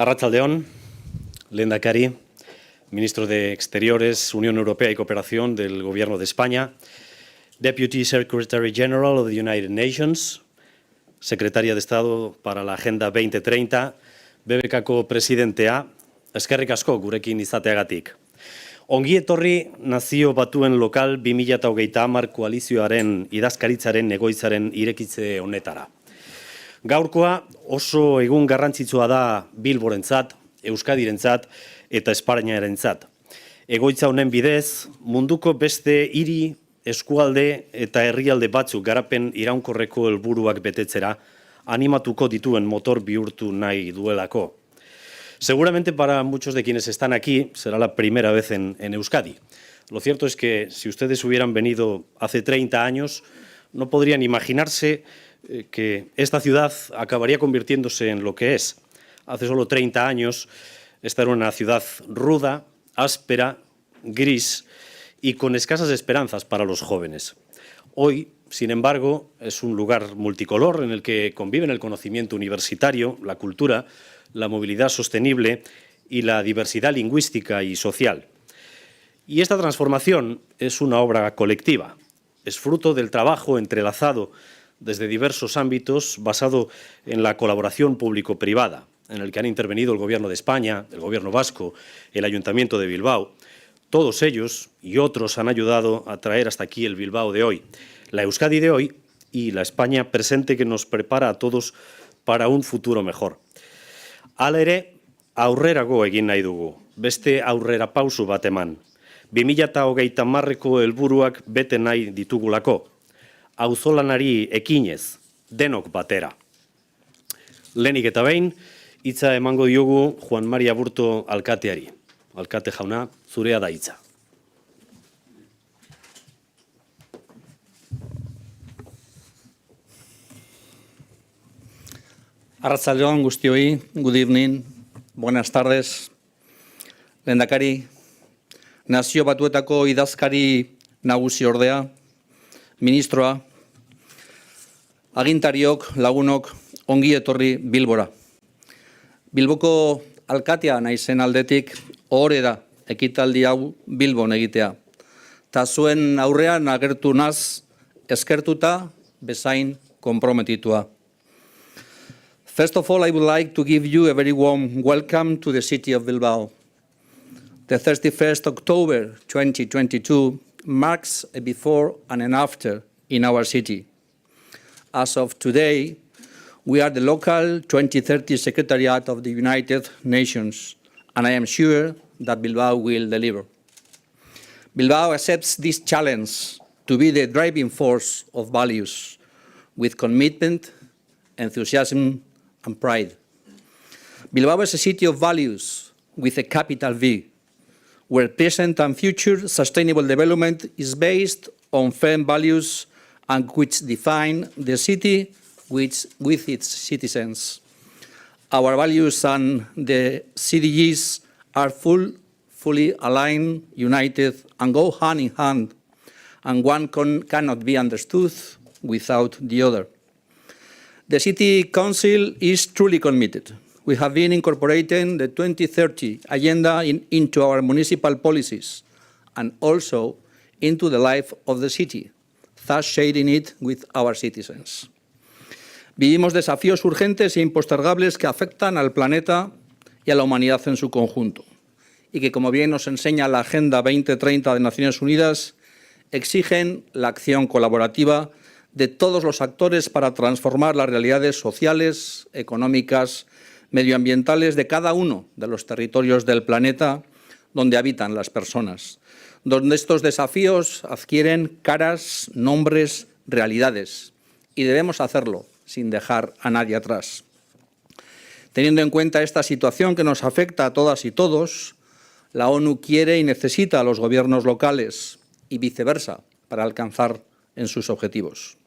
Arratsaldeon, Lehendakari, Ministro de Exteriores, Unión Europea y Cooperación del Gobierno de España, Deputy Secretary General of the United Nations, Secretaria de Estado para la Agenda 2030, BBKko presidentea, eskerrik asko gurekin izateagatik. Ongi etorri Nazio Batuen Lokal 2030 koalizioaren idazkaritzaren egoitzaren irekitze honetara. Gaurkoa oso egun garrantzitsua da Bilborentzat, Euskadirentzat eta Espainiarentzat. Egoitza honen bidez, munduko beste hiri, eskualde eta herrialde batzuk garapen iraunkorreko helburuak betetzera animatuko dituen motor bihurtu nahi duelako. Seguramente para muchos de quienes están aquí será la primera vez en Euskadi. Lo cierto es que si ustedes hubieran venido hace 30 años, no podrían imaginarse que esta ciudad acabaría convirtiéndose en lo que es. Hace solo 30 años, esta era una ciudad ruda, áspera, gris y con escasas esperanzas para los jóvenes. Hoy, sin embargo, es un lugar multicolor en el que conviven el conocimiento universitario, la cultura, la movilidad sostenible y la diversidad lingüística y social. Y esta transformación es una obra colectiva, es fruto del trabajo entrelazado desde diversos ámbitos basado en la colaboración público-privada, en el que han intervenido el Gobierno de España, el Gobierno vasco, el Ayuntamiento de Bilbao. Todos ellos y otros han ayudado a traer hasta aquí el Bilbao de hoy, la Euskadi de hoy y la España presente que nos prepara a todos para un futuro mejor. Hala ere, aurrerago egin nahi dugu, beste aurrerapauso bat eman. 2030ko helburuak bete nahi ditugulako. Auzolanari ekinez, denok batera. Lehenik eta behin, hitza emango diogu Juan Maria Aburto alkateari. Alkate jauna, zurea da hitza. Arratsaldeon guztioi, good evening, buenas tardes. Lehendakari, Nazio Batuetako idazkari nagusi ordea, ministroa, agintariok, lagunok, ongi etorri Bilbora. Bilboko alkatea naizen aldetik ohore da ekitaldi hau Bilbon egitea. Ta zuen aurrean agertu naz, eskertuta, bezain konprometitua. First of all, I would like to give you a very warm welcome to the city of Bilbao. The 31st October 2022 marks a before and an after in our city. As of today, we are the local 2030 Secretariat of the United Nations, and I am sure that Bilbao will deliver. Bilbao accepts this challenge to be the driving force of values, with commitment, enthusiasm, and pride. Bilbao is a city of values with a capital V, where present and future sustainable development is based on firm values and which define the city with its citizens. Our values and the CDGs are fully aligned, united, and go hand in hand, and one cannot be understood without the other. The City Council is truly committed. We have been incorporating the 2030 agenda into our municipal policies and also into the life of the city, thus sharing it with our citizens. Vivimos desafíos urgentes e impostergables que afectan al planeta y a la humanidad en su conjunto, y que, como bien nos enseña la Agenda 2030 de Naciones Unidas, exigen la acción colaborativa de todos los actores para transformar las realidades sociales, económicas, medioambientales de cada uno de los territorios del planeta donde habitan las personas, donde estos desafíos adquieren caras, nombres, realidades, y debemos hacerlo sin dejar a nadie atrás. Teniendo en cuenta esta situación que nos afecta a todas y todos, la ONU quiere y necesita a los gobiernos locales y viceversa para alcanzar en sus objetivos.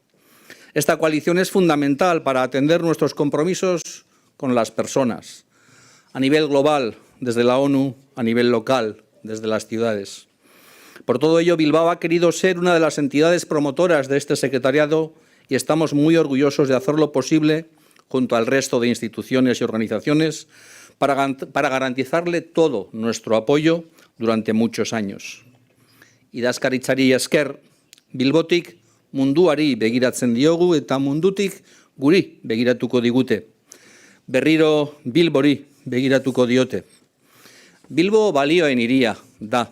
Esta coalición es fundamental para atender nuestros compromisos con las personas, a nivel global, desde la ONU, a nivel local, desde las ciudades. Por todo ello, Bilbao ha querido ser una de las entidades promotoras de este secretariado y estamos muy orgullosos de hacerlo posible junto al resto de instituciones y organizaciones para garantizarle todo nuestro apoyo durante muchos años. Idazkaritzari esker, Bilbotik munduari begiratzen diogu eta mundutik guri begiratuko digute. Berriro Bilbori begiratuko diote. Bilbo balioen hiria da.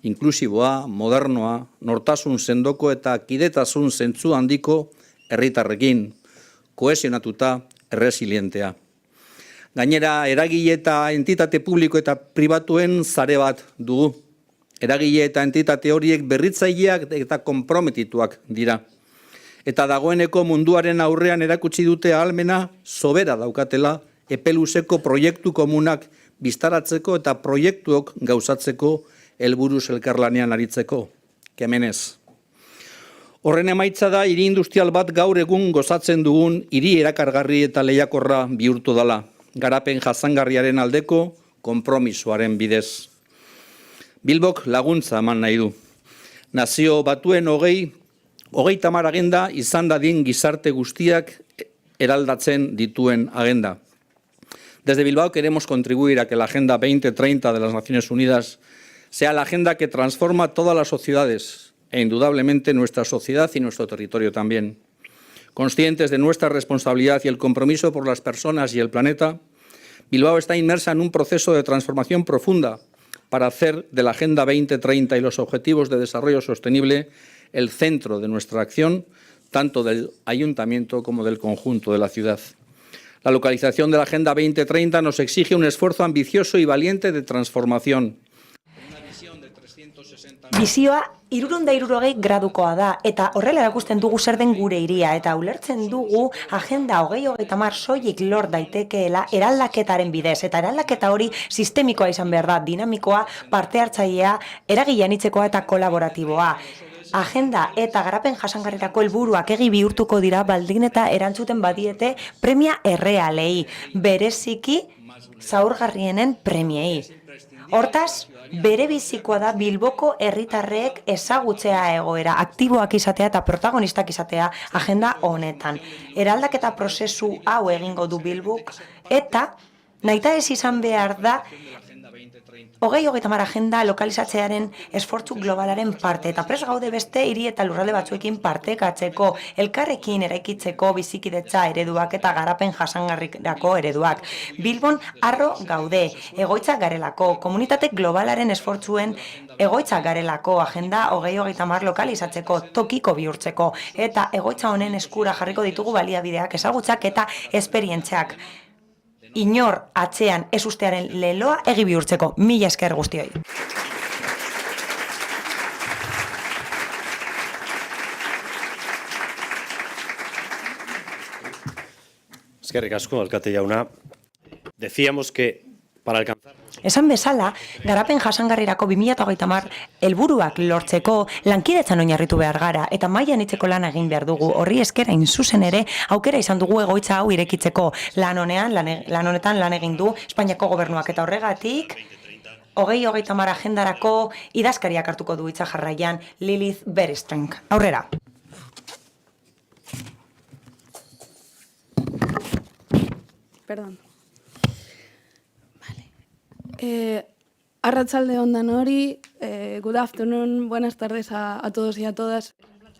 Inklusiboa, modernoa, nortasun sendoko eta kidetasun zentzu handiko herritarrekin, kohesionatuta, erresilientea. Gainera, eragile eta entitate publiko eta pribatuen zare bat dugu. Eragile eta entitate horiek berritzaileak eta konprometituak dira. Eta dagoeneko munduaren aurrean erakutsi dute ahalmena sobera daukatela epeluzeko proiektu komunak biztaratzeko eta proiektuok gauzatzeko helburuz elkarlanean aritzeko. Kemenez. Horren emaitza da hiri industrial bat gaur egun gozatzen dugun hiri erakargarri eta lehiakorra bihurtu dela. Garapen jasangarriaren aldeko konpromisoaren bidez. Bilbok laguntza eman nahi du. Nazio Batuen 30 agenda izan dadin gizarte guztiak eraldatzen dituen agenda. Desde Bilbao queremos contribuir a que la Agenda 2030 de las Naciones Unidas sea la agenda que transforma todas las sociedades e indudablemente nuestra sociedad y nuestro territorio también. Conscientes de nuestra responsabilidad y el compromiso por las personas y el planeta, Bilbao está inmersa en un proceso de transformación profunda para hacer de la Agenda 2030 y los Objetivos de Desarrollo Sostenible el centro de nuestra acción, tanto del Ayuntamiento como del conjunto de la ciudad. La localización de la Agenda 2030 nos exige un esfuerzo ambicioso y valiente de transformación. Bizioa 360 gradukoa da, eta horrela erakusten dugu zer den gure hiria, eta ulertzen dugu Agenda 2030 soilik lor daitekeela eraldaketaren bidez, eta eraldaketa hori sistemikoa izan behar da, dinamikoa, parte hartzailea, eragile anitzekoa eta kolaboratiboa. Agenda eta garapen jasangarrirako helburuak egi bihurtuko dira baldin eta erantzuten badiete premia errealei, bereziki zaurgarrienen premiei. Hortaz, bere bizikoa da Bilboko herritarrek ezagutzea egoera, aktiboak izatea eta protagonistak izatea agenda honetan. Eraldaketa prozesu hau egingo du Bilbok eta nahita ez izan behar da 2030 agenda lokalizatzearen esfortzu globalaren parte, eta prest gaude beste hiri eta lurralde batzuekin partekatzeko, elkarrekin eraikitzeko bizikidetza ereduak eta garapen jasangarrirako ereduak. Bilbon harro gaude, egoitza garelako, komunitate globalaren esfortzuen egoitza garelako, agenda 2030 lokalizatzeko, tokiko bihurtzeko, eta egoitza honen eskura jarriko ditugu baliabideak, ezagutzak eta esperientziak. Inor atzean ez ustearen leloa egi bihurtzeko. Mila esker guztioi. Eskerrik asko, alkate jauna. Decíamos que para alcanzar... Esan bezala, garapen jasangarrirako 2030 helburuak lortzeko lankidetzan oinarritu behar gara eta maila anitzeko lana egin behar dugu. Horri eskera zuzen ere aukera izan dugu egoitza hau irekitzeko. Lan honetan lan egin du Espainiako gobernuak eta horregatik 2030 agendarako idazkariak hartuko du hitza jarraian Lilith Berestrenk. Aurrera. Perdón. Arratsalde on denoi, good afternoon, buenas tardes a todos y a todas.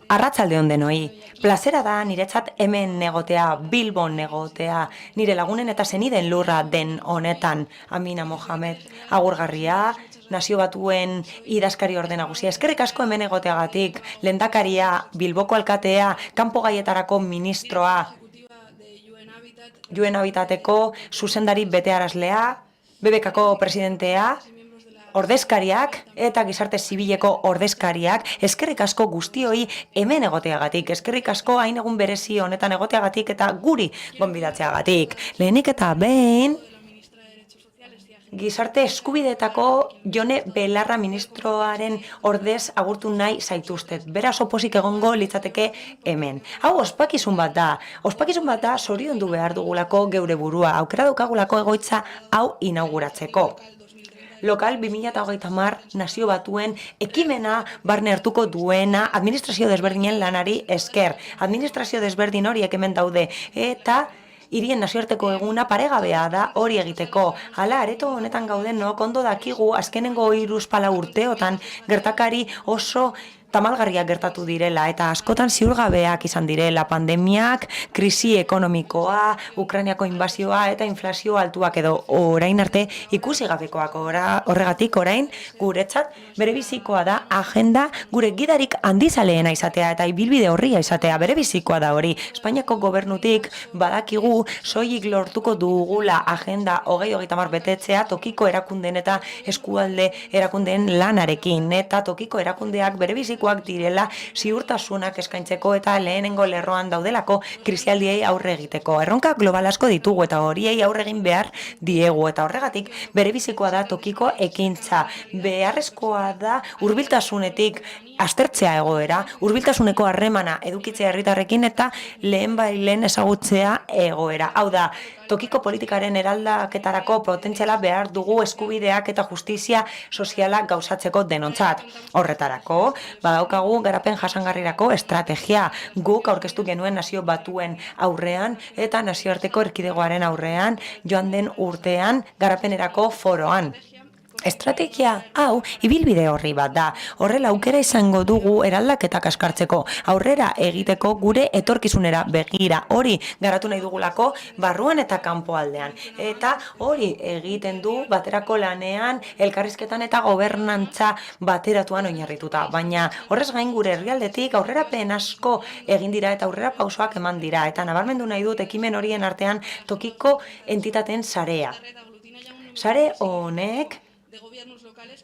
Arratsalde on denoi. Plazera da niretzat hemen negotea, Bilbon negotea, nire lagunen eta zeniden lurra den honetan. Amina Mohamed, agurgarria, Nazio Batuen idazkari orde nagusia. Eskerrik asko hemen egoteagatik, lehendakaria, Bilboko alkatea, kanpo gaietarako ministroa, UN Habitateko zuzendari betearazlea, BBKko presidentea, ordezkariak eta gizarte zibileko ordezkariak, eskerrik asko guztioi hemen egoteagatik, eskerrik asko hain egun berezi honetan egoteagatik eta guri gonbidatzeagatik. Lehenik eta behin, gizarte eskubideetako Jone Belarra ministroaren ordez agurtu nahi zaituztet. Beraz opozik egongo litzateke hemen. Hau ospakizun bat da, zoriondu behar dugulako geure burua, aukera daukagulako egoitza hau inauguratzeko. Lokal 2030 Nazio Batuen ekimena barne hartuko duena administrazio desberdinen lanari esker. Administrazio desberdin horiek hemen daude eta hirien nazioarteko eguna paregabea da hori egiteko. Hala, areto honetan gaudenok ondo dakigu azkenengo 3-4 urteotan gertakari oso tamalgarriak gertatu direla eta askotan ziurgabeak izan direla pandemiak, krisi ekonomikoa, Ukrainiako inbazioa eta inflazio altuak edo orain arte ikusi gabekoak. Horregatik orain guretzat berebizikoa da agenda gure gidarik handizaleena izatea eta ibilbide horria izatea berebizikoa da hori. Espainiako gobernutik badakigu soilik lortuko dugula agenda 2030 betetzea tokiko erakundeen eta eskualde erakundeen lanarekin eta tokiko erakundeak berebizikoak direla ziurtasunak eskaintzeko eta lehenengo lerroan daudelako krisialdiei aurre egiteko. Erronka global asko ditugu eta horiei aurre egin behar diegu eta horregatik berebizikoa da tokiko ekintza. Beharrezkoa da hurbiltasunetik aztertzea egoera, hurbiltasuneko harremana edukitzea herritarrekin eta lehen ezagutzea egoera. Hau da, tokiko politikaren eraldaketarako potentziala behar dugu eskubideak eta justizia soziala gauzatzeko denontzat. Horretarako, badaukagu garapen jasangarrirako estrategia. Guk aurkeztu genuen nazio batuen aurrean eta nazioarteko erkidegoaren aurrean joan den urtean garapenerako foroan. Estrategia hau ibilbide horri bat da. Horrela aukera izango dugu eraldaketak askartzeko, aurrera egiteko gure etorkizunera begira. Hori garatu nahi dugulako barruan eta kanpoaldean. Eta hori egiten du baterako lanean, elkarrizketan eta gobernantza bateratuan oinarrituta. Baina horrez gain gure herrialdetik aurrerapen asko egin dira eta aurrera pausoak eman dira. Eta nabarmendu nahi dut ekimen horien artean tokiko entitateen sarea. Sare honek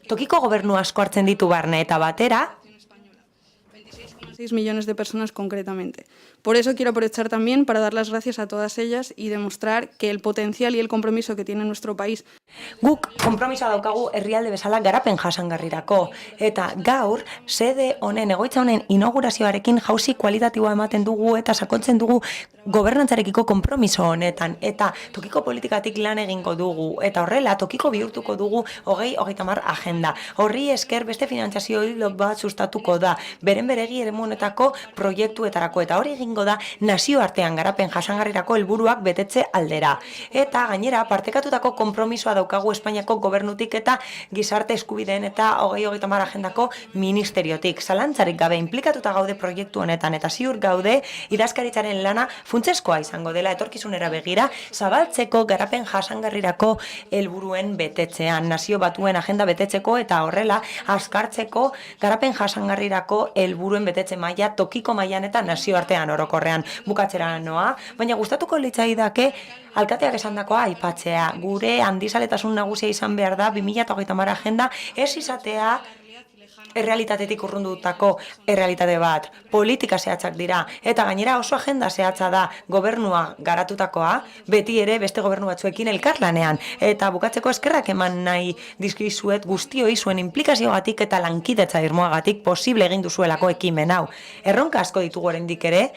tokiko gobernu asko hartzen ditu barne eta batera 26,6 millones de personas concretamente. Por eso quiero aprovechar también para dar las gracias a todas ellas y demostrar que el potencial y el compromiso que tiene nuestro país. Guk konpromisoa daukagu herrialde bezala garapen jasangarrirako eta gaur sede honen egoitza honen inaugurazioarekin jauzi kualitatiboa ematen dugu eta sakontzen dugu gobernantzarekiko konpromiso honetan eta tokiko politikatik lan egingo dugu eta horrela tokiko bihurtuko dugu 2030 agenda. Horri esker beste finantzazio hilo bat sustatuko da beren beregi eremu honetako proiektuetarako eta hori egingo da nazioartean garapen jasangarrirako helburuak betetze aldera. Eta gainera partekatutako konpromisoa daukagu Espainiako gobernutik eta gizarte eskubideen eta 2030 agendako ministeriotik. Zalantzarik gabe inplikatuta gaude proiektu honetan eta ziur gaude idazkaritzaren lana funtsezkoa izango dela etorkizunera begira zabaltzeko garapen jasangarrirako helburuen betetzean, nazio batuen agenda betetzeko eta horrela askartzeko garapen jasangarrirako helburuen betetze maila tokiko mailan eta nazioartean orokorrean. Bukatzera noa, baina gustatuko litzaidake alkateak esandakoa aipatzea. Gure handizaletasun nagusia izan behar da 2030 agenda ez izatea errealitatetik urrundutako errealitate bat, politika zehatzak dira, eta gainera oso agenda zehatza da gobernua garatutakoa, beti ere beste gobernu batzuekin elkarlanean, eta bukatzeko eskerrak eman nahi dizkizuet guztioi zuen implikazioagatik eta lankidetza irmoagatik posible egin duzuelako ekimen hau. Erronka asko ditugu oraindik ere,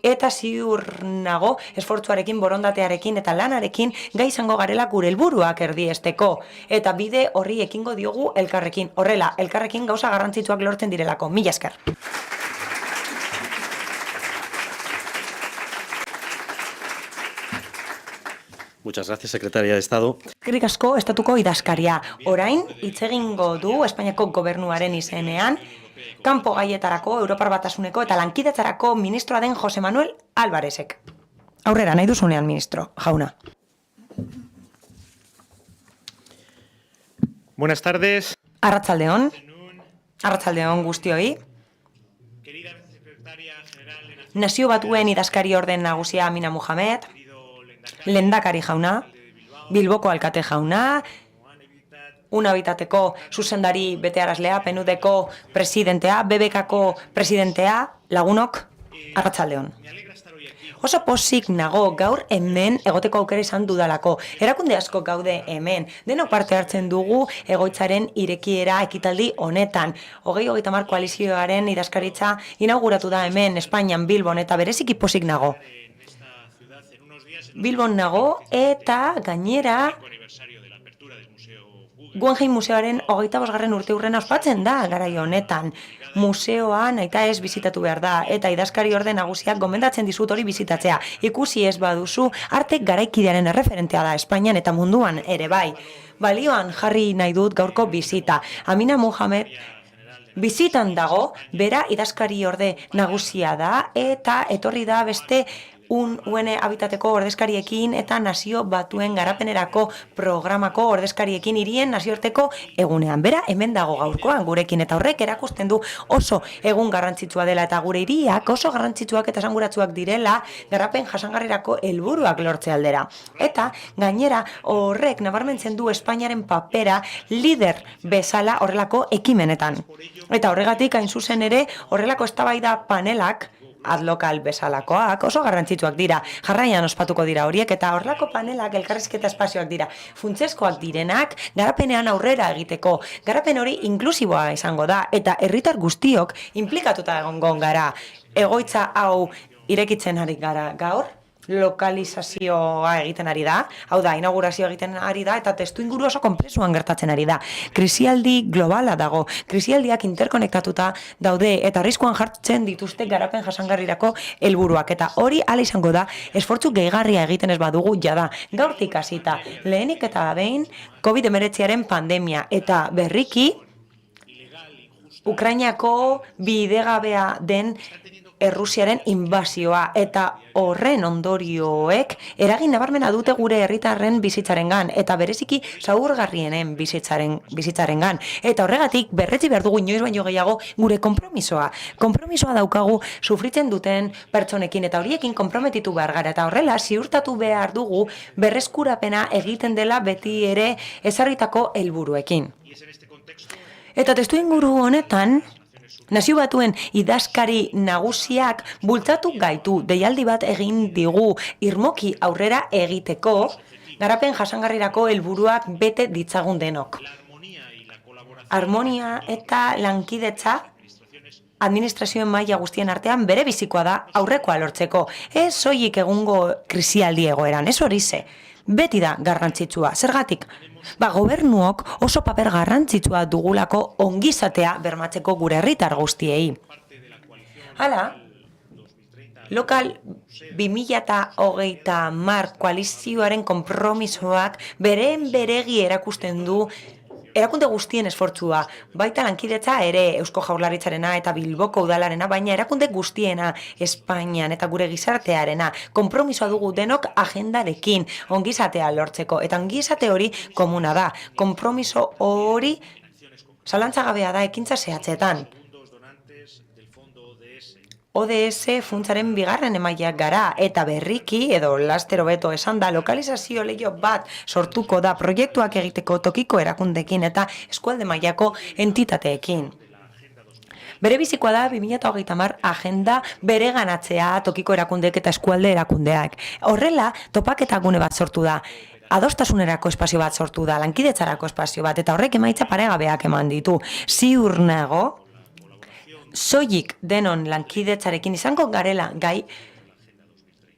eta ziur nago esfortzuarekin, borondatearekin eta lanarekin gai izango garela gure helburuak erdiesteko. Eta bide horri ekingo diogu elkarrekin. Horrela, elkarrekin gauza garrantzitsuak lortzen direlako. Mila esker. Muchas gracias, secretaria de Estado. Eskerrik asko, estatuko idazkaria. Orain, hitz egingo du Espainiako gobernuaren izenean, kanpo gaietarako, Europar Batasuneko eta lankidetzarako ministroa den Jose Manuel Álvarezek. Aurrera, nahi duzunean, ministro, jauna. Buenas tardes. Arratsaldeon. Arratsaldeon guztioi. Nazio Batuen idazkari orden nagusia Amina Mohamed, lehendakari jauna, Bilboko alkate jauna, Unabitateko zuzendari betearazlea, PNUDeko presidentea, BBKko presidentea, lagunok, arratsaldeon. Oso pozik nago gaur hemen egoteko aukera izan dudalako. Erakunde asko gaude hemen. Denok parte hartzen dugu egoitzaren irekiera ekitaldi honetan. 2030 koalizioaren idazkaritza inauguratu da hemen Espainian, Bilbon, eta bereziki pozik nago. Bilbon nago eta gainera Guggenheim Museoaren 25. urteurrena ospatzen da garai honetan. Museoa nahita ez bizitatu behar da, eta idazkari orde nagusiak gomendatzen dizut hori bizitatzea. Ikusi ez baduzu, arte garaikidearen erreferentea da Espainian eta munduan ere bai. Balioan jarri nahi dut gaurko bizita. Amina Mohamed bizitan dago, bera idazkari orde nagusia da, eta etorri da beste UN Habitateko ordezkariekin eta Nazio Batuen Garapenerako programako ordezkariekin hirien nazioarteko egunean. Bera hemen dago gaurkoan gurekin, eta horrek erakusten du oso egun garrantzitsua dela eta gure hiriak oso garrantzitsuak eta esanguratsuak direla garapen jasangarrirako helburuak lortze aldera. Eta gainera horrek nabarmentzen du Espainiaren papera lider bezala horrelako ekimenetan. Eta horregatik hain zuzen ere horrelako eztabaida panelak adlokal bezalakoak oso garrantzitsuak dira. Jarraian ospatuko dira horiek, eta horrelako panelak elkarrizketa espazioak dira. Funtsezkoak direnak garapenean aurrera egiteko. Garapen hori inklusiboa izango da, eta herritar guztiok inplikatuta egongo gara. Egoitza hau irekitzen ari gara gaur, lokalizazioa egiten ari da, hau da, inaugurazioa egiten ari da, eta testuinguru oso konplexuan gertatzen ari da. Krisialdi globala dago, krisialdiak interkonektatuta daude, eta arriskuan jartzen dituzte garapen jasangarrirako helburuak, eta hori hala izango da, esfortzu gehigarria egiten ez badugu jada. Gaurtik hasita, lehenik eta behin COVID-19 pandemia, eta berriki Ukrainako bidegabea den Errusiaren inbasioa, eta horren ondorioek eragin nabarmena dute gure herritarren bizitzarengan, eta bereziki zaurgarrienen bizitzarengan. Eta horregatik berretsi behar dugu inoiz baino gehiago gure konpromisoa. Konpromisoa daukagu sufritzen duten pertsonekin, eta horiekin konprometitu behar gara, eta horrela ziurtatu behar dugu berreskurapena egiten dela beti ere ezarritako helburuekin. Eta testuinguru honetan, Nazio Batuen idazkari nagusiak bultzatu gaitu, deialdi bat egin digu irmoki aurrera egiteko, garapen jasangarrirako helburuak bete ditzagun denok. Harmonia eta lankidetza administrazioen maila guztien artean bere bizikoa da aurrekoa lortzeko. Ez soilik egungo krisialdi egoeran, ez horize. Beti da garrantzitsua. Zergatik? Gobernuok oso paper garrantzitsua dugulako ongizatea bermatzeko gure herritar guztiei. Hala, Lokal 2030 koalizioaren konpromisoak beregi erakusten du erakunde guztien esfortzua, baita lankidetza ere Eusko Jaurlaritzarena eta Bilboko udalarena, baina erakunde guztiena Espainian eta gure gizartearena. Konpromisoa dugu denok agendarekin ongizatea lortzeko, eta ongizate hori komuna da. Konpromiso hori zalantzagabea da ekintza zehatzetan. ODS funtsaren bigarren emaileak gara, eta berriki, edo laster hobeto esan da, lokalizazio leiho bat sortuko da proiektuak egiteko tokiko erakundekin eta eskualde mailako entitateekin. Bere bizikoa da 2030 agenda bere ganatzea tokiko erakundeek eta eskualde erakundeak. Horrela, topaketa gune bat sortu da. Adostasunerako espazio bat sortu da, lankidetzarako espazio bat, eta horrek emaitza paregabeak eman ditu. Ziur nago, soilik denon lankidetzarekin izango garela gai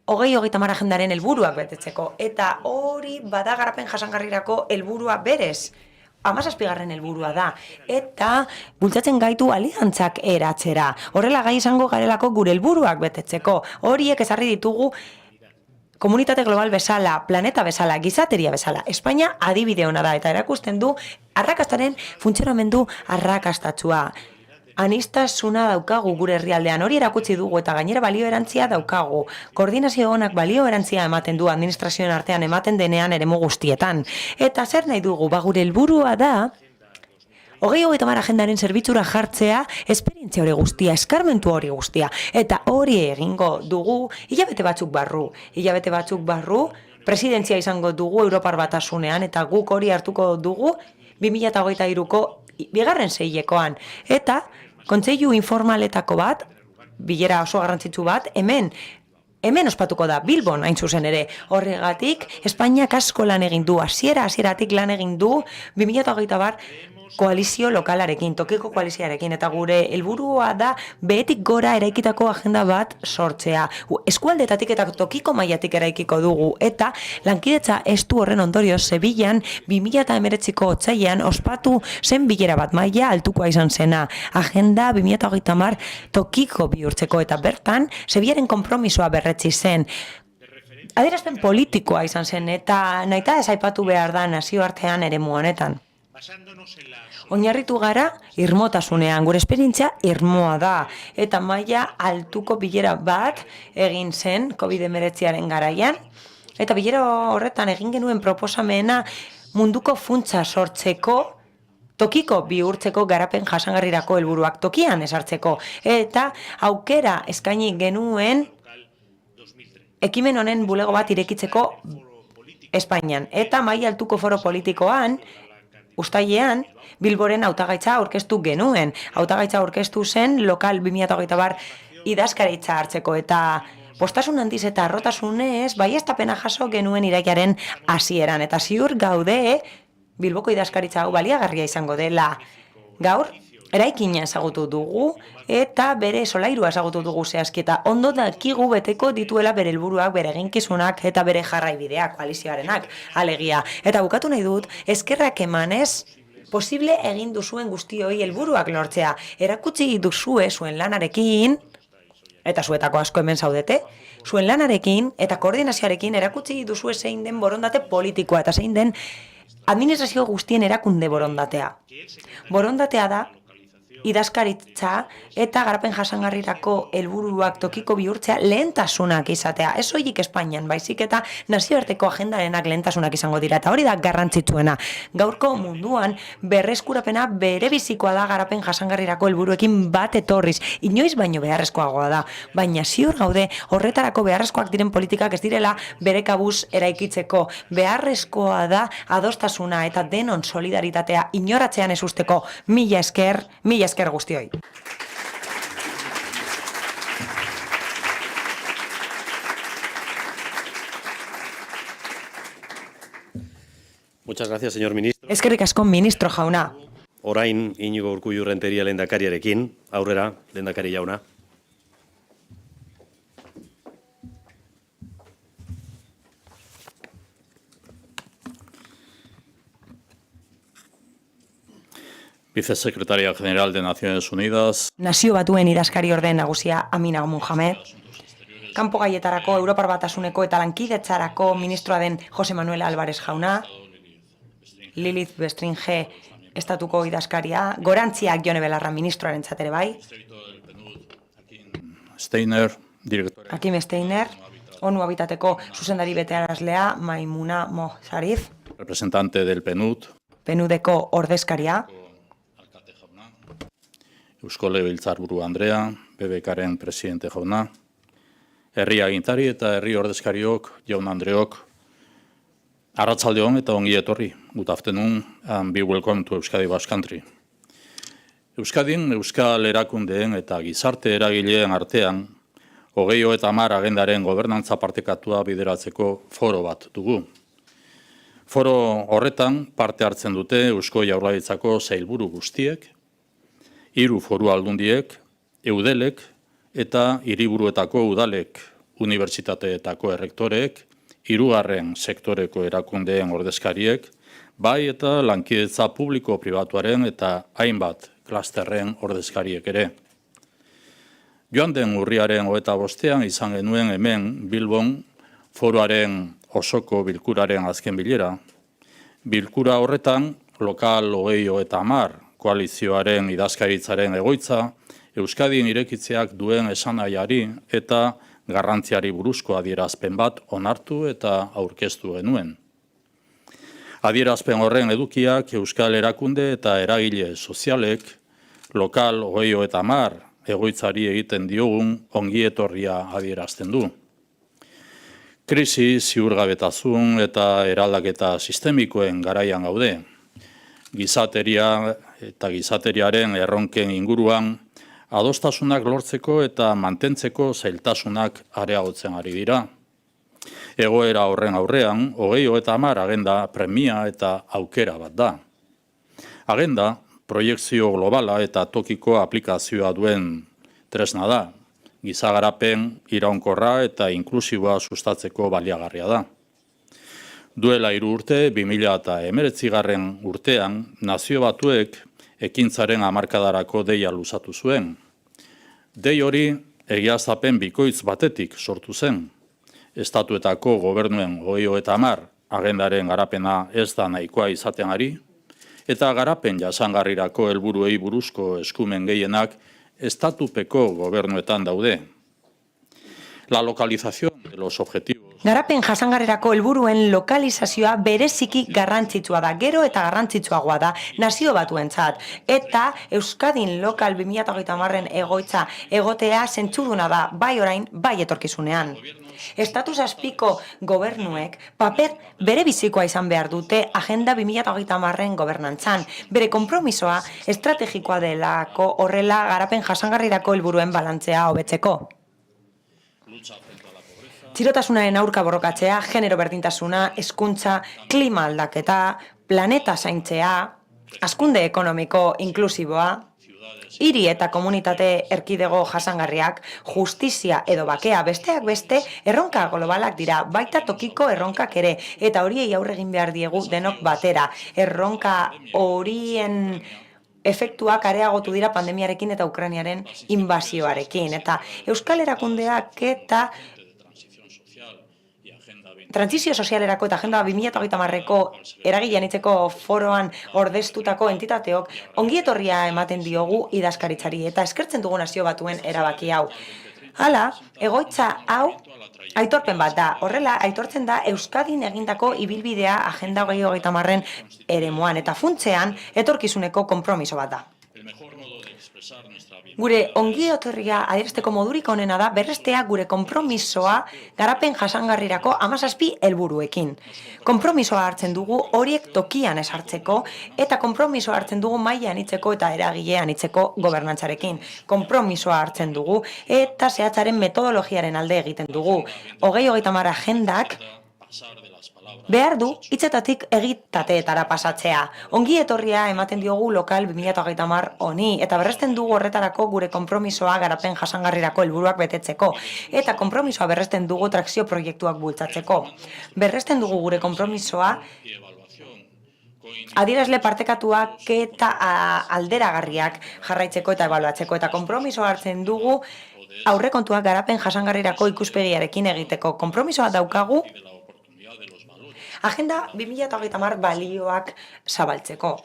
2030 agendaren helburuak betetzeko, eta hori bada garapen jasangarrirako helburua berez. 17. helburua da, eta bultzatzen gaitu aliantzak eratzera. Horrela gai izango garelako gure helburuak betetzeko. Horiek ezarri ditugu komunitate global bezala, planeta bezala, gizateria bezala. Espainia adibide ona da, eta erakusten du arrakastaren funtzionamendu arrakastatsua. Anistasuna daukagu gure herrialdean, hori erakutsi dugu, eta gainera balio erantzia daukagu. Koordinazio onak balio erantzia ematen du administrazioen artean ematen denean eremu guztietan. Eta zer nahi dugu, gure helburua da 2030 agendaren zerbitzura jartzea esperientzia hori guztia, eskarmentu hori guztia. Eta hori egingo dugu hilabete batzuk barru, presidentzia izango dugu Europar Batasunean, eta guk hori hartuko dugu 2023ko bigarren seilekoan. Eta kontseilu informaletako bat, bilera oso garrantzitsu bat, hemen ospatuko da, Bilbon hain zuzen ere. Horregatik, Espainiak asko lan egin du, hasieratik lan egin du, 2030 koalizio lokalarekin, tokiko koalizioarekin, eta gure helburua da behetik gora eraikitako agenda bat sortzea. Eskualdetatik eta tokiko mailatik eraikiko dugu, eta lankidetza estu horren ondorioz Sevillan 2019ko otsailean ospatu zen bilera bat maila altukoa izan zena. Agenda 2030 tokiko bihurtzeko, eta bertan Sevillaren konpromisoa berretsi zen. Adierazpen politikoa izan zen, eta nahita ez aipatu behar da nazioartean eremu honetan. Oinarritu gara irmotasunean, gure esperientzia irmoa da, eta maila altuko bilera bat egin zen COVID-19 garaian, eta bilera horretan egin genuen proposamena munduko funtsa sortzeko, tokiko bihurtzeko garapen jasangarrirako helburuak tokian esartzeko, eta aukera eskaini genuen ekimen honen bulego bat irekitzeko Espainian, eta maila altuko foro politikoan, uztailean, Bilboren hautagaitza aurkeztu genuen. Hautagaitza aurkeztu zen lokal 2020 idazkaritza hartzeko, eta postasun handiz eta arrotasunez baieztapena jaso genuen irailaren hasieran, eta ziur gaude Bilboko idazkaritza hau baliagarria izango dela. Gaur, eraikina ezagutu dugu, eta bere solairua ezagutu dugu zehazki, eta ondo dakigu beteko dituela bere helburuak, bere eginkizunak eta bere jarraibideak, koalizioarenak, alegia. Eta bukatu nahi dut, eskerrak emanez, posible egin duzuen guztioi helburuak lortzea. Erakutsi duzue zuen lanarekin, eta zuetako asko hemen zaudete, zuen lanarekin eta koordinazioarekin erakutsi duzue zein den borondate politikoa, eta zein den administrazio guztien erakunde borondatea. Borondatea da, idazkaritza eta garapen jasangarrirako helburuak tokiko bihurtzea lehentasunak izatea. Ez soilik Espainian, baizik eta nazioarteko agendarenak lehentasunak izango dira, eta hori da garrantzitsuena. Gaurko munduan berreskurapena bere bizikoa da garapen jasangarrirako helburuekin bat etorriz. Inoiz baino beharrezkoagoa da, baina ziur gaude horretarako beharrezkoak diren politikak ez direla bere kabuz eraikitzeko. Beharrezkoa da adostasuna eta denon solidaritatea inoratzean ez usteko. Mila esker guztioi. Muchas gracias, señor ministro. Eskerrik asko, ministro jauna. Orain Iñigo Urkullu Renteria lehendakariarekin, aurrera, lehendakari jauna. Vicesecretaria General de Naciones Unidas. Nazio Batuen idazkari orde nagusia Amina Mohamed. Kanpo gaietarako Europar Batasuneko eta lankidetzarako ministroa den Jose Manuel Álvarez jauna. Lilith Bestringe estatuko idazkaria. Gorantziak Jone Belarra ministroaren ere bai. Steiner, director. Hakim Steiner. ONU Habitateko zuzendari betearazlea Maimuna Mohsarif. Representante del PNUD. PNUDeko ordezkaria. Eusko Legebiltzarburu Andrea, BBKaren presidente jauna, herri agintari eta herri ordezkariok, jaun Andreok, arratsalde on eta ongi etorri. Good afternoon and be welcome to Euskadi Basque Country. Euskadin euskal erakundeen eta gizarte eragileen artean 2030 agendaren gobernantza partekatua bideratzeko foro bat dugu. Foro horretan parte hartzen dute Eusko Jaurlaritzako sailburu guztiek, 3 foru aldundiek, eudelek eta hiriburuetako udalek, unibertsitateetako errektoreek, 3. sektoreko erakundeen ordezkariek, bai eta lankidetza publiko-pribatuaren eta hainbat klasterren ordezkariek ere. Joan den urriaren 25 izan genuen hemen Bilbon foruaren osoko bilkuraren azken bilera. Bilkura horretan, lokal 2030 koalizioaren idazkaritzaren egoitza, Euskadin irekitzeak duen esanaiari eta garrantziari buruzko adierazpen bat onartu eta aurkeztu genuen. Adierazpen horren edukiak Euskal Erakunde eta eragile sozialek lokal 2030 egoitzari egiten diogun ongietorria adierazten du. Krisi, ziurgabetasun eta eraldaketa sistemikoen garaian gaude. Gizateria eta gizateriaren erronken inguruan adostasunak lortzeko eta mantentzeko zailtasunak areagotzen ari dira. Egoera horren aurrean, 2030 agenda premia eta aukera bat da. Agenda, proiektzio globala eta tokiko aplikazioa duen tresna da, gizagarapen iraunkorra eta inklusiboa sustatzeko baliagarria da. Duela 3 urte, 2019 urtean, Nazio Batuek ekintzaren hamarkadarako deia luzatu zuen. Dei hori egiaztapen bikoitz batetik sortu zen. Estatuetako gobernuen 2030 agendaren garapena ez da nahikoa izaten ari, eta garapen jasangarrirako helburuei buruzko eskumen gehienak estatupeko gobernuetan daude. La localización de los objetivos. Garapen jasangarrirako helburuen lokalizazioa bereziki garrantzitsua da, gero eta garrantzitsuagoa da Nazio Batuentzat. Eta Euskadin Lokal 2030 egoitza egotea zentzuduna da, bai orain, bai etorkizunean. Estatus azpiko gobernuek paper bere bizikoa izan behar dute Agenda 2030 gobernantzan. Bere konpromisoa estrategikoa delako horrela garapen jasangarrirako helburuen balantzea hobetzeko. Txirotasunaren aurka borrokatzea, genero berdintasuna, hezkuntza, klima aldaketa, planeta zaintzea, hazkunde ekonomiko inklusiboa, hiri eta komunitate erkidego jasangarriak, justizia edo bakea besteak beste erronka globalak dira, baita tokiko erronkak ere, eta horiei aurre egin behar diegu denok batera. Erronka horien efektuak areagotu dira pandemiarekin eta Ukrainiaren inbasioarekin. Eta Euskal Erakundeak eta Trantsizio sozialerako eta Agenda 2030ko eragile anitzeko foroan ordeztutako entitateok ongietorria ematen diogu idazkaritzari eta eskertzen dugu Nazio Batuen erabaki hau. Hala, egoitza hau aitorpen bat da. Horrela, aitortzen da Euskadin egindako ibilbidea Agenda 2030 eremuan eta funtsean etorkizuneko konpromiso bat da. Gure ongietorria adierazteko modurik onena da berrestea gure konpromisoa garapen jasangarrirako 17 helburuekin. Konpromisoa hartzen dugu horiek tokian esartzeko eta konpromisoa hartzen dugu maila anitzeko eta eragile anitzeko gobernantzarekin. Konpromisoa hartzen dugu eta zehatzaren metodologiaren alde egiten dugu. 2030 agendak behar du hitzetatik egitateetara pasatzea. Ongi etorria ematen diogu Lokal 2030 honi eta berresten dugu horretarako gure konpromisoa garapen jasangarrirako helburuak betetzeko eta konpromisoa berresten dugu trakzio proiektuak bultzatzeko. Berresten dugu gure konpromisoa adierazle partekatuak eta alderagarriak jarraitzeko eta ebaluatzeko eta konpromisoa hartzen dugu aurrekontuak garapen jasangarrirako ikuspegiarekin egiteko. Konpromisoa daukagu Agenda 2030 balioak zabaltzeko.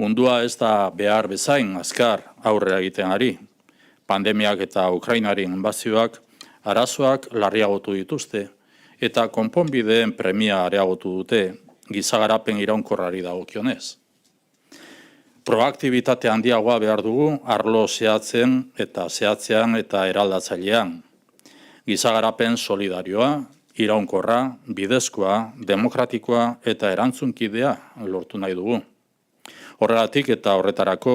Mundua ez da behar bezain azkar aurrera egiten ari. Pandemiak eta Ukrainaren inbazioak arazoak larriagotu dituzte eta konponbideen premia areagotu dute gizagarapen iraunkorrari dagokionez. Proaktibitate handiagoa behar dugu arlo zehatzean eta eraldatzailean. Gizagarapen solidarioa, iraunkorra, bidezkoa, demokratikoa eta erantzunkidea lortu nahi dugu. Horregatik eta horretarako,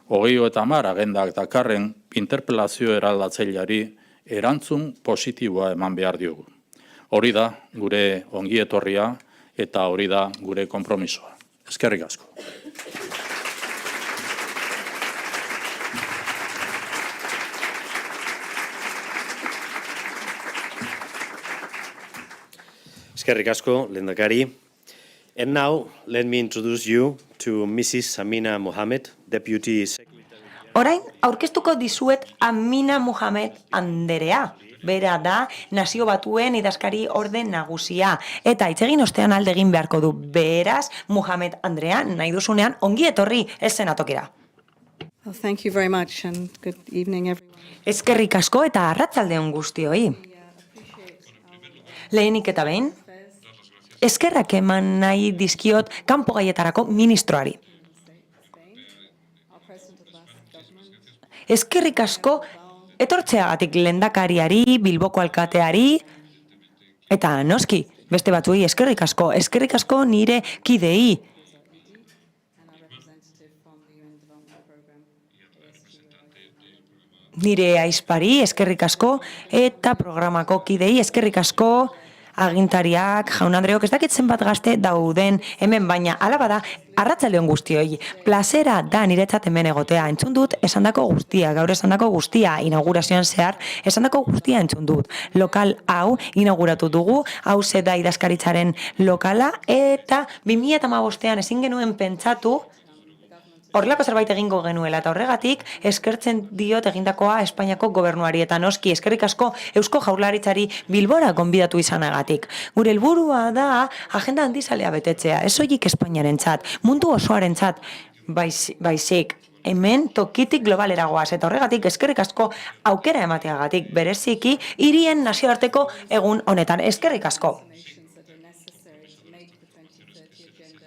2030 agendak dakarren interpelazio eraldatzaileari erantzun positiboa eman behar diogu. Hori da gure ongietorria eta hori da gure konpromisoa. Eskerrik asko. Eskerrik asko, lehendakari. And now, let me introduce you to Mrs. Amina Mohamed, Deputy Secretary. Orain, aurkeztuko dizuet Amina Mohamed anderea. Bera da, Nazio Batuen idazkari orde nagusia. Eta itzegin ostean alde egin beharko du. Beraz, Mohamed Andrea, nahi duzunean, ongi etorri eszenatokira. Well, thank you very much and good evening everyone. Eskerrik asko eta arratsalde on guztioi. Lehenik eta behin, eskerrak eman nahi dizkiot kanpo gaietarako ministroari. Eskerrik asko etortzeagatik lehendakariari, Bilboko alkateari, eta noski, beste batzuei eskerrik asko nire kidei. Nire aizpari eskerrik asko eta programako kidei eskerrik asko, agintariak, jaun-andreok, ez dakit zenbat gazte dauden hemen, baina hala bada, arratzaldeon guztioi, plazera da niretzat hemen egotea, entzun dut esandako guztia, gaur esandako guztia, inaugurazioan zehar, esandako guztia entzun dut. Lokal hau inauguratu dugu, hau da idazkaritzaren lokala, eta 2015ean ezin genuen pentsatu, horrelako zerbait egingo genuela, eta horregatik eskertzen diot egindakoa Espainiako gobernuari, eta noski eskerrik asko Eusko Jaurlaritzari Bilbora gonbidatu izanagatik. Gure helburua da agenda handizalea betetzea, ez soilik Espainiarentzat, mundu osoarentzat, baizik, hemen tokitik globalera goaz, eta horregatik eskerrik asko aukera emateagatik, bereziki hirien nazioarteko egun honetan, eskerrik asko.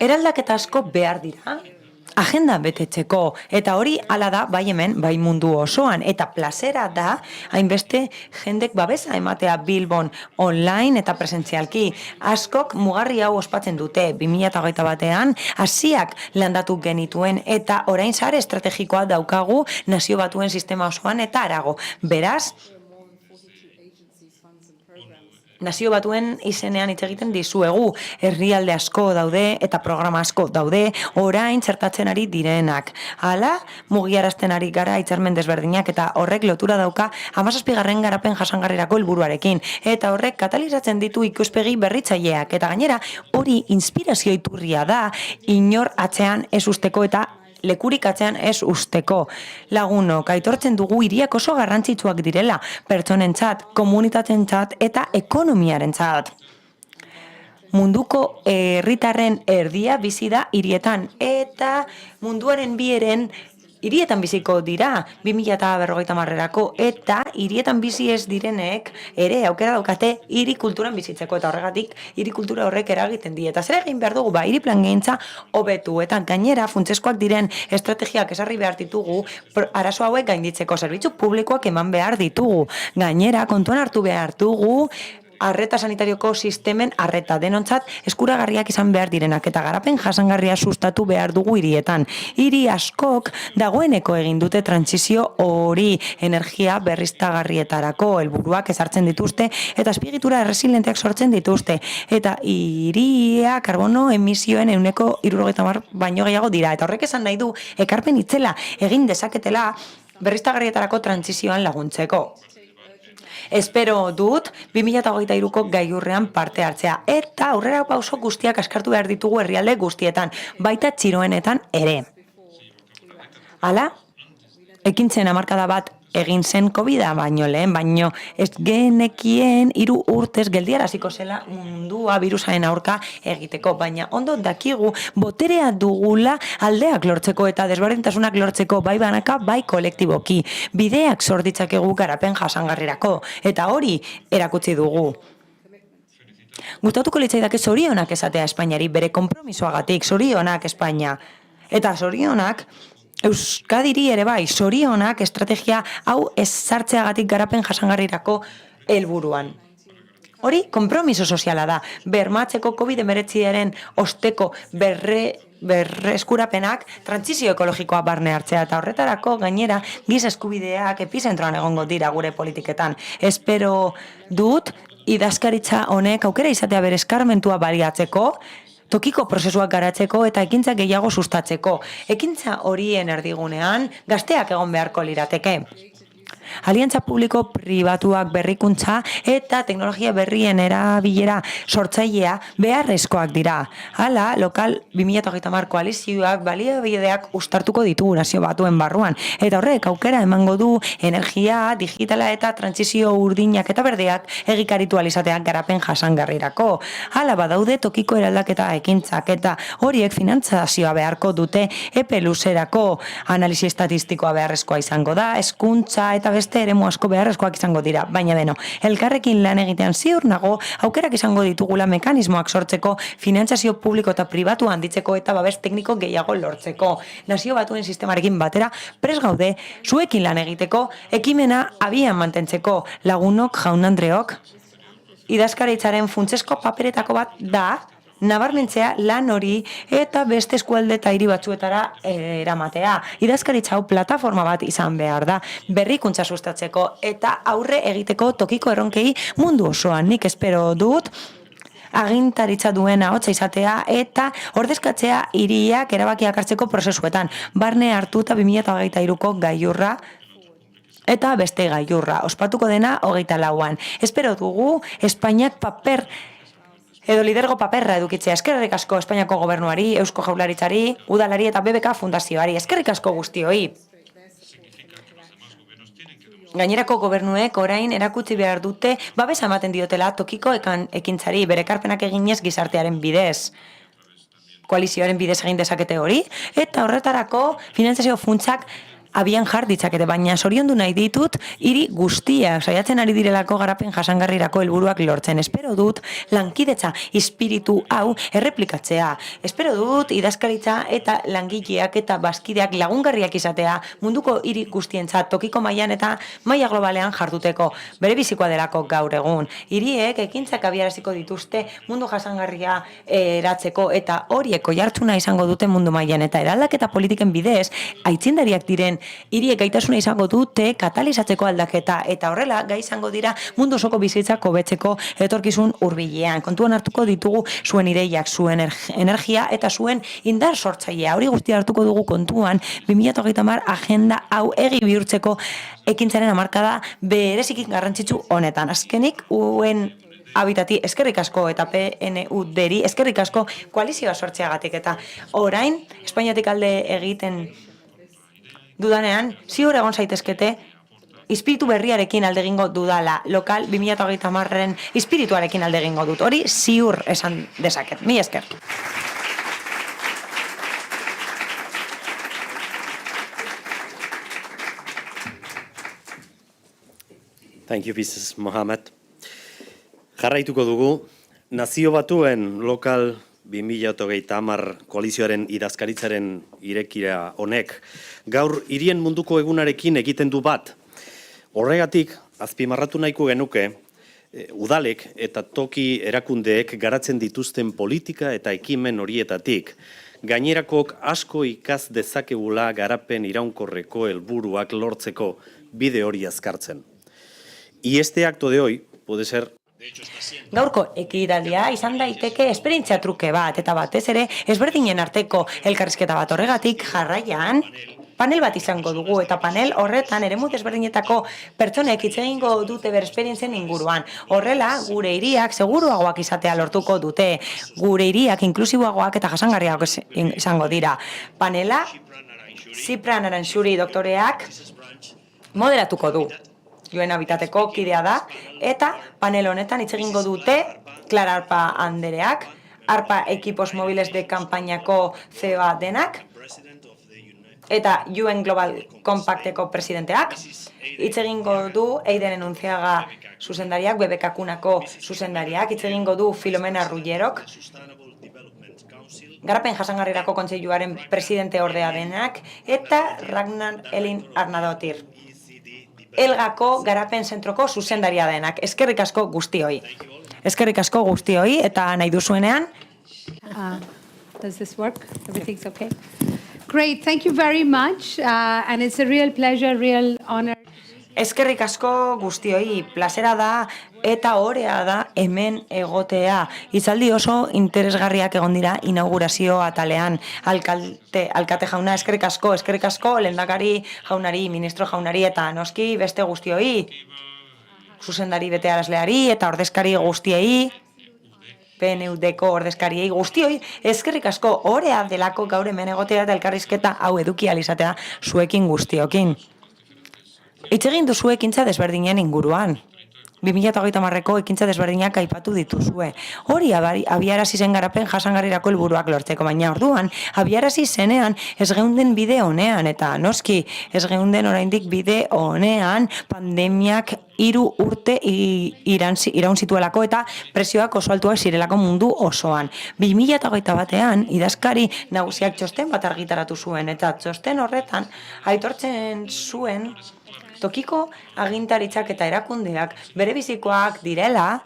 Eraldaketa asko behar dira, agenda betetzeko, eta hori hala da bai hemen, bai mundu osoan, eta plazera da hainbeste jendek babesa ematea Bilbon online eta presentzialki. Askok mugarri hau ospatzen dute 2021ean hasiak landatu genituen eta orain sare estrategikoa daukagu Nazio Batuen sistema osoan eta harago. Beraz, Nazio Batuen izenean hitz egiten dizuegu, herrialde asko daude eta programa asko daude, orain txertatzen ari direnak. Hala, mugiarazten ari gara hitzarmen desberdinak eta horrek lotura dauka 17. garapen jasangarrirako helburuarekin. Eta horrek katalizatzen ditu ikuspegi berritzaileak. Eta gainera, hori inspirazio iturria da, inor atzean ez usteko eta lekurik atzean ez usteko. Lagunok, aitortzen dugu hiriak oso garrantzitsuak direla, pertsonentzat, komunitatentzat eta ekonomiarentzat. Munduko herritarren erdia bizi da hirietan eta munduaren bieren hirietan biziko dira 2050erako eta hirietan bizi ez direnek ere aukera daukate hiri kulturan bizitzeko eta horregatik hiri kultura horrek eragiten die. Eta zer egin behar dugu? Hiri plangintza hobetu eta gainera funtseskoak diren estrategiak ezarri behar ditugu arazo hauek gainditzeko zerbitzu publikoak eman behar ditugu. Gainera kontuan hartu behar dugu arreta sanitarioko sistemen arreta denontzat eskuragarriak izan behar direnak eta garapen jasangarria sustatu behar dugu hirietan. Hiri askok dagoeneko egin dute trantsizio hori energia berriztagarrietarako helburuak ezartzen dituzte eta azpiegitura erresilenteak sortzen dituzte eta hiria karbono emisioen 70% baino gehiago dira eta horrek esan nahi du ekarpen itzela egin dezaketela berriztagarrietarako trantsizioan laguntzeko. Espero dut 2023ko gailurrean parte hartzea eta aurrera pauso guztiak askartu behar ditugu herrialde guztietan, baita txiroenetan ere. Hala, ekintzen hamarkada bat egin zen COVID-a baino lehen, baino ez genekien 3 urtez geldiaraziko zela mundua birusaren aurka egiteko, baina ondo dakigu boterea dugula aldeak lortzeko eta desberdintasunak lortzeko bai banaka, bai kolektiboki. Bideak sor ditzakegu garapen jasangarrirako, eta hori erakutsi dugu. Gustatuko litzaidake zorionak esatea Espainiari bere konpromisoagatik, zorionak Espainia. Eta zorionak Euskadiri ere bai, zorionak estrategia hau ez sartzeagatik garapen jasangarrirako helburuan. Hori konpromiso soziala da, bermatzeko COVID-19aren osteko berreskurapenak trantsizio ekologikoa barne hartzea eta horretarako gainera giza eskubideak epizentroan egongo dira gure politiketan. Espero dut idazkaritza honek aukera izatea bere eskarmentua baliatzeko, tokiko prozesuak garatzeko eta ekintza gehiago sustatzeko. Ekintza horien erdigunean gazteak egon beharko lirateke. Aliantza publiko pribatuak berrikuntza eta teknologia berrien erabilera sortzailea beharrezkoak dira. Hala, lokal 2030 koalizioak baliabideak uztartuko ditugu Nazio Batuen barruan. Eta horrek aukera emango du energia, digitala eta trantsizio urdinak eta berdeak egikaritu alizateak garapen jasangarrirako. Hala, badaude tokiko eraldaketa ekintzak eta horiek finantzazioa beharko dute epe luzerako analisi estatistikoa beharrezkoa izango da, hezkuntza eta beste eremu asko beharrezkoak izango dira, baina beno, elkarrekin lan egitean ziur nago, aukerak izango ditugula mekanismoak sortzeko, finantzazio publiko eta pribatu handitzeko eta babes tekniko gehiago lortzeko. Nazio Batuen sistemarekin batera, pres gaude, zuekin lan egiteko, ekimena abian mantentzeko lagunok jaun-andreok, idazkaritzaren funtsesko paperetako bat da, nabarmentzea lan hori eta beste eskualde eta hiri batzuetara eramatea. Idazkaritza hau plataforma bat izan behar da, berrikuntza sustatzeko eta aurre egiteko tokiko erronkei mundu osoan. Nik espero dut agintaritza duen ahotsa izatea eta ordezkatzea hiriak erabakiak hartzeko prozesuetan. Barne hartuta 2023ko gailurra eta beste gailurra. Ospatuko dena 24an. Espero dugu Espainiak paper edo lidergo paperra edukitzea. Eskerrik asko Espainiako gobernuari, Eusko Jaurlaritzari, Udalari eta BBK Fundazioari. Eskerrik asko guztioi. Gainerako gobernuek orain erakutsi behar dute babesa ematen diotela tokiko ekintzari bere ekarpenak eginez gizartearen bidez. Koalizioaren bidez egin dezakete hori, eta horretarako finantzazio funtsak abian jar ditzakete, baina zoriondu nahi ditut hiri guztiak saiatzen ari direlako garapen jasangarrirako helburuak lortzen. Espero dut lankidetza espiritu hau erreplikatzea. Espero dut idazkaritza eta langileak eta bazkideak lagungarriak izatea munduko hiri guztientzat tokiko mailan eta maila globalean jarduteko. Bere bizikoa delako gaur egun. Hiriek ekintzak abiaraziko dituzte mundu jasangarria eratzeko eta horiek oihartzuna izango dute mundu mailan eta eraldaketa politiken bidez aitzindariak diren hiriek gaitasuna izango dute katalizatzeko aldaketa eta horrela gai izango dira mundu osoko bizitzak hobetzeko etorkizun hurbilean. Kontuan hartuko ditugu zuen ideiak, zuen energia eta zuen indar sortzailea. Hori guztia hartuko dugu kontuan 2030 agenda hau egi bihurtzeko ekintzaren hamarkada bereziki garrantzitsu honetan. Azkenik UN Habitati eskerrik asko eta PNUD-ri eskerrik asko koalizioa sortzeagatik eta orain Espainiatik alde egiten dudanean, ziur egon zaitezkete, espiritu berriarekin alde egingo dudala, lokal 2030ren espirituarekin alde egingo dut. Hori ziur esan dezaket. Mila esker. Thank you, Mrs. Mohamed. Jarraituko dugu, Nazio Batuen lokal 2030 koalizioaren idazkaritzaren irekira honek gaur hirien munduko egunarekin egiten du bat. Horregatik, azpimarratu nahiko genuke, udalek eta toki erakundeek garatzen dituzten politika eta ekimen horietatik, gainerakok asko ikas dezakegula garapen iraunkorreko helburuak lortzeko bide hori azkartzen. Y este acto de hoy puede ser Gaurko ekitaldia izan daiteke esperientzia truke bat eta batez ere ezberdinen arteko elkarrizketa bat horregatik jarraian panel bat izango dugu eta panel horretan eremu desberdinetako pertsonek hitz egingo dute bere esperientzien inguruan. Horrela, gure hiriak seguruagoak izatea lortuko dute. Gure hiriak inklusiboagoak eta jasangarriagoak izango dira. Panela Zipran Aranxuri doktoreak moderatuko du. UN Habitateko kidea da, eta panel honetan hitz egingo dute Clara Arpa andereak, Arpa Equipos Móviles de Kampainako CEO denak, eta UN Global Compacteko presidenteak, hitz egingo du Eiden Enunciaga zuzendariak, BBK Kunako zuzendariak, hitz egingo du Filomena Rullerok, Garapen jasangarrirako kontseiluaren presidente ordea denak, eta Ragnar Elin Arnadotir. Elgako garapen zentroko zuzendaria denak. Eskerrik asko guztioi. Eskerrik asko guztioi eta nahi duzuenean. Does this work? Everything's okay? Great, thank you very much. And it's a real pleasure, real honor. Eskerrik asko guztioi. Plazera da eta orea da hemen egotea. Hitzaldi oso interesgarriak egon dira inaugurazio atalean. Alkate jauna, eskerrik asko, lehendakari jaunari, ministro jaunari eta noski beste guztioi. Zuzendari betearazleari eta ordezkari guztiei. PNUDko ordezkariei guztioi, eskerrik asko orea delako gaur hemen egotea eta elkarrizketa hau eduki alizatea zuekin guztiokin. Hitz egin duzu ekintza desberdinen inguruan. 2030ko ekintza desberdinak aipatu dituzue. Hori abiarazi zen garapen jasangarrirako helburuak lortzeko, baina orduan abiarazi zenean ez geunden bide honean eta noski ez geunden oraindik bide honean pandemiak 3 urte iraun zituelako eta presioak oso altuak zirelako mundu osoan. 2021ean idazkari nagusiak txosten bat argitaratu zuen eta txosten horretan aitortzen zuen tokiko agintaritzak eta erakundeak bere bizikoak direla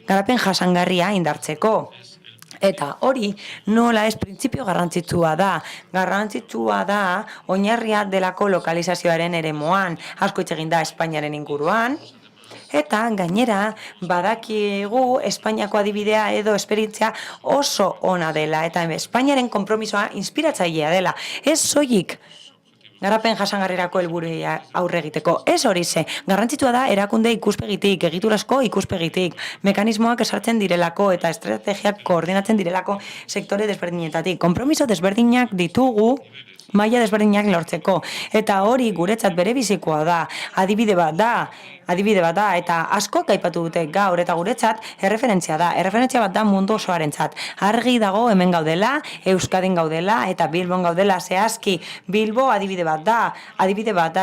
garapen jasangarria indartzeko. Eta hori nola ez printzipio garrantzitsua da oinarria delako lokalizazioaren eremuan. Asko hitz egin da Espainiaren inguruan, Eta gainera badakigu Espainiako adibidea edo esperientzia oso ona dela eta Espainiaren konpromisoa inspiratzailea dela. Ez soilik garapen jasangarrirako helburuei aurre egiteko. Ez horixe, garrantzitsua da erakunde ikuspegitik, egiturazko ikuspegitik, mekanismoak esartzen direlako eta estrategiak koordinatzen direlako sektore desberdinetatik. Konpromiso desberdinak ditugu maila desberdinak lortzeko. Eta hori guretzat bere bizikoa da, adibide bat da, eta askok aipatu dute gaur, eta guretzat erreferentzia bat da mundu osoarentzat. Argi dago hemen gaudela, Euskadin gaudela, eta Bilbon gaudela zehazki. Bilbo adibide bat da,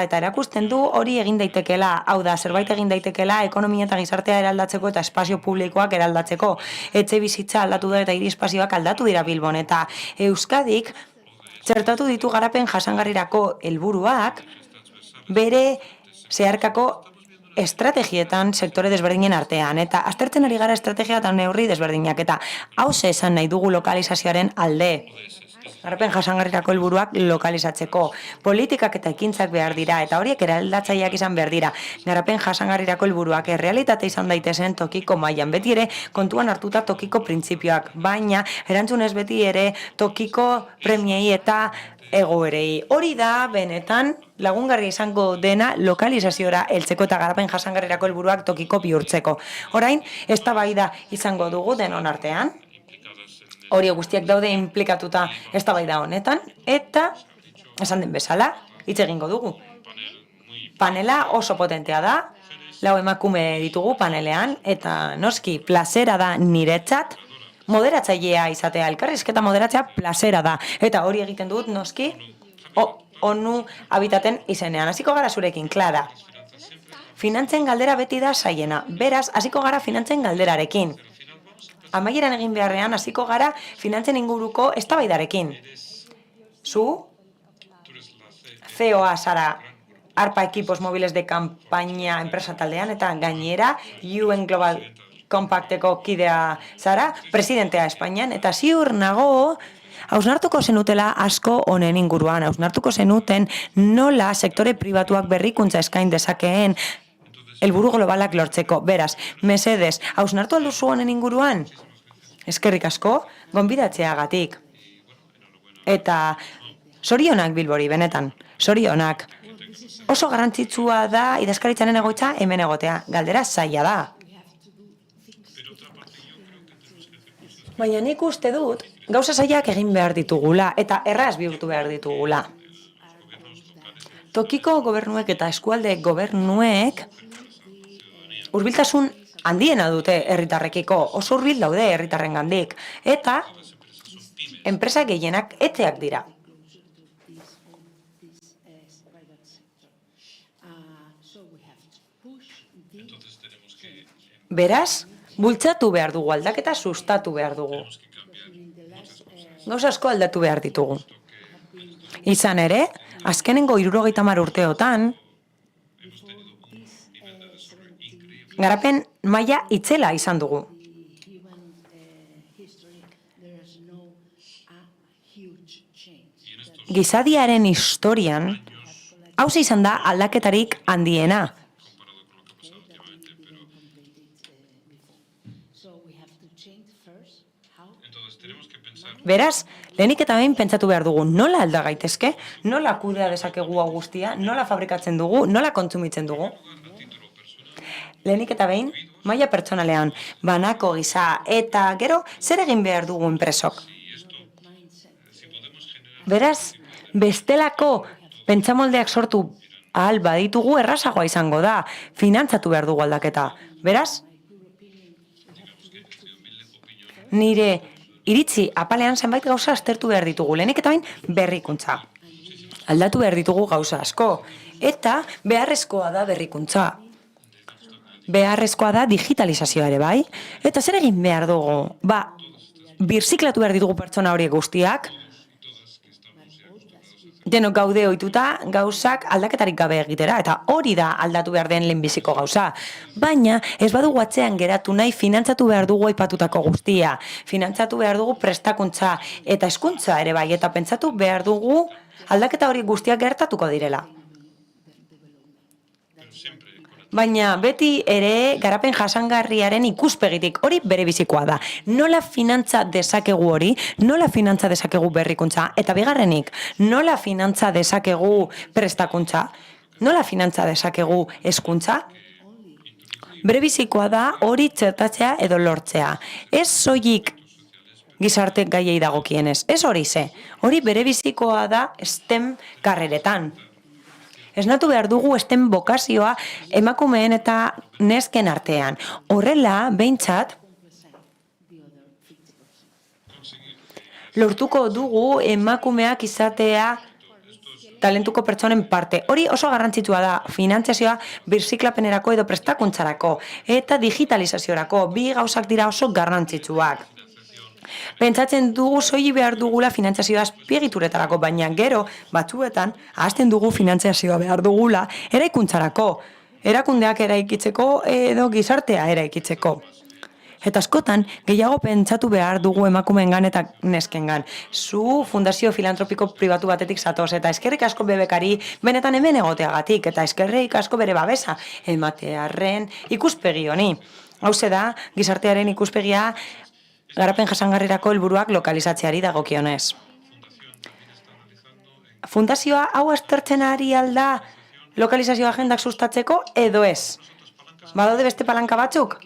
eta erakusten du hori egin daitekela, hau da, zerbait egin daitekela ekonomia eta gizartea eraldatzeko eta espazio publikoak eraldatzeko. Etxe bizitza aldatu da eta hiri espazioak aldatu dira Bilbon, eta Euskadik txertatu ditu garapen jasangarrirako helburuak bere zeharkako estrategietan sektore desberdinen artean. Eta aztertzen ari gara estrategia eta neurri desberdinak. Eta hauxe esan nahi dugu lokalizazioaren alde. Garapen jasangarrirako helburuak lokalizatzeko. Politikak eta ekintzak behar dira, eta horiek eraldatzaileak izan behar dira. Garapen jasangarrirako helburuak errealitate izan daitezen tokiko mailan. Beti ere kontuan hartuta tokiko printzipioak, baina erantzunez beti ere tokiko premiei eta egoerei. Hori da, benetan, lagungarri izango dena lokalizaziora heltzeko eta garapen jasangarrirako helburuak tokiko bihurtzeko. Orain, eztabaida izango dugu denon artean. Hori guztiak daude inplikatuta eztabaida honetan, eta esan den bezala, hitz egingo dugu. Panela oso potentea da, 4 emakume ditugu panelean, eta noski plazera da niretzat, moderatzailea izatea, elkarrizketa moderatzea plazera da. Eta hori egiten dut noski, ONU habitaten izenean. Hasiko gara zurekin, Clara. Finantzen galdera beti da saiena, beraz, hasiko gara finantzen galderarekin. Amaieran egin beharrean hasiko gara finantzen inguruko eztabaidarekin. Zu, CEO-a zara ARPA Equipos Móviles de Campaña enpresa taldean, eta gainera UN Global Compacteko kidea zara, presidentea Espainian, eta ziur nago hausnartuko zenutela asko honen inguruan, hausnartuko zenuten nola sektore pribatuak berrikuntza eskain dezakeen helburu globalak lortzeko. Beraz, mesedez, hausnartu alduzu honen inguruan? Eskerrik asko, gonbidatzeagatik. Eta sorionak Bilbori, benetan, sorionak. Oso garrantzitsua da idazkaritzaren egoitza hemen egotea, galdera zaila da. Baina nik uste dut, gauza zailak egin behar ditugula, eta erraz bihurtu behar ditugula. Tokiko gobernuek eta eskualde gobernuek hurbiltasun handiena dute herritarrekiko, oso hurbil daude herritarrengandik, eta enpresa gehienak etxeak dira. Beraz, bultzatu behar dugu, aldaketa sustatu behar dugu. Gauza asko aldatu behar ditugu. Izan ere, azkenengo 70 urteotan, garapen maila itzela izan dugu. Gizadiaren historian, hauze izan da aldaketarik handiena. Beraz, lehenik eta behin pentsatu behar dugu, nola alda gaitezke, nola kudea dezakegu hau guztia, nola fabrikatzen dugu, nola kontsumitzen dugu. Lehenik eta behin, maila pertsonalean, banako gisa, eta gero, zer egin behar dugu enpresok. Beraz, bestelako pentsamoldeak sortu ahal baditugu errazagoa izango da, finantzatu behar dugu aldaketa. Beraz, nire iritzi apalean zenbait gauza aztertu behar ditugu, lehenik eta behin berrikuntza. Aldatu behar ditugu gauza asko, eta beharrezkoa da berrikuntza. Beharrezkoa da digitalizazioa ere bai, eta zer egin behar dugu? Birziklatu behar ditugu pertsona horiek guztiak, denok gaude ohituta gauzak aldaketarik gabe egitera, eta hori da aldatu behar den lehenbiziko gauza. Baina ez badugu atzean geratu nahi finantzatu behar dugu aipatutako guztia, finantzatu behar dugu prestakuntza eta hezkuntza ere bai, eta pentsatu behar dugu aldaketa hori guztiak gertatuko direla. baina beti ere garapen jasangarriaren ikuspegitik hori bere bizikoa da. Nola finantza dezakegu hori, nola finantza dezakegu berrikuntza, eta bigarrenik, nola finantza dezakegu prestakuntza, nola finantza dezakegu hezkuntza? Bere bizikoa da hori txertatzea edo lortzea. Ez soilik gizarte gaiei dagokienez, ez hori ze. Hori bere bizikoa da STEM karreretan. Esnatu behar dugu STEM bokazioa emakumeen eta nesken artean. Horrela, behintzat, lortuko dugu emakumeak izatea talentuko pertsonen parte. Hori oso garrantzitsua da, finantziazioa birziklapenerako edo prestakuntzarako eta digitalizaziorako, bi gauzak dira oso garrantzitsuak. Pentsatzen dugu soilik behar dugula finantziazioa azpiegituretarako, baina gero batzuetan ahazten dugu finantziazioa behar dugula eraikuntzarako, erakundeak eraikitzeko edo gizartea eraikitzeko. Eta askotan, gehiago pentsatu behar dugu emakumeengan eta neskengan. Zu fundazio filantropiko pribatu batetik zatoz, eta eskerrik asko bebekari benetan hemen egoteagatik, eta eskerrik asko bere babesa ematearren ikuspegi honi. Hauze da, gizartearen ikuspegia garapen jasangarrirako helburuak lokalizatzeari dagokionez. Fundazioa hau aztertzen ari alda lokalizazio agendak sustatzeko edo ez? Badaude beste palanka batzuk?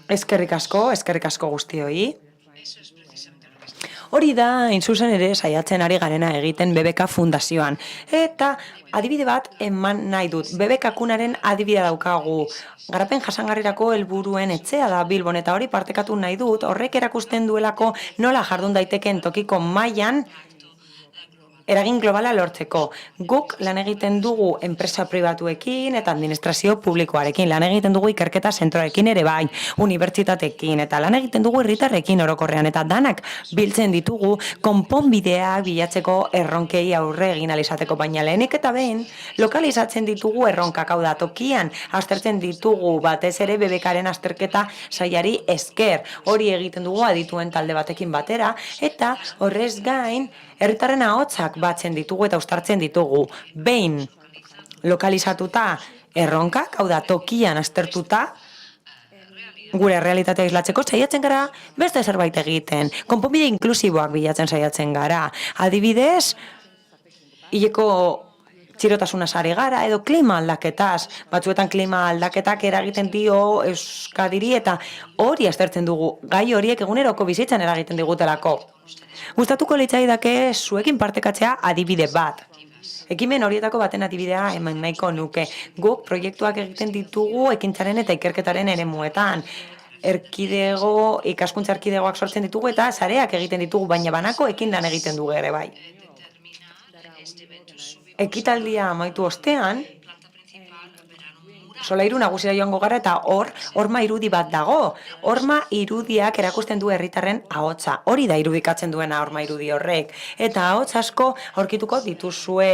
Eskerrik asko guztioi. Hori da, hain zuzen ere, saiatzen ari garena egiten BBK Fundazioan. Eta adibide bat eman nahi dut. BBK Kunaren adibidea daukagu. Garapen jasangarrirako helburuen etxea da Bilbon, eta hori partekatu nahi dut, horrek erakusten duelako nola jardun daiteken tokiko mailan eragin globala lortzeko. Guk lan egiten dugu enpresa pribatuekin eta administrazio publikoarekin, lan egiten dugu ikerketa zentroekin ere bai, unibertsitateekin, eta lan egiten dugu herritarrekin orokorrean, eta danak biltzen ditugu konponbideak bilatzeko erronkei aurre egin alizateko, baina lehenik eta behin lokalizatzen ditugu erronkak, hau da tokian, aztertzen ditugu batez ere BBKaren azterketa sailari esker, hori egiten dugu adituen talde batekin batera, eta horrez gain, herritarren ahotsak batzen ditugu eta uztartzen ditugu. Behin lokalizatuta erronkak, hau da tokian aztertuta, gure realitatea islatzeko saiatzen gara beste zerbait egiten. Konponbide inklusiboak bilatzen saiatzen gara. Adibidez, hileko txirotasuna sare gara edo klima aldaketaz. Batzuetan klima aldaketak eragiten dio Euskadiri eta hori aztertzen dugu. Gai horiek eguneroko bizitzan eragiten digutelako. Gustatuko litzaidake zuekin partekatzea adibide bat. Ekimen horietako baten adibidea eman nahiko nuke. Guk proiektuak egiten ditugu ekintzaren eta ikerketaren eremuetan. Ikaskuntza erkidegoak sortzen ditugu eta sareak egiten ditugu, baina banako ekin lan egiten dugu ere bai. Ekitaldia amaitu ostean, solairu nagusira joango gara eta horma irudi bat dago. Horma irudiak erakusten du herritarren ahotsa. Hori da irudikatzen duena horma irudi horrek. Eta ahots asko aurkituko dituzue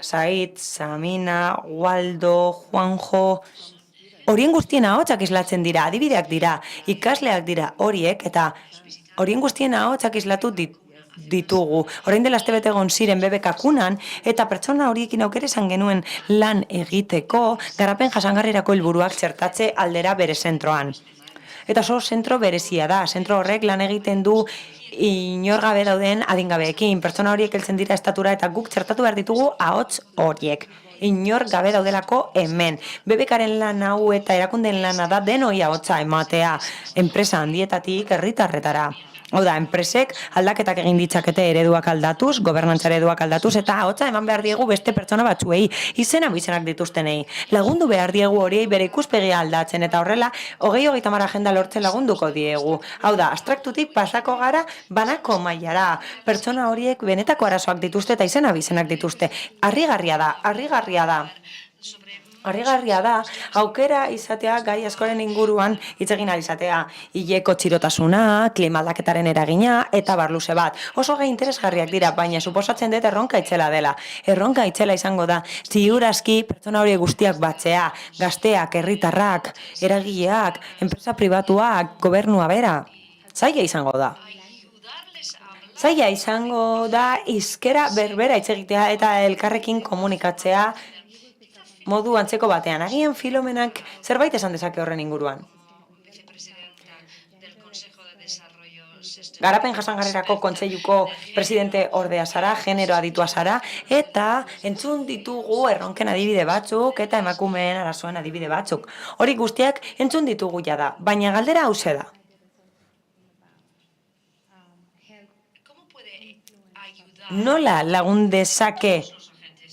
Said, Samina, Waldo, Juanjo. Horien guztien ahotsak islatzen dira, adibideak dira, ikasleak dira horiek, eta horien guztien ahotsak islatu ditugu. Orain dela astebete egon ziren BBK Kunan, eta pertsona horiekin aukera izan genuen lan egiteko garapen jasangarrirako helburuak txertatze aldera bere zentroan. Eta oso zentro berezia da, zentro horrek lan egiten du inor gabe dauden adingabeekin, pertsona horiek heltzen dira estatura eta guk txertatu behar ditugu ahots horiek. Inor gabe daudelako hemen. BBKaren lan hau eta erakundeen lana da denoi ahotsa ematea, enpresa handietatik herritarretara. Hau da, enpresek aldaketak egin ditzakete ereduak aldatuz, gobernantza ereduak aldatuz, eta ahotsa eman behar diegu beste pertsona batzuei, izena bizenak dituztenei. Lagundu behar diegu horiei bere ikuspegia aldatzen, eta horrela, 2030 agenda lortzen lagunduko diegu. Hau da, abstraktutik pasako gara banako mailara. Pertsona horiek benetako arazoak dituzte eta izena bizenak dituzte. Harrigarria da. Harrigarria da, aukera izatea gai askoren inguruan hitz egin ahal izatea. Hileko txirotasuna, klima aldaketaren eragina eta barluze bat. Oso gai interesgarriak dira, baina suposatzen dut erronka itzela dela. Erronka itzela izango da, ziurazki pertsona horiek guztiak batzea, gazteak, herritarrak, eragileak, enpresa pribatuak, gobernua bera. Zaila izango da. Zaila izango da hizkera berbera hitz egitea eta elkarrekin komunikatzea modu antzeko batean. Agian Filomenak zerbait esan dezake horren inguruan. Garapen jasangarrirako kontseiluko presidente ordea zara, genero aditua zara, eta entzun ditugu erronken adibide batzuk eta emakumeen arazoen adibide batzuk. Hori guztiak entzun ditugu jada, baina galdera hauxe da. Nola lagun dezake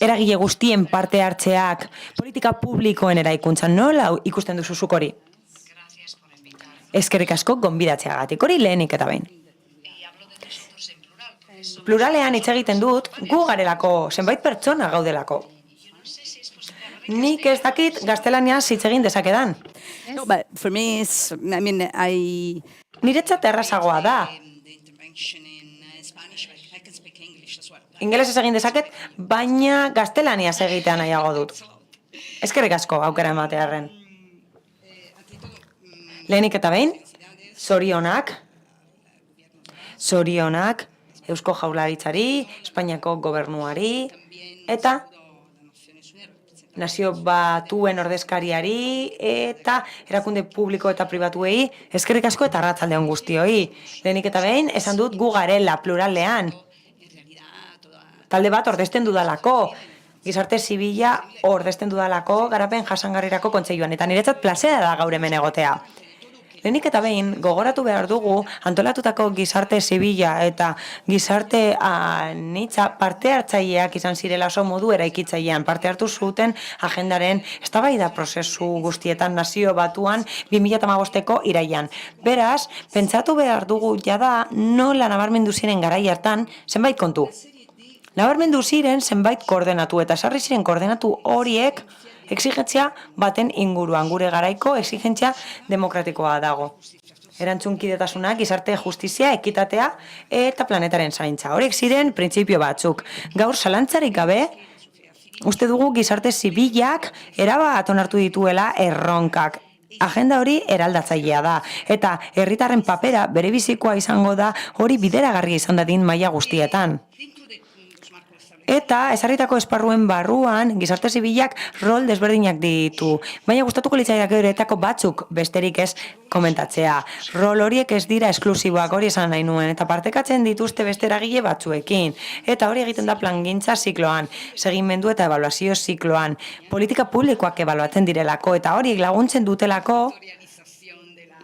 eragile guztien parte hartzeak politika publikoen eraikuntzan? Nola ikusten duzu zuk hori? Eskerrik asko gonbidatzeagatik, hori lehenik eta behin. Pluralean hitz egiten dut, gu garelako, zenbait pertsona gaudelako. Nik ez dakit gaztelaniaz hitz egin dezakedan. No, but for me, Niretzat errazagoa da. Ingelesez egin dezaket, baina gaztelaniaz egitea nahiago dut. Eskerrik asko aukera ematearren. Lehenik eta behin, zorionak Eusko Jaurlaritzari, Espainiako gobernuari, eta Nazio Batuen ordezkariari, eta erakunde publiko eta pribatuei, eskerrik asko eta arratsalde on guztioi. Lehenik eta behin, esan dut gu garela pluralean. Talde bat ordezten dudalako, gizarte zibila ordezten dudalako garapen jasangarrirako kontseiluan, eta niretzat plazera da gaur hemen egotea. Lehenik eta behin, gogoratu behar dugu antolatutako gizarte zibila eta gizarte anitza parte hartzaileak izan zirela oso modu eraikitzailean. Parte hartu zuten agendaren eztabaida prozesu guztietan Nazio Batuan 2015ko irailean. Beraz, pentsatu behar dugu jada nola nabarmendu ziren garai hartan zenbait kontu. Nabarmendu ziren zenbait koordenatu eta sarri ziren koordenatu horiek exigentzia baten inguruan, gure garaiko exigentzia demokratikoa dago. Erantzunkidetasuna, gizarte justizia, ekitatea eta planetaren zaintza. Horiek ziren printzipio batzuk. Gaur zalantzarik gabe, uste dugu gizarte zibilak erabat onartu dituela erronkak. Agenda hori eraldatzailea da, eta herritarren papera berebizikoa izango da hori bideragarria izan dadin maila guztietan. Eta ezarritako esparruen barruan gizarte zibilak rol desberdinak ditu. Baina gustatuko litzaidake horietako batzuk besterik ez komentatzea. Rol horiek ez dira esklusiboak, hori esan nahi nuen, eta partekatzen dituzte beste eragile batzuekin. Eta hori egiten da plangintza zikloan, segimendu eta ebaluazio zikloan, politika publikoak ebaluatzen direlako, eta horiek laguntzen dutelako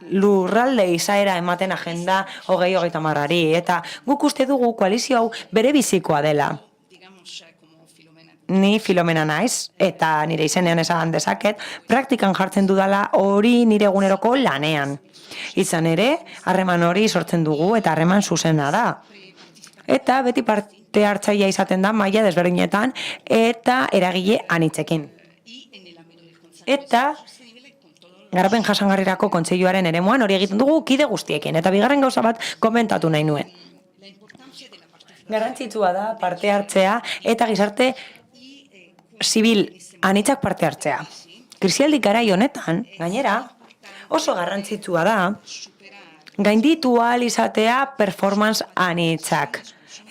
lurralde izaera ematen agenda 2030-ari. Eta guk uste dugu koalizio hau bere bizikoa dela. Ni Filomena naiz, eta nire izenean esan dezaket, praktikan jartzen dudala hori nire eguneroko lanean. Izan ere, harreman hori sortzen dugu eta harreman zuzena da. Eta beti parte hartzailea izaten da maila desberdinetan eta eragile anitzekin. Eta garapen jasangarrirako kontseiluaren eremuan hori egiten dugu kide guztiekin. Eta bigarren gauza bat komentatu nahi nuen. Garrantzitsua da parte hartzea eta gizarte zibil anitzak parte hartzea. Krisialdi garai honetan, gainera, oso garrantzitsua da gainditu ahal izatea performance anitzak.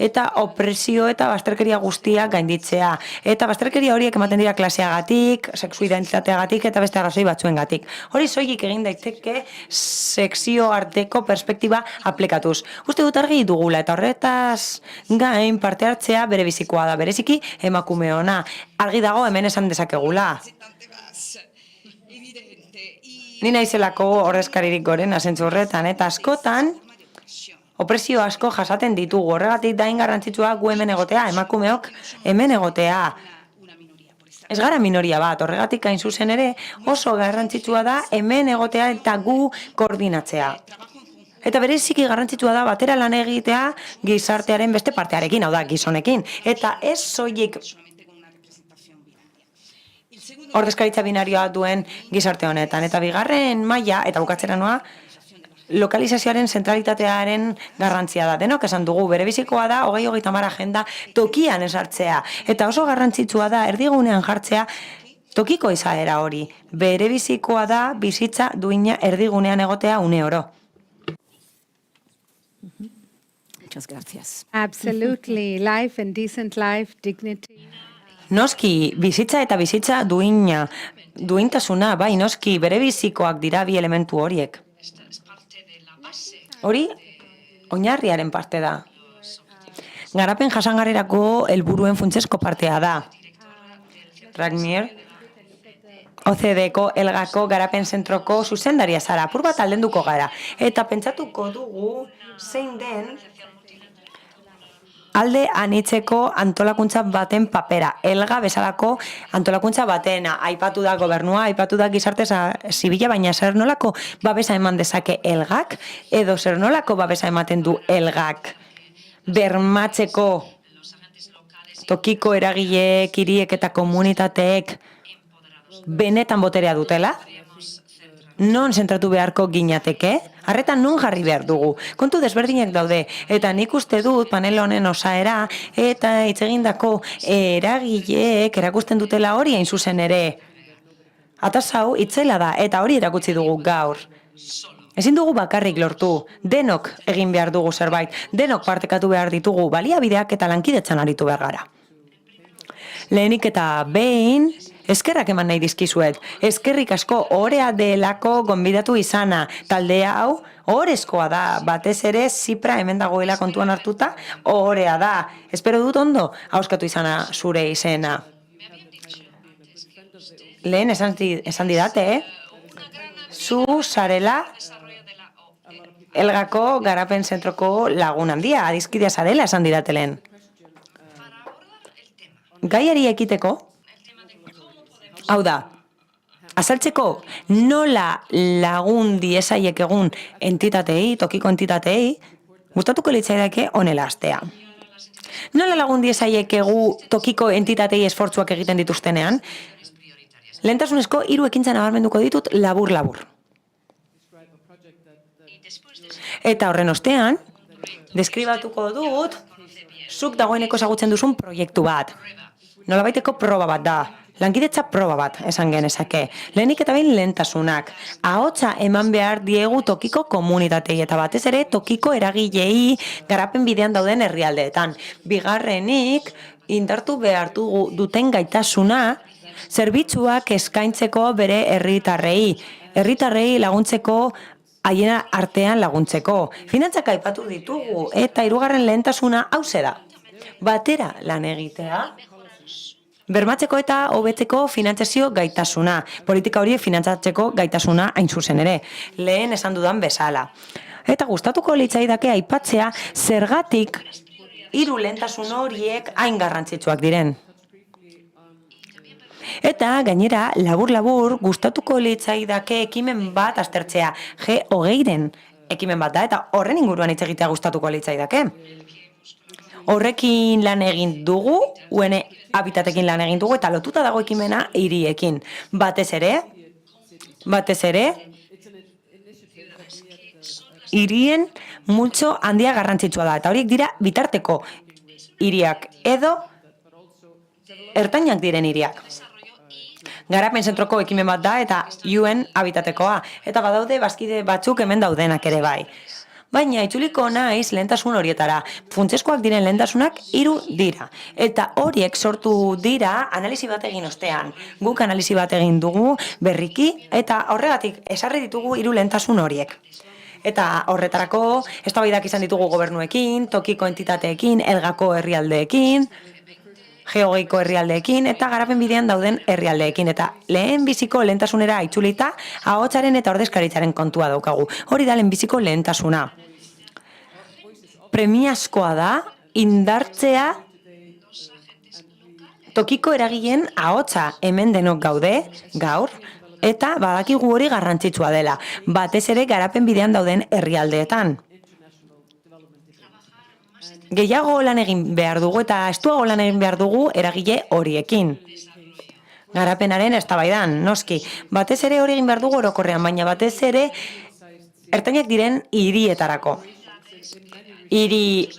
Eta opresio eta bazterkeria guztiak gainditzea. Eta bazterkeria horiek ematen dira klaseagatik, sexu identitateagatik eta beste arrazoi batzuengatik. Hori soilik egin daiteke sexio arteko perspektiba aplikatuz. Uste dut argi dugula eta horretaz gain parte hartzea bere bizikoa da, bereziki emakume ona. Argi dago hemen esan dezakegula. Ni naizelako ordezkaririk gorena zentzu horretan eta askotan opresio asko jasaten ditugu, horregatik dain garrantzitsua gu hemen egotea, emakumeok hemen egotea. Ez gara minoria bat, horregatik hain zuzen ere oso garrantzitsua da hemen egotea eta gu koordinatzea. Eta bereziki garrantzitsua da batera lan egitea gizartearen beste partearekin, hau da, gizonekin. Eta ez soilik ordezkaritza binarioa duen gizarte honetan. Eta bigarren maila, eta bukatzera noa, lokalizazioaren zentralitatearen garrantzia da. Denok esan dugu, berebizikoa da 2030 agenda tokian esartzea. Eta oso garrantzitsua da erdigunean jartzea tokiko izaera hori. Berebizikoa da bizitza duina erdigunean egotea une oro. Muchas gracias. Absolutely. Life and decent life, dignity. Noski, bizitza eta bizitza duintasuna, bai, noski, bere bizikoak dira bi elementu horiek. Hori, oinarriaren parte da. Garapen jasangarrirako helburuen funtsezko partea da. Ragnier, OCDeko Elgako Garapen Zentroko zuzendaria zara, apur bat aldenduko gara. Eta pentsatuko dugu zein den alde anitzeko antolakuntza baten papera. Elga bezalako antolakuntza batena. Aipatu da gobernua, aipatu da gizarte zibila, baina zer nolako babesa eman dezake Elgak, edo zer nolako babesa ematen du Elgak. Bermatzeko tokiko eragileek, hiriek eta komunitateek benetan boterea dutela? Non zentratu beharko ginateke? Harretan non jarri behar dugu? Kontu desberdinak daude, eta nik uste dut panel honen osaera eta hitz egindako eragileek erakusten dutela hori hain zuzen ere. Ataz hau itzela da, eta hori erakutsi dugu gaur. Ezin dugu bakarrik lortu, denok egin behar dugu zerbait, denok partekatu behar ditugu, baliabideak eta lankidetzan aritu behar gara. Lehenik eta behin, eskerrak eman nahi dizkizuet. Eskerrik asko orea delako gonbidatu izana. Taldea hau ohorezkoa da. Batez ere Zipra hemen dagoela kontuan hartuta ohorea da. Espero dut ondo hauskatu izana zure izena. Lehen esan didate, zu zarela Elgako Garapen Zentroko lagun handia, adizkidea zarela esan didate lehen. Gaiari ekiteko, hau da, azaltzeko nola lagun diezaiek egun entitatei, tokiko entitatei, gustatuko litzaidake honela hastea. Nola lagun diezaiek egu tokiko entitatei esfortzuak egiten dituztenean? Lehentasunezko 3 ekintza nabarmenduko ditut labur-labur. Eta horren ostean, deskribatuko dut, zuk dagoeneko ezagutzen duzun proiektu bat. Nolabaiteko proba bat da. Lankidetza proba bat, esan genezake. Lehenik eta behin lehentasunak. Ahotsa eman behar diegu tokiko komunitatei eta batez ere tokiko eragilei garapen bidean dauden herrialdeetan. Bigarrenik, indartu behartu duten gaitasuna, zerbitzuak eskaintzeko bere herritarrei. Herritarrei laguntzeko, haiena artean laguntzeko. Finantzak aipatu ditugu eta 3. lehentasuna hauze da. Batera lan egitea, bermatzeko eta hobetzeko finantzazio gaitasuna. Politika horiek finantzatzeko gaitasuna hain zuzen ere. Lehen esan dudan bezala. Eta gustatuko litzaidake aipatzea zergatik 3 lehentasun horiek hain garrantzitsuak diren. Eta gainera, labur-labur gustatuko litzaidake ekimen bat aztertzea. G20-ren ekimen bat da eta horren inguruan hitz egitea gustatuko litzaidake. Horrekin lan egin dugu, UN Habitatekin lan egin dugu, eta lotuta dago ekimena hiriekin. Batez ere, hirien multzo handia garrantzitsua da, eta horiek dira bitarteko hiriak edo ertainak diren hiriak. Garapen Zentroko ekimen bat da eta UN Habitatekoa, eta badaude bazkide batzuk hemen daudenak ere bai. Baina itzuliko naiz lehentasun horietara. Funtsezkoak diren lehentasunak 3 dira. Eta horiek sortu dira analisi bat egin ostean. Guk analisi bat egin dugu berriki eta horregatik esarri ditugu 3 lehentasun horiek. Eta horretarako eztabaidak izan ditugu gobernuekin, tokiko entitateekin, Elgako herrialdeekin, G20ko herrialdeekin eta garapen bidean dauden herrialdeekin. Eta lehen biziko lehentasunera itzulita ahotsaren eta ordezkaritzaren kontua daukagu. Hori da lehen biziko lehentasuna. Premiazkoa da indartzea tokiko eragileen ahotsa hemen denok gaude gaur eta badakigu hori garrantzitsua dela. Batez ere garapen bidean dauden herrialdeetan. Gehiago lan egin behar dugu eta estuago lan egin behar dugu eragile horiekin. Garapenaren eztabaidan, noski. Batez ere hori egin behar dugu orokorrean, baina batez ere ertainak diren hirietarako. Hiri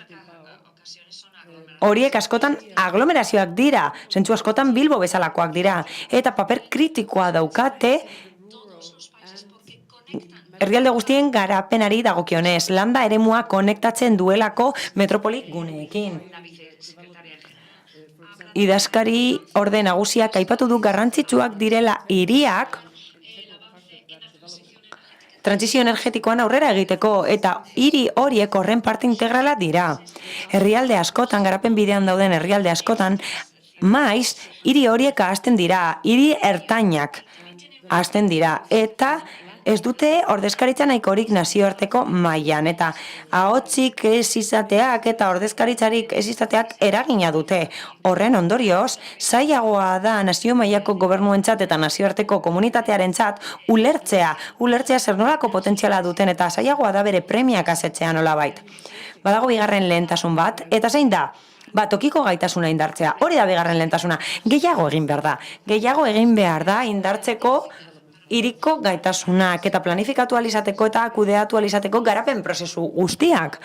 horiek askotan aglomerazioak dira, zentzu askotan Bilbo bezalakoak dira, eta paper kritikoa daukate herrialde guztien garapenari dagokionez, landa eremua konektatzen duelako metropoli guneekin. Idazkari orde nagusiak aipatu du garrantzitsuak direla hiriak trantsizio energetikoan aurrera egiteko eta hiri horiek horren parte integrala dira. Herrialde askotan, garapen bidean dauden herrialde askotan, maiz hiri horiek ahazten dira, hiri ertainak ahazten dira eta ez dute ordezkaritza nahikorik nazioarteko mailan eta ahotsik ez izateak eta ordezkaritzarik ez izateak eragina dute. Horren ondorioz, zailagoa da nazio mailako gobernuentzat eta nazioarteko komunitatearentzat ulertzea zer nolako potentziala duten eta zailagoa da bere premiak asetzea nolabait. Badago bigarren lehentasun bat, eta zein da? Tokiko gaitasuna indartzea, hori da bigarren lehentasuna. Gehiago egin behar da indartzeko hiriko gaitasunak eta planifikatu alizateko eta kudeatu alizateko garapen prozesu guztiak.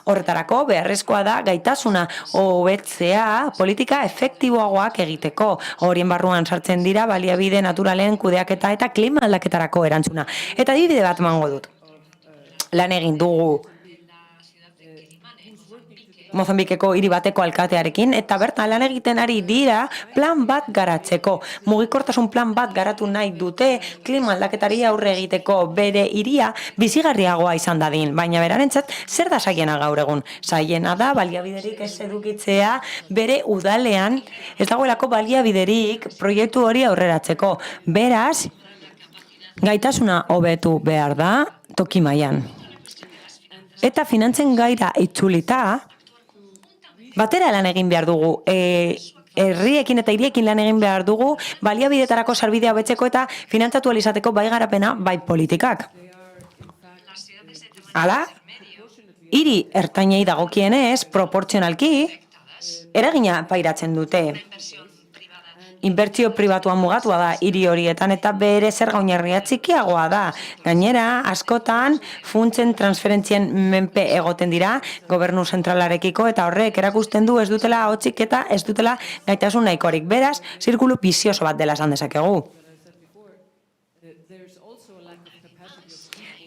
Horretarako beharrezkoa da gaitasuna hobetzea politika efektiboagoak egiteko. Horien barruan sartzen dira baliabide naturalen kudeaketa eta klima aldaketarako erantzuna. Eta adibide bat emango dut. Lan egin dugu Mozambikeko hiri bateko alkatearekin eta bertan lan egiten ari dira plan bat garatzeko. Mugikortasun plan bat garatu nahi dute klima aldaketari aurre egiteko bere hiria bizigarriagoa izan dadin, baina berarentzat zer da zaiena gaur egun? Zaiena da baliabiderik ez edukitzea bere udalean ez dagoelako baliabiderik proiektu hori aurreratzeko. Beraz, gaitasuna hobetu behar da toki mailan. Eta finantzen gaira itzulita batera lan egin behar dugu, herriekin eta hiriekin lan egin behar dugu, baliabidetarako sarbidea hobetzeko eta finantzatu alizateko bai garapena, bai politikak. Hala, hiri ertainei dagokienez, proportzionalki, eragina pairatzen dute. Inbertsio pribatua mugatua da hiri horietan eta bere zerga oinarria txikiagoa da. Gainera, askotan funtsen transferentzien menpe egoten dira gobernu zentralarekiko eta horrek erakusten du ez dutela ahotsik eta ez dutela gaitasun nahikorik. Beraz, zirkulu bizioso bat dela esan dezakegu.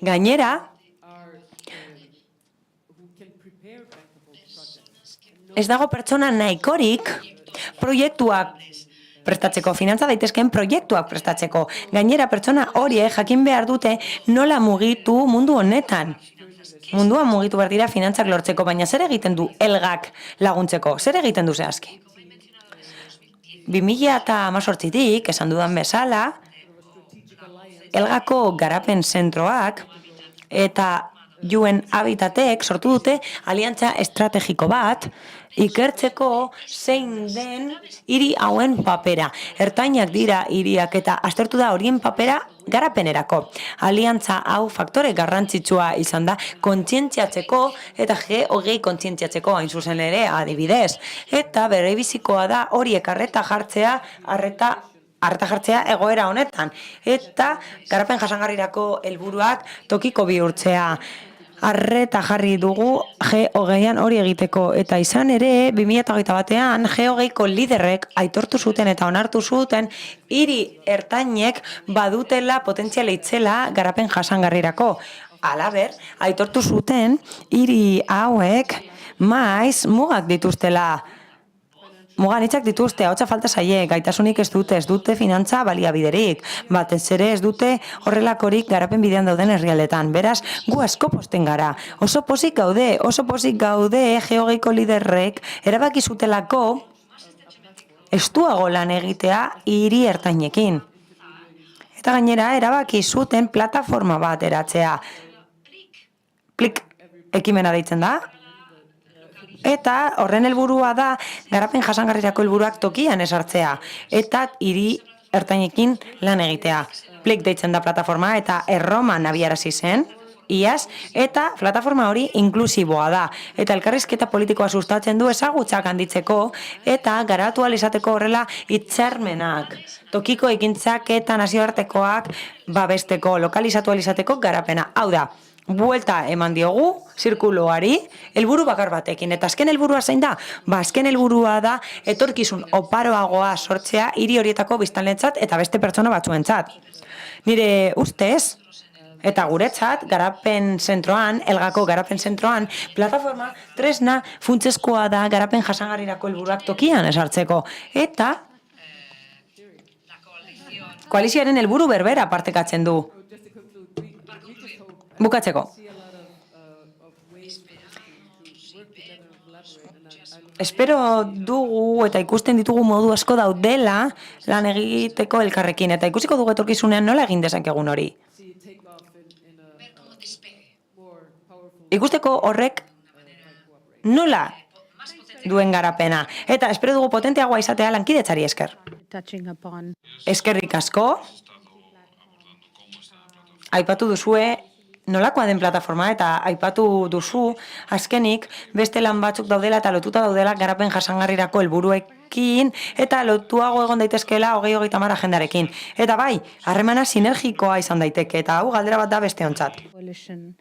Gainera, ez dago pertsona nahikorik proiektuak prestatzeko, finantza daitezkeen proiektuak prestatzeko. Gainera, pertsona horiek jakin behar dute nola mugitu mundu honetan. Munduan mugitu behar dira finantzak lortzeko, baina zer egiten du elgak laguntzeko? Zer egiten du zehazki? 2018tik, esan dudan bezala, elgako garapen zentroak eta UN Habitatek sortu dute aliantza estrategiko bat ikertzeko zein den hiri hauen papera. Ertainak dira hiriak eta aztertu da horien papera garapenerako. Aliantza hau faktore garrantzitsua izan da kontzientziatzeko eta G20 kontzientziatzeko hain zuzen ere adibidez. Eta berebizikoa da horiek arreta jartzea egoera honetan. Eta garapen jasangarrirako helburuak tokiko bihurtzea. Arreta jarri dugu G20an hori egiteko eta izan ere 2021an G20ko liderrek aitortu zuten eta onartu zuten hiri ertainek badutela potentziala itzela garapen jasangarrirako. Halaber, aitortu zuten hiri hauek maiz mugak dituztela. Muganitzak dituzte, ahotsa falta zaie, gaitasunik ez dute finantza baliabiderik, batez ere ez dute horrelakorik garapen bidean dauden herrialdetan. Beraz, gu asko posten gara. Oso pozik gaude G20ko liderrek erabaki zutelako estuago lan egitea hiri ertainekin. Eta gainera, erabaki zuten plataforma bat eratzea. Plik ekimena deitzen da. Eta horren helburua da garapen jasangarrirako helburuak tokian esartzea eta hiri ertainekin lan egitea. Plik deitzen da plataforma eta Erroman abiarazi zen, iaz, eta plataforma hori inklusiboa da. Eta elkarrizketa politikoa sustatzen du ezagutzak handitzeko eta garatu ahal izateko horrela hitzarmenak. Tokiko ekintzak eta nazioartekoak babesteko, lokalizatu ahal izateko garapena. Hau da, buelta eman diogu zirkuluari helburu bakar batekin. Eta azken helburua zein da? Azken helburua da etorkizun oparoagoa sortzea hiri horietako biztanlentzat eta beste pertsona batzuentzat. Nire ustez, Eta guretzat, garapen zentroan, elgako garapen zentroan, plataforma tresna funtsezkoa da garapen jasangarrirako helburuak tokian esartzeko. Eta koalizioaren helburu berbera partekatzen du. Bukatzeko. Espero dugu eta ikusten ditugu modu asko daudela lan egiteko elkarrekin. Eta ikusiko dugu etorkizunean nola egin dezakegun hori. Ikusteko horrek nola duen garapena. Eta espero dugu potenteagoa izatea lankidetzari esker. Touching upon Eskerrik asko. Aipatu duzue nolakoa den plataforma eta aipatu duzu azkenik beste lan batzuk daudela eta lotuta daudela garapen jasangarrirako helburuekin eta lotuago egon daitezkeela 2030 agendarekin. Eta bai, harremana sinergikoa izan daiteke eta hau galdera bat da besteontzat. coalition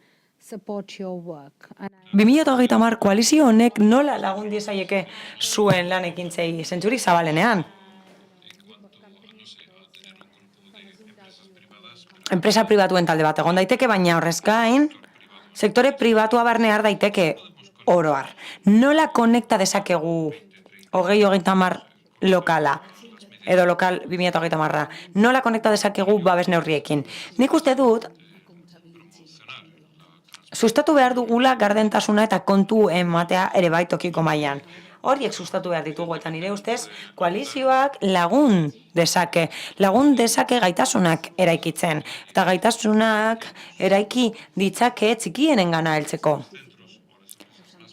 support your work. And 2030 koalizio honek nola lagun diezaieke zuen lan ekintzei zentzurik zabalenean? Enpresa pribatuen talde bat egon daiteke, baina horrez gain, sektore pribatua barne har daiteke oroar. Nola konekta dezakegu 2030 lokala, edo lokal 2030, nola konekta dezakegu babes neurriekin? Nik uste dut, sustatu behar dugula gardentasuna eta kontu ematea ere bai tokiko mailan. Horiek sustatu behar ditugu eta nire ustez koalizioak lagun dezake gaitasunak eraikitzen. Eta gaitasunak eraiki ditzake txikienengana heltzeko.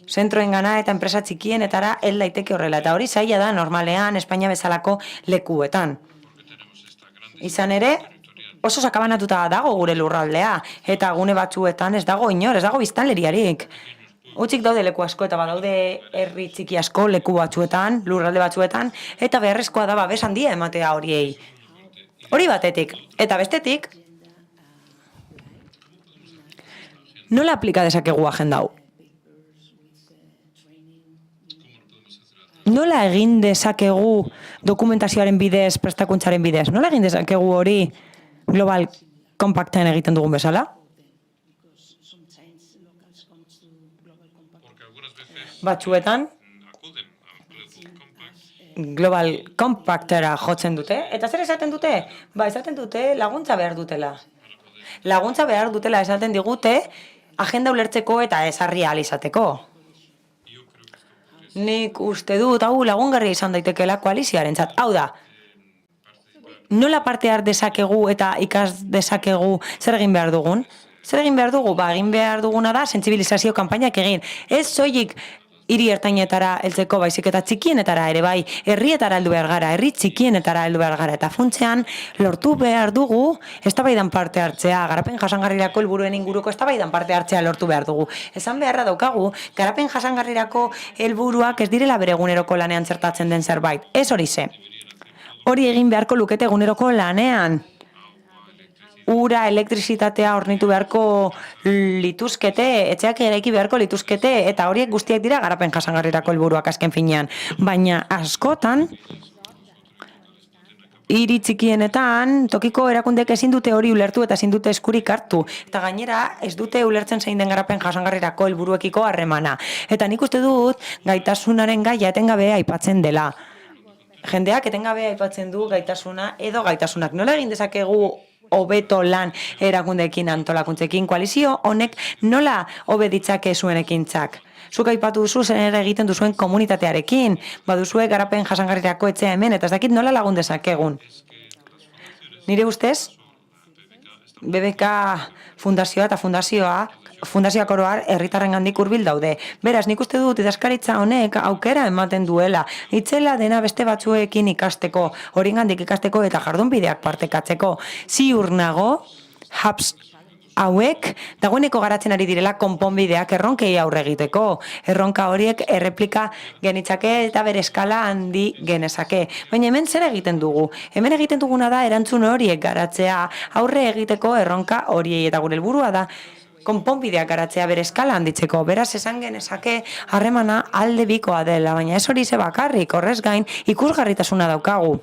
Zentroengana eta enpresa txikienetara hel daiteke horrela. Eta hori zaila da normalean Espainia bezalako lekuetan. Izan ere, oso sakabanatuta dago gure lurraldea. Eta gune batzuetan ez dago inor, ez dago biztanleriarik. Utzik daude leku asko eta badaude herri txiki asko leku batzuetan, lurralde batzuetan, eta beharrezkoa da babes handia ematea horiei. Hori batetik. Eta bestetik, nola aplika dezakegu agenda hau? Nola egin dezakegu dokumentazioaren bidez, prestakuntzaren bidez? Nola egin dezakegu hori Global Compacten egiten dugun bezala? Batzuetan Global Compactera jotzen dute. Eta zer esaten dute? Ba, esaten dute laguntza behar dutela. Laguntza behar dutela esaten digute agenda ulertzeko eta ezarri ahal izateko. Nik uste dut hau lagungarria izan daitekeela koalizioarentzat. Hau da, nola parte har dezakegu eta ikas dezakegu zer egin behar dugun? Zer egin behar dugu? Ba, egin behar duguna da sentsibilizazio kanpainak egin. Ez soilik hiri ertainetara heltzeko baizik eta txikienetara ere bai, herrietara heldu behar gara, herri txikienetara heldu behar gara, eta funtsean lortu behar dugu eztabaidan parte hartzea, garapen jasangarrirako helburuen inguruko eztabaidan parte hartzea lortu behar dugu. Esan beharra daukagu, garapen jasangarrirako helburuak ez direla bere eguneroko lanean txertatzen den zerbait. Ez hori ze. Hori egin beharko lukete eguneroko lanean. Ura, elektrizitatea hornitu beharko lituzkete, etxeak eraiki beharko lituzkete, eta horiek guztiak dira garapen jasangarrirako helburuak azken finean. Baina askotan, hiri txikienetan, tokiko erakundeek ezin dute hori ulertu eta ezin dute eskurik hartu. Eta gainera, ez dute ulertzen zein den garapen jasangarrirako helburuekiko harremana. Eta nik uste dut, gaitasunaren gaia etengabe aipatzen dela. Jendeak etengabe aipatzen du gaitasuna edo gaitasunak. Nola egin dezakegu hobeto lan erakundeekin antolakuntzekin, koalizio honek nola hobe ditzake zuen ekintzak? Zuk aipatu duzu zer egiten duzuen komunitatearekin, baduzue garapen jasangarrirako etxea hemen, eta ez dakit nola lagun dezakegun. Nire ustez, BBK fundazioa eta fundazioak oroar herritarrengandik hurbil daude. Beraz, nik uste dut idazkaritza honek aukera ematen duela. Itzela dena beste batzuekin ikasteko, horiengandik ikasteko eta jardunbideak partekatzeko. Ziur nago, hubs hauek dagoeneko garatzen ari direla konponbideak erronkei aurre egiteko. Erronka horiek erreplika genitzake eta bere eskala handi genezake. Baina hemen zer egiten dugu? Hemen egiten duguna da erantzun horiek garatzea, aurre egiteko erronka horiei, eta gure helburua da konponbideak garatzea bere eskala handitzeko. Beraz esan genezake harremana alde bikoa dela, baina ez hori ze bakarrik, horrez gain ikusgarritasuna daukagu.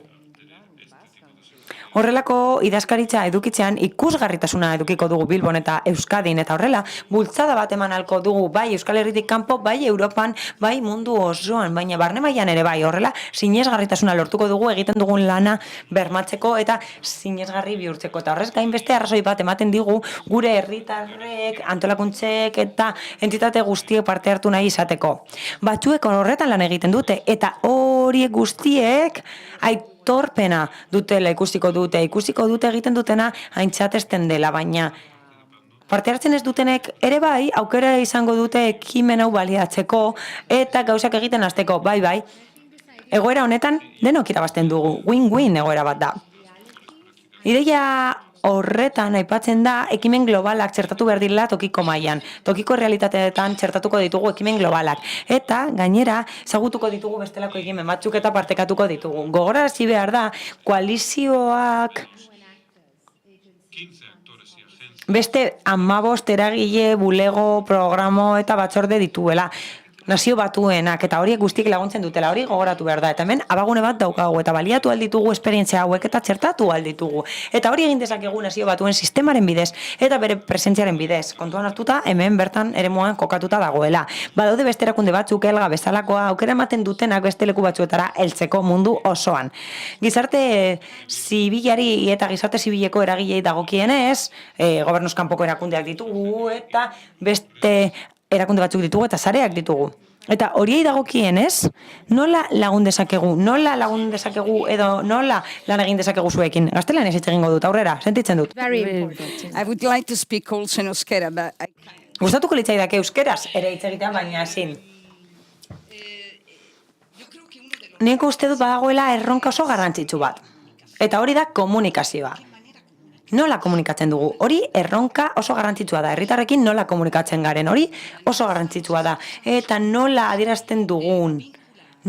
Horrelako idazkaritza edukitzean ikusgarritasuna edukiko dugu Bilbon eta Euskadin, eta horrela bultzada bat eman ahalko dugu bai Euskal Herritik kanpo, bai Europan, bai mundu osoan, baina barne mailan ere bai. Horrela sinesgarritasuna lortuko dugu egiten dugun lana bermatzeko eta sinesgarri bihurtzeko. Eta horrez gain beste arrazoi bat ematen digu gure herritarrek, antolakuntzek eta entitate guztiek parte hartu nahi izateko. Batzuek horretan lan egiten dute eta horiek guztiek aitorpena dutela ikusiko dute egiten dutena aintzatesten dela, baina parte hartzen ez dutenek ere bai aukera izango dute ekimen hau baliatzeko eta gauzak egiten hasteko, bai. Egoera honetan denok irabazten dugu, win-win egoera bat da. Ideia horretan aipatzen da ekimen globalak txertatu behar direla tokiko mailan. Tokiko realitateetan txertatuko ditugu ekimen globalak. Eta gainera ezagutuko ditugu bestelako ekimen batzuk eta partekatuko ditugu. Gogorarazi behar da koalizioak beste 15 eragile, bulego, programo eta batzorde dituela. Nazio Batuenak eta horiek guztiek laguntzen dutela, hori gogoratu behar da. Eta hemen abagune bat daukagu eta baliatu alditugu esperientzia hauek eta txertatu alditugu. Eta hori egin dezakegu Nazio Batuen sistemaren bidez eta bere presentziaren bidez. Kontuan hartuta hemen bertan eremuan kokatuta dagoela. Badaude beste erakunde batzuk Elga bezalakoa aukera ematen dutenak beste leku batzuetara heltzeko mundu osoan. Gizarte zibilari eta gizarte zibileko eragilei dagokienez, gobernuz kanpoko erakundeak ditugu eta beste erakunde batzuk ditugu eta sareak ditugu. Eta horiei dagokienez, nola lagun dezakegu edo nola lan egin dezakegu zuekin. Gaztelanez hitz egingo dut, aurrera, sentitzen dut. Very important. I would like to speak also in euskera, but Gustatuko litzaidake euskeraz ere hitz egitea, baina ezin. Nik uste dut badagoela erronka oso garrantzitsu bat. Eta hori da komunikazioa. Nola komunikatzen dugu? Hori erronka oso garrantzitsua da. Herritarrekin nola komunikatzen garen, hori oso garrantzitsua da. Eta nola adierazten dugun,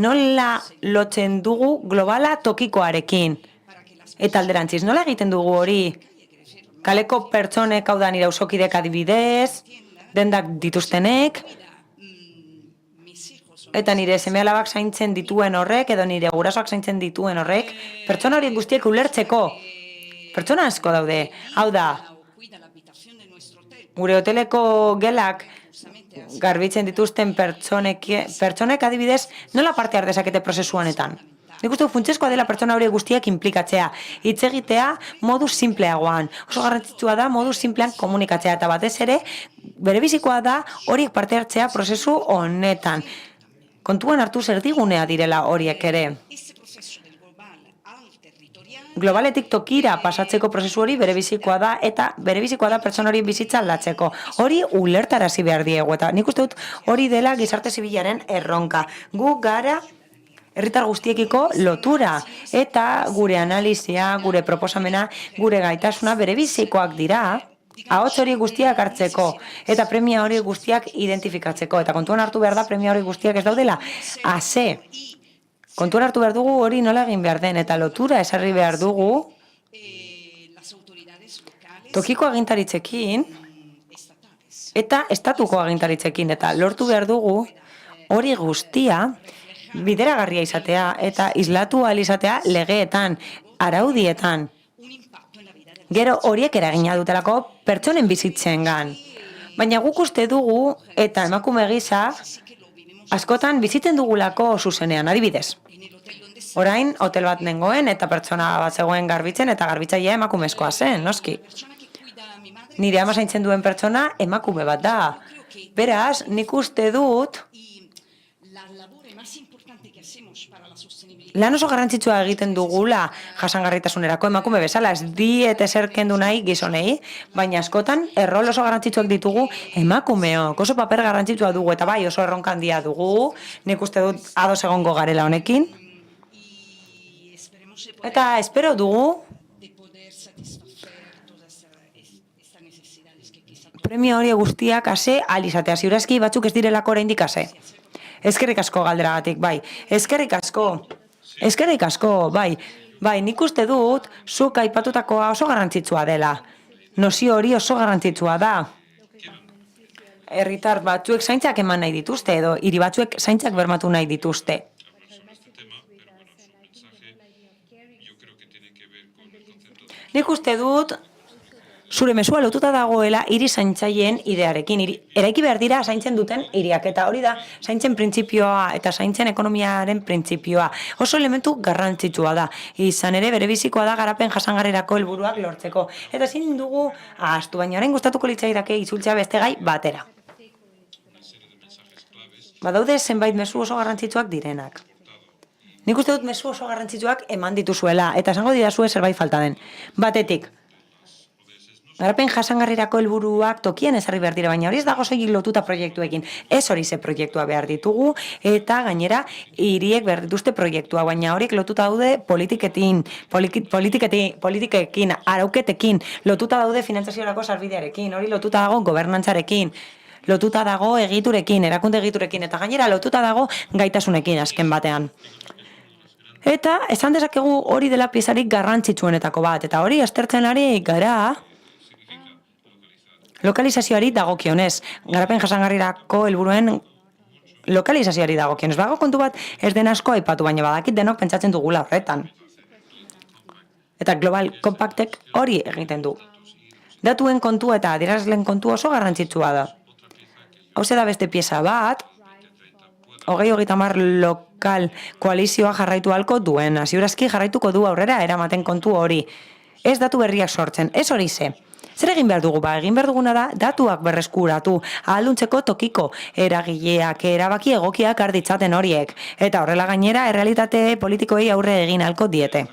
nola lotzen dugu globala tokikoarekin. Eta alderantziz, nola egiten dugu hori? Kaleko pertsonek, hau da nire ausokidek adibidez, dendak dituztenek, eta nire seme-alabak zaintzen dituen horrek, edo nire gurasoak zaintzen dituen horrek, pertsona horiek guztiek ulertzeko. Pertsona asko daude, hau da, gure hoteleko gelak garbitzen dituzten pertsonek adibidez, nola parte har dezakete prozesu honetan? Nik uste funtsezkoa dela pertsona horiek guztiak inplikatzea, hitz egitea modu simpleagoan. Oso garrantzitsua da modu simplean komunikatzea eta batez ere, berebizikoa da horiek parte hartzea prozesu honetan. Kontuan hartu erdigunea direla horiek ere. Globaletik tokira pasatzeko prozesu hori berebizikoa da eta berebizikoa da pertsona hori bizitza aldatzeko. Hori ulertarazi behar diegu eta nik uste dut hori dela gizarte zibilaren erronka. Gu gara herritar guztiekiko lotura eta gure analizia, gure proposamena, gure gaitasuna berebizikoak dira. Ahots hori guztiak hartzeko eta premia hori guztiak identifikatzeko. Eta kontuan hartu behar da premia hori guztiak ez daudela. Ase. Kontuan hartu behar dugu hori nola egin behar den, eta lotura esarri behar dugu tokiko agintaritzekin eta estatuko agintaritzekin, eta lortu behar dugu hori guztia bideragarria izatea eta islatu ahal izatea legeetan, araudietan. Gero horiek eragina dutelako pertsonen bizitzengan. Baina guk uste dugu eta emakume gisa askotan bizitzen dugulako zuzenean, adibidez. Orain, hotel bat nengoen eta pertsona bat zegoen garbitzen eta garbitzailea emakumezkoa zen, noski. Nire ama zaintzen duen pertsona emakume bat da. Beraz, nik uste dut lan oso garrantzitsua egiten dugula jasangarritasunerako emakume bezala, ez diet ezer kendu nahi gizonei, baina askotan errol oso garrantzitsuak ditugu emakumeok, oso paper garrantzitsua dugu eta bai oso erronka handia dugu, nik uste dut ados egongo garela honekin. Eta espero dugu premio hori guztiak ase alizatea, ziurazki batzuk ez direlako oraindik ase. Eskerrik asko galderagatik, bai. Eskerrik asko, bai. Bai, nik uste dut, zuk aipatutakoa oso garrantzitsua dela. Nozio hori oso garrantzitsua da. Herritar batzuek zaintzak eman nahi dituzte, edo hiri batzuek zaintzak bermatu nahi dituzte. Nik uste dut, zure mezua lotuta dagoela hiri zaintzaileen idearekin. Eraiki behar dira zaintzen duten hiriak, eta hori da zaintzen printzipioa eta zaintzen ekonomiaren printzipioa. Oso elementu garrantzitsua da. Izan ere, bere bizikoa da garapen jasangarrirako helburuak lortzeko. Eta ezin dugu ahaztu, baina orain gustatuko litzaidake itzultzea beste gai batera. Badaude zenbait mezu oso garrantzitsuak direnak. Nik uste dut mezu oso garrantzitsuak eman dituzuela, eta esango didazue zerbait falta den. Batetik, garapen jasangarrirako helburuak tokian ezarri behar dira, baina hori ez dago soilik lotuta proiektuekin. Ez hori ze proiektua behar ditugu, eta gainera hiriek behar dituzte proiektua, baina horiek lotuta daude politikekin, arauketekin, lotuta daude finantzaziorako sarbidearekin, hori lotuta dago gobernantzarekin, lotuta dago egiturekin, erakunde egiturekin, eta gainera lotuta dago gaitasunekin azken batean. Eta esan dezakegu hori dela piezarik garrantzitsuenetako bat, eta hori aztertzen ari gara lokalizazioari dagokionez, garapen jasangarrirako helburuen lokalizazioari dagokionez. Bago kontu bat ez den asko aipatu, baina badakit denok pentsatzen dugula horretan. Eta Global Compactek hori egiten du. Datuen kontua eta adierazleen kontua oso garrantzitsua da. Hau da beste pieza bat, 30 lokal koalizioa jarraitu halko duen, ziurazki jarraituko du aurrera eramaten kontu hori. Ez datu berriak sortzen, ez hori ze. Zer egin behar dugu? Egin behar duguna da datuak berreskuratu, ahalduntzeko tokiko eragileak, erabaki egokiak arditzaten horiek, eta horrela gainera errealitate politikoei aurre egin halko diete.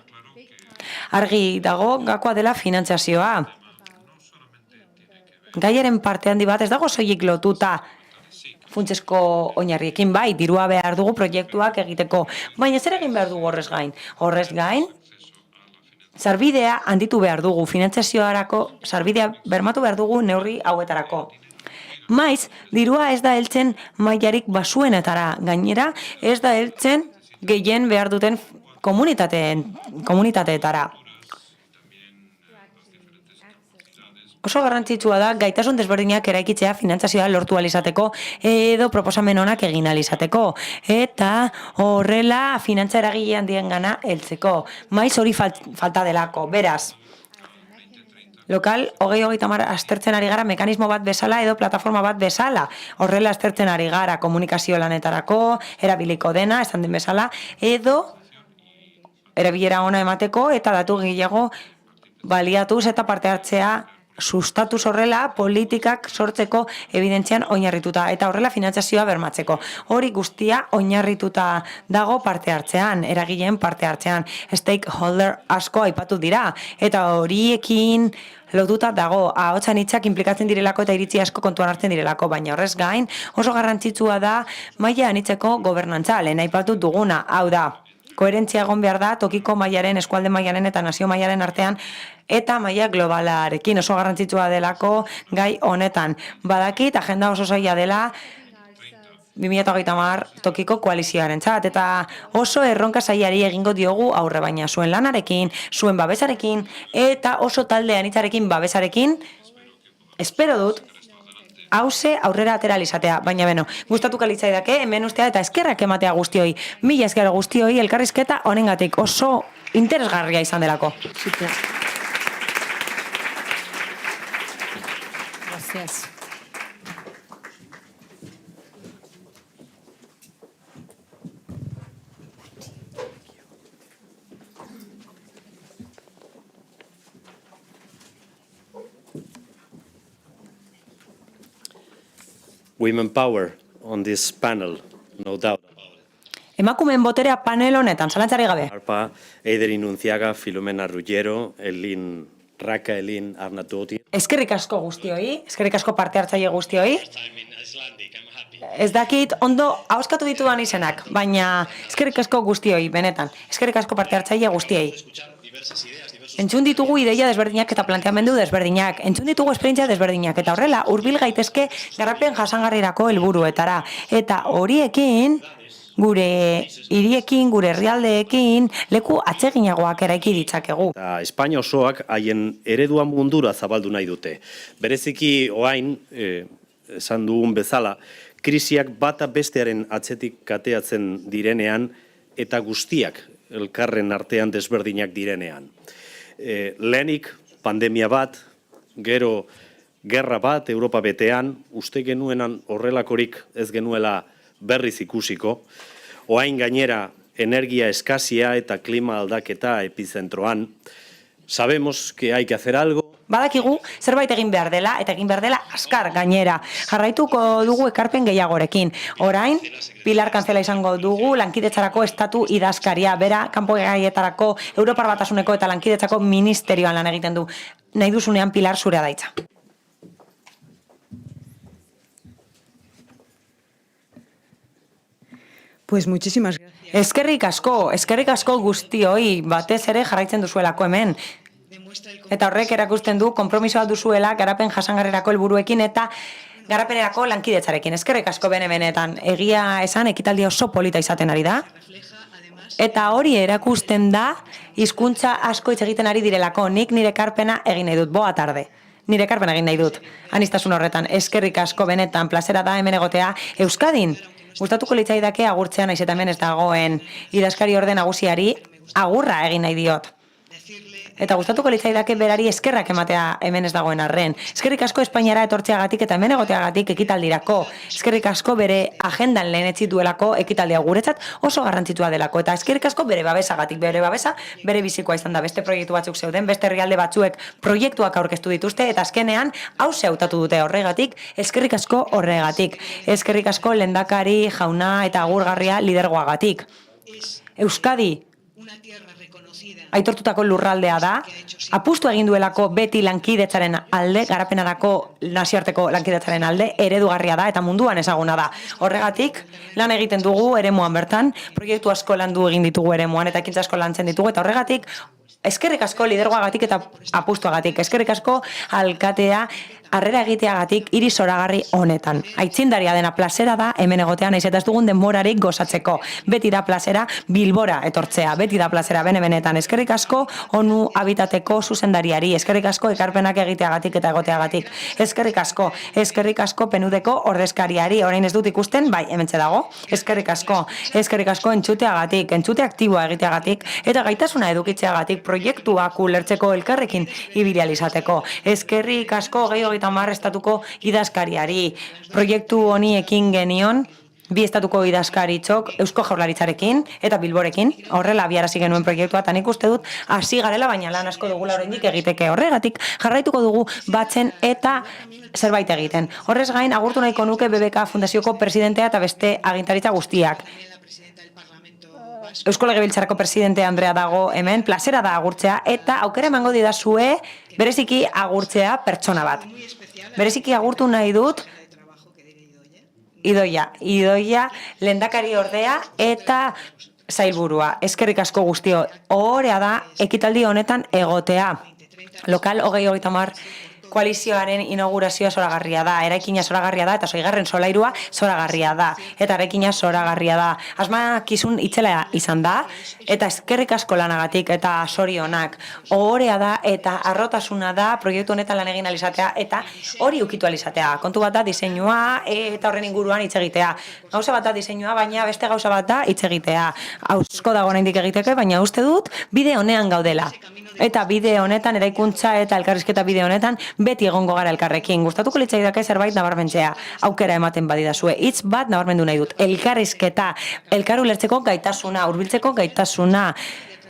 Argi dago gakoa dela finantzazioa. Gaiaren parte handi bat ez dago soilik lotuta funtsesko oinarriekin, bai, dirua behar dugu proiektuak egiteko, baina zer egin behar dugu horrez gain? Horrez gain, sarbidea handitu behar dugu, finantziazioarako sarbidea bermatu behar dugu neurri hauetarako. Maiz, dirua ez da heltzen mailarik basuenetara, gainera ez da heltzen gehien behar duten komunitateetara. Oso garrantzitsua da gaitasun desberdinak eraikitzea finantzazioa lortu alizateko edo proposamen onak egin alizateko. Eta horrela finantza eragile handien gana heltzeko. Maiz hori falta delako, beraz. Lokal 2030 aztertzen ari gara mekanismo bat bezala edo plataforma bat bezala. Horrela aztertzen ari gara komunikazio lanetarako, erabiliko dena, esan den bezala, edo erabilera ona emateko eta datu gehiago baliatuz eta parte hartzea sustatuz horrela politikak sortzeko evidentzian oinarrituta eta horrela finantzazioa bermatzeko. Hori guztia oinarrituta dago parte hartzean, eragileen parte hartzean. Stakeholder asko aipatu dira eta horiekin lotuta dago, ahotsan hitzak inplikatzen direlako eta iritzi asko kontuan hartzen direlako, baina horrez gain oso garrantzitsua da maila anitzeko gobernantza, lehen aipatu duguna, hau da. Koherentzia egon behar da tokiko mailaren, eskualde mailaren eta nazio mailaren artean eta maila globalarekin oso garrantzitsua delako gai honetan. Badakit, agenda oso zaila dela 2030 tokiko koalizioarentzat eta oso erronka zailari egingo diogu aurre, baina zuen lanarekin, zuen babesarekin eta oso talde anitzarekin babesarekin, espero dut, hauze aurrera atera izatea, baina beno, gustatuko litzaidake hemen ustea eta eskerrak ematea guztioi. Mila esker guztioi elkarrizketa honengatik oso interesgarria izan delako. Gracias. Women power on this panel, no doubt. Emakumeen boterea panel honetan, zalantzari gabe. Arpa, Eider Inunciaga, Filomena Ruggiero, Elin Raka, Elin Arnatuoti. Eskerrik asko guztioi, eskerrik asko parte hartzaile guztioi. Ez dakit ondo ahoskatu ditudan izenak, baina eskerrik asko guztioi, benetan. Eskerrik asko parte hartzaile guztiei. Entzun ditugu ideia desberdinak eta planteamendu desberdinak, entzun ditugu esperientzia desberdinak, eta horrela hurbil gaitezke garapen jasangarrirako helburuetara. Eta horiekin, gure hiriekin, gure herrialdeekin, leku atseginagoak eraiki ditzakegu. Eta Espainia osoak haien eredua mundura zabaldu nahi dute. Bereziki orain, esan dugun bezala, krisiak bata bestearen atzetik kateatzen direnean eta guztiak elkarren artean desberdinak direnean. Lehenik pandemia bat, gero gerra bat Europa betean, uste genuenan horrelakorik ez genuela berriz ikusiko, orain gainera energia eskazia eta klima aldaketa epizentroan. Sabemos que hay que hacer algo. Badakigu zerbait egin behar dela, eta egin behar dela azkar gainera. Jarraituko dugu ekarpen gehiagorekin. Orain, Pilar Kantzela izango dugu lankidetzarako estatu idazkaria. Bera, kanpo gaietarako, Europar Batasuneko eta lankidetzako ministerioan lan egiten du. Nahi duzunean, Pilar, zurea daitza. Pues muchísimas gracias. Eskerrik asko guztioi, batez ere jarraitzen duzuelako hemen. Eta horrek erakusten du konpromisoa duzuela garapen jasangarrirako helburuekin eta garapenerako lankidetzarekin. Eskerrik asko benetan. Egia esan ekitaldia oso polita izaten ari da. Eta hori erakusten da hizkuntza asko hitz egiten ari direlako. Nik nire ekarpena egin nahi dut. Boa tarde. Nire ekarpena egin nahi dut. Anistasun horretan. Eskerrik asko benetan. Plazera da hemen egotea Euskadin. Gustatuko litzaidake agurtzea naiz eta hemen ez dagoen idazkari orde nagusiari agurra egin nahi diot. Eta gustatuko litzaidake berari eskerrak ematea hemen ez dagoen arren. Eskerrik asko Espainiara etortzeagatik eta hemen egoteagatik ekitaldirako. Eskerrik asko bere agendan lehenetzi duelako ekitaldia guretzat oso garrantzitsua delako. Eta eskerrik asko bere babesagatik, bere babesa bere bizikoa izan da. Beste proiektu batzuk zeuden, beste herrialde batzuek proiektuak aurkeztu dituzte eta azkenean hauxe hautatu dute horregatik. Eskerrik asko horregatik. Eskerrik asko lehendakari, jauna eta agurgarria lidergoagatik. Euskadi aitortutako lurraldea da, apustu egin duelako beti lankidetzaren alde, garapenarako nazioarteko lankidetzaren alde, eredugarria da eta munduan ezaguna da. Horregatik, lan egiten dugu eremuan bertan, proiektu asko landu egin ditugu eremuan eta ekintza asko lantzen ditugu, eta horregatik, eskerrik asko lidergoagatik eta apustuagatik, eskerrik asko alkatea harrera egiteagatik hiri zoragarri honetan. Aitzindaria dena plazera da hemen egotea naiz eta ez dugun denborarik gozatzeko. Beti da plazera Bilbora etortzea, beti da plazera benetan. Eskerrik asko ONU Habitateko zuzendariari, eskerrik asko ekarpenak egiteagatik eta egoteagatik. Eskerrik asko penudeko ordezkariari, orain ez dut ikusten, bai, hementxe dago. Eskerrik asko entzuteagatik, entzute aktiboa egiteagatik eta gaitasuna edukitzeagatik proiektuak ulertzeko elkarrekin ibili izateko. Eskerrik asko 2030 estatuko idazkariari. Proiektu honi ekin genion, 2 estatuko idazkaritzok Eusko Jaurlaritzarekin eta Bilborekin, horrela abiarazi genuen proiektua, eta nik uste dut hasi garela, baina lan asko dugula oraindik egiteke. Horregatik jarraituko dugu batzen eta zerbait egiten. Horrez gain, agurtu nahiko nuke BBK Fundazioko presidentea eta beste agintaritza guztiak. Eusko Legebiltzarreko presidente Andrea dago hemen, plazera da agurtzea, eta aukera emango didazue bereziki agurtzea pertsona bat. Bereziki agurtu nahi dut Idoia lehendakari ordea eta sailburua. Eskerrik asko guztio. Ohorea da ekitaldi honetan egotea. Lokal 2030 koalizioaren inaugurazioa zoragarria da, eraikina zoragarria da, eta 6. solairua zoragarria da, eta eraikina zoragarria da. Asmakizun itzela izan da, eta eskerrik asko lanagatik, eta sorionak. Ohorea da, eta arrotasuna da, proiektu honetan lan egin alizatea, eta hori ukitu alizatea. Kontu bat da diseinua, eta horren inguruan hitz egitea. Gauza bat da diseinua, baina beste gauza bat da hitz egitea. Auzko dago oraindik egiteke, baina uste dut bide honean gaudela. Eta bide honetan, eraikuntza eta elkarrizketa bide honetan, beti egongo gara elkarrekin. Gustatuko litzaidake zerbait nabarmentzea. Aukera ematen badidazue. Hitz bat nabarmendu nahi dut. Elkarrizketa, elkar ulertzeko gaitasuna, hurbiltzeko gaitasuna,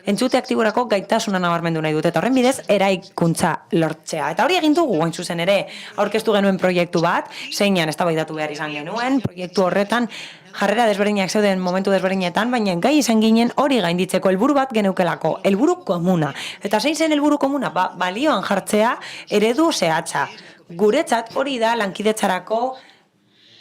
entzute aktiborako gaitasuna nabarmendu nahi dut. Eta horren bidez, eraikuntza lortzea. Eta hori egin dugu, hain zuzen ere, aurkeztu genuen proiektu bat, zeinan eztabaidatu behar izan genuen, proiektu horretan, jarrera desberdinak zeuden momentu desberdinetan, baina gai izan ginen hori gainditzeko helburu bat geneukelako, helburu komuna. Eta zein zen helburu komuna? Balioan jartzea eredu zehatza. Guretzat hori da lankidetzarako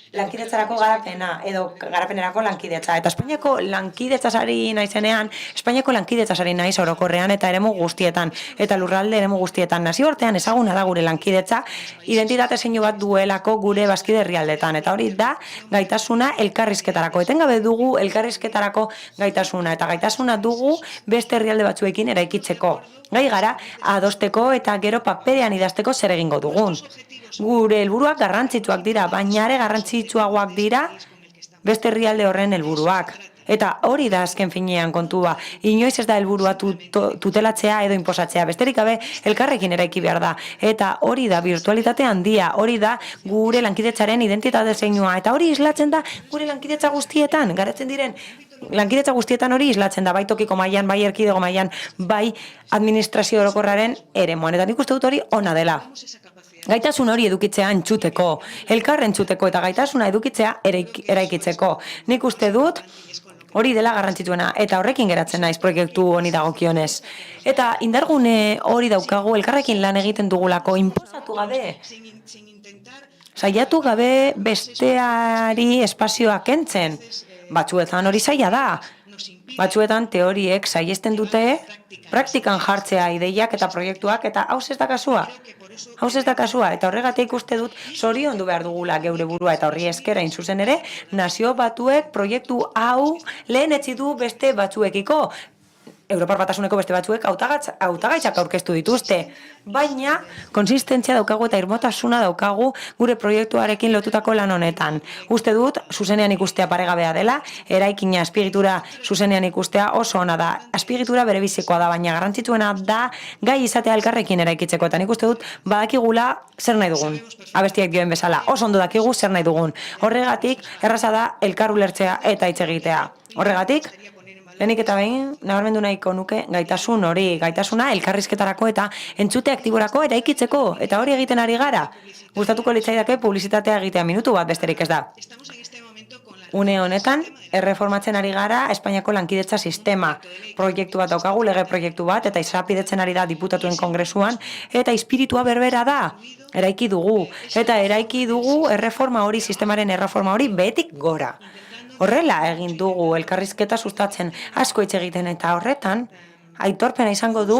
garapena, edo garapenerako lankidetza. Eta Espainiako lankidetzasari naizenean, Espainiako lankidetzasari naiz orokorrean eta eremu guztietan, eta lurralde eremu guztietan. Nazioartean ezaguna da gure lankidetza, identitate zeinu bat duelako gure bazkide herrialdetan. Eta hori da gaitasuna elkarrizketarako. Etengabe dugu elkarrizketarako gaitasuna, eta gaitasuna dugu beste herrialde batzuekin eraikitzeko. Gai gara, adosteko eta gero paperean idazteko zer egingo dugun. Gure helburuak garrantzitsuak dira, baina ere garrantzitsuagoak dira beste herrialde horren helburuak. Eta hori da azken finean kontua. Inoiz ez da helburua tutelatzea edo inposatzea. Besterik gabe elkarrekin eraiki behar da. Eta hori da virtualitate handia, hori da gure lankidetzaren identitate zeinua. Eta hori islatzen da gure lankidetza guztietan, garatzen diren lankidetza guztietan hori islatzen da, bai tokiko mailan, bai erkidego mailan, bai administrazio orokorraren eremuan. Eta nik uste dut hori ona dela. Gaitasun hori edukitzea entzuteko, elkar entzuteko eta gaitasuna edukitzea eraikitzeko. Nik uste dut hori dela garrantzitsuena eta horrekin geratzen naiz proiektu honi dagokionez. Eta indargune hori daukagu elkarrekin lan egiten dugulako, inposatu gabe. Saiatu gabe besteari espazioa kentzen. Batzuetan hori zaila da. Batzuetan teoriek saihesten dute praktikan jartzea ideiak eta proiektuak eta hau ez da kasua. Hau ez da kasua eta horregatik uste dut zoriondu behar dugula geure burua eta horri esker hain zuzen ere Nazio Batuek proiektu hau lehenetsi du beste batzuekiko. Europar Batasuneko beste batzuek hautagaitzak aurkeztu dituzte, baina konsistentzia daukagu eta irmotasuna daukagu gure proiektuarekin lotutako lan honetan. Uste dut, zuzenean ikustea paregabea dela, eraikina azpiegitura zuzenean ikustea oso ona da. Azpiegitura berebizikoa da, baina garrantzitsuena da gai izatea elkarrekin eraikitzeko, eta nik uste dut badakigula zer nahi dugun. Abestiak dioen bezala, oso ondo dakigu zer nahi dugun. Horregatik, erraza da elkar ulertzea eta hitz egitea. Horregatik, lehenik eta behin, nabarmendu nahiko nuke gaitasun hori, gaitasuna elkarrizketarako eta entzute aktiborako eraikitzeko, eta hori egiten ari gara. Gustatuko litzaidake publizitatea egitea minutu bat besterik ez da. Une honetan, erreformatzen ari gara Espainiako lankidetza sistema. Proiektu bat daukagu, lege proiektu bat, eta izapidetzen ari da diputatuen kongresuan, eta espiritua berbera da. Eraiki dugu, eta eraiki dugu erreforma hori, sistemaren erreforma hori behetik gora. Horrela egin dugu elkarrizketa sustatzen asko hitz egiten eta horretan aitorpena izango du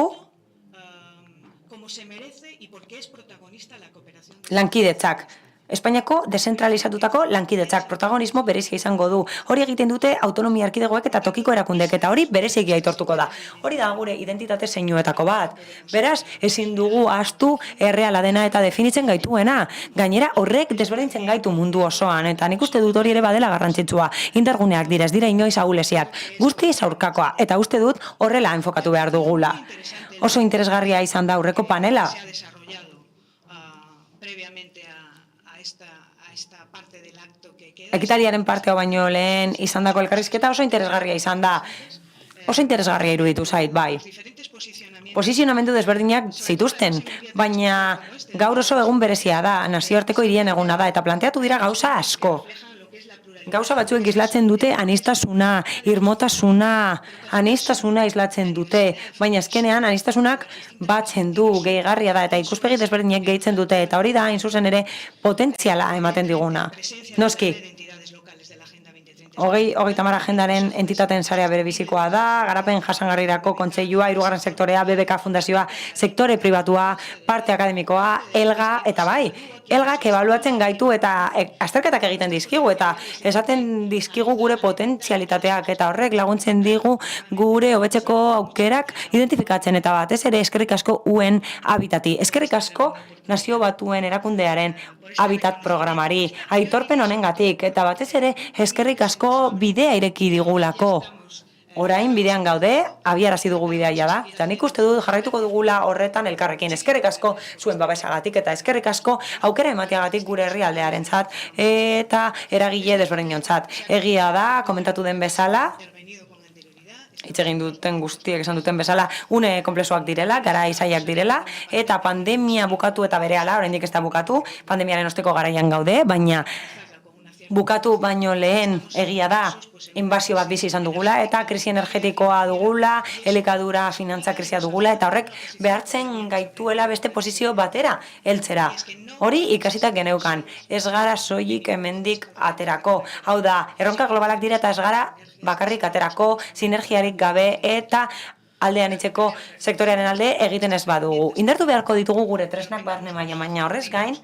lankidetzak. Espainiako dezentralizatutako lankidetzak protagonismo berezia izango du. Hori egiten dute autonomia erkidegoek eta tokiko erakundek eta hori bereziki aitortuko da. Hori da gure identitate zeinuetako bat. Beraz, ezin dugu ahaztu erreala dena eta definitzen gaituena. Gainera, horrek desberdintzen gaitu mundu osoan eta nik uste dut hori ere badela garrantzitsua. Indarguneak dira, ez dira inoiz ahulesiak. Guztiz aurkakoa eta uste dut horrela enfokatu behar dugula. Oso interesgarria izan da aurreko panela. Ekitariaren partea baino lehen izandako elkarrizketa oso interesgarria izan da. Oso interesgarria iruditu zait, bai. Posizionamendu desberdinak zituzten, baina gaur oso egun berezia da, nazioarteko hirien eguna da, eta planteatu dira gauza asko. Gauza batzuek islatzen dute anistasuna, irmotasuna, anistasuna islatzen dute, baina azkenean anistasunak batzen du, gehigarria da, eta ikuspegi desberdinek gehitzen dute, eta hori da, hain zuzen ere, potentziala ematen diguna. Noski, Hogeita Hamar agendaren entitateen sarea berebizikoa da, garapen jasangarrirako kontseilua, hirugarren sektorea, BBK fundazioa, sektore pribatua, parte akademikoa, ELGA, eta bai, ELGak ebaluatzen gaitu eta azterketak egiten dizkigu eta esaten dizkigu gure potentzialitateak eta horrek laguntzen digu gure hobetzeko aukerak identifikatzen eta batez ere eskerrik asko UN Habitati. Eskerrik asko Nazio Batuen erakundearen Habitat programari, aitorpen honengatik eta batez ere eskerrik asko bidea ireki digulako. Orain bidean gaude, abiarazi dugu bidea ja da, eta nik uste dut jarraituko dugula horretan elkarrekin. Eskerrik asko zuen babesagatik eta eskerrik asko aukera emateagatik gure herrialdearentzat eta eragile desberdinontzat. Egia da, komentatu den bezala, hitz egin duten guztiek esan duten bezala, une konplexuak direla, gara izaiak direla, eta pandemia bukatu eta berehala, oraindik ez da bukatu, pandemiaren osteko garaian gaude, baina bukatu baino lehen egia da inbasio bat bizi izan dugula eta krisi energetikoa dugula, elikadura finantza krisia dugula eta horrek behartzen gaituela beste posizio batera heltzera. Hori ikasitak geneukan, ez gara soilik hemendik aterako. Hau da, erronka globalak dira eta ez gara bakarrik aterako, sinergiarik gabe eta aldean itzeko sektorearen alde egiten ez badugu. Indartu beharko ditugu gure tresnak barne baina horrez gain,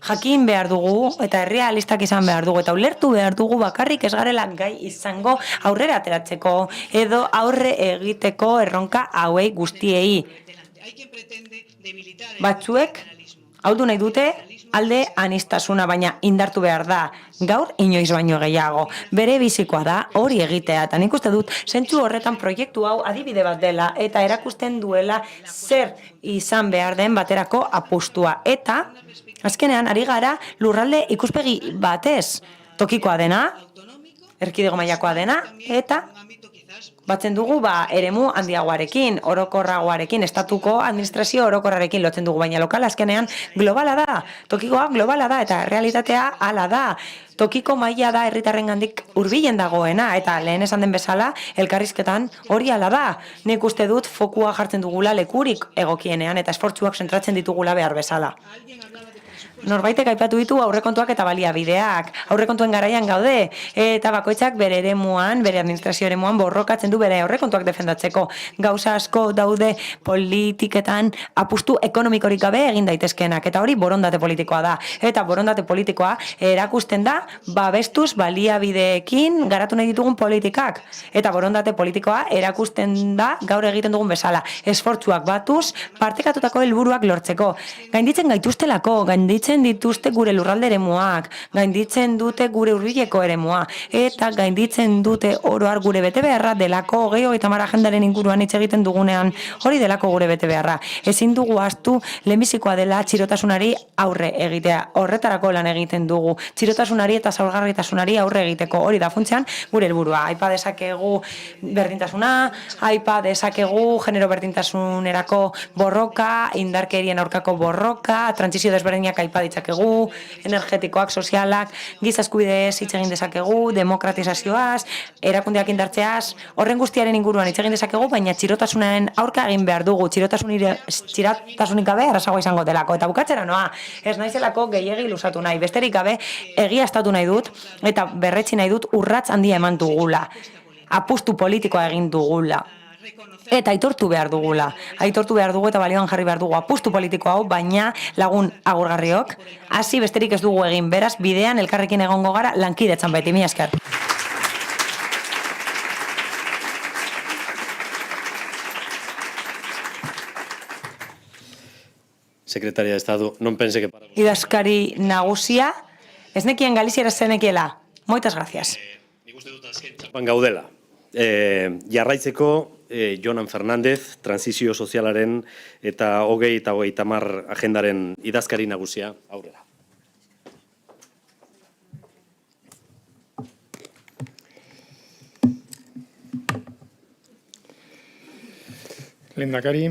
jakin behar dugu eta errealistak izan behar dugu eta ulertu behar dugu bakarrik ez garela gai izango aurrera ateratzeko edo aurre egiteko erronka hauei guztiei. Batzuek, haudu nahi dute, alde anistasuna, baina indartu behar da. gaur inoiz baino gehiago. Bere bizikoa da hori egitea, eta nik uste dut zentzu horretan proiektu hau adibide bat dela, eta erakusten duela zer izan behar den baterako apustua. Eta, azkenean, ari gara lurralde ikuspegi batez tokikoa dena, erkidego mailakoa dena, eta batzen dugu eremu handiagoarekin, orokorragoarekin, estatuko administrazio orokorrarekin lotzen dugu, baina lokal azkenean globala da, tokikoa globala da, eta realitatea hala da. Tokiko maila da herritarrengandik hurbilen dagoena, eta lehen esan den bezala, elkarrizketan hori hala da. Nik uste dut fokua jartzen dugula lekurik egokienean, eta esfortzuak zentratzen ditugula behar bezala. Norbaitek aipatu ditu aurrekontuak eta baliabideak. Aurrekontuen garaian gaude, eta bakoitzak bere eremuan, bere administrazio eremuan borrokatzen du bere aurrekontuak defendatzeko. Gauza asko daude politiketan apustu ekonomikorik gabe egin daitezkenak, eta hori borondate politikoa da. Eta borondate politikoa erakusten da babestuz baliabideekin garatu nahi ditugun politikak. Eta borondate politikoa erakusten da gaur egiten dugun bezala. Esfortzuak batuz, partekatutako helburuak lortzeko. Gainditzen gaituztelako, gainditzen dituzte gure lurralde eremuak, gainditzen dute gure hurbileko eremua, eta gainditzen dute oro har gure betebeharra delako 2030 agendaren inguruan hitz egiten dugunean, hori delako gure betebeharra. Ezin dugu ahaztu lehenbizikoa dela txirotasunari aurre egitea. Horretarako lan egiten dugu. Txirotasunari eta zaurgarritasunari aurre egiteko. Hori da funtsean gure helburua. Aipa dezakegu berdintasuna, aipa dezakegu genero berdintasunerako borroka, indarkerien aurkako borroka, trantsizio desberdinak aipa ditzakegu, energetikoak, sozialak, giza eskubideez hitz egin dezakegu, demokratizazioaz, erakundeak indartzeaz, horren guztiaren inguruan hitz egin dezakegu, baina txirotasunaren aurka egin behar dugu, txirotasunik gabe arrasagoa izango delako. Eta bukatzera noa, ez naizelako gehiegi luzatu nahi, besterik gabe egiaztatu nahi dut, eta berretsi nahi dut urrats handia eman dugula, apustu politikoa egin dugula. Eta aitortu behar dugu eta balioan jarri behar dugu apustu politiko hau, baina lagun agurgarriok, hasi besterik ez dugu egin, beraz, bidean elkarrekin egongo gara lankidetzan beti, mila esker. Secretaria de Estado, non pense que para... Idazkari nagusia, ez nekien Galiziera zenekiela. Moitas gracias. Nik uste dut azken txapan gaudela. Jarraitzeko, Jonan Fernández, transizio sozialaren eta 2030 agendaren idazkari nagusia aurrera. Lehendakari,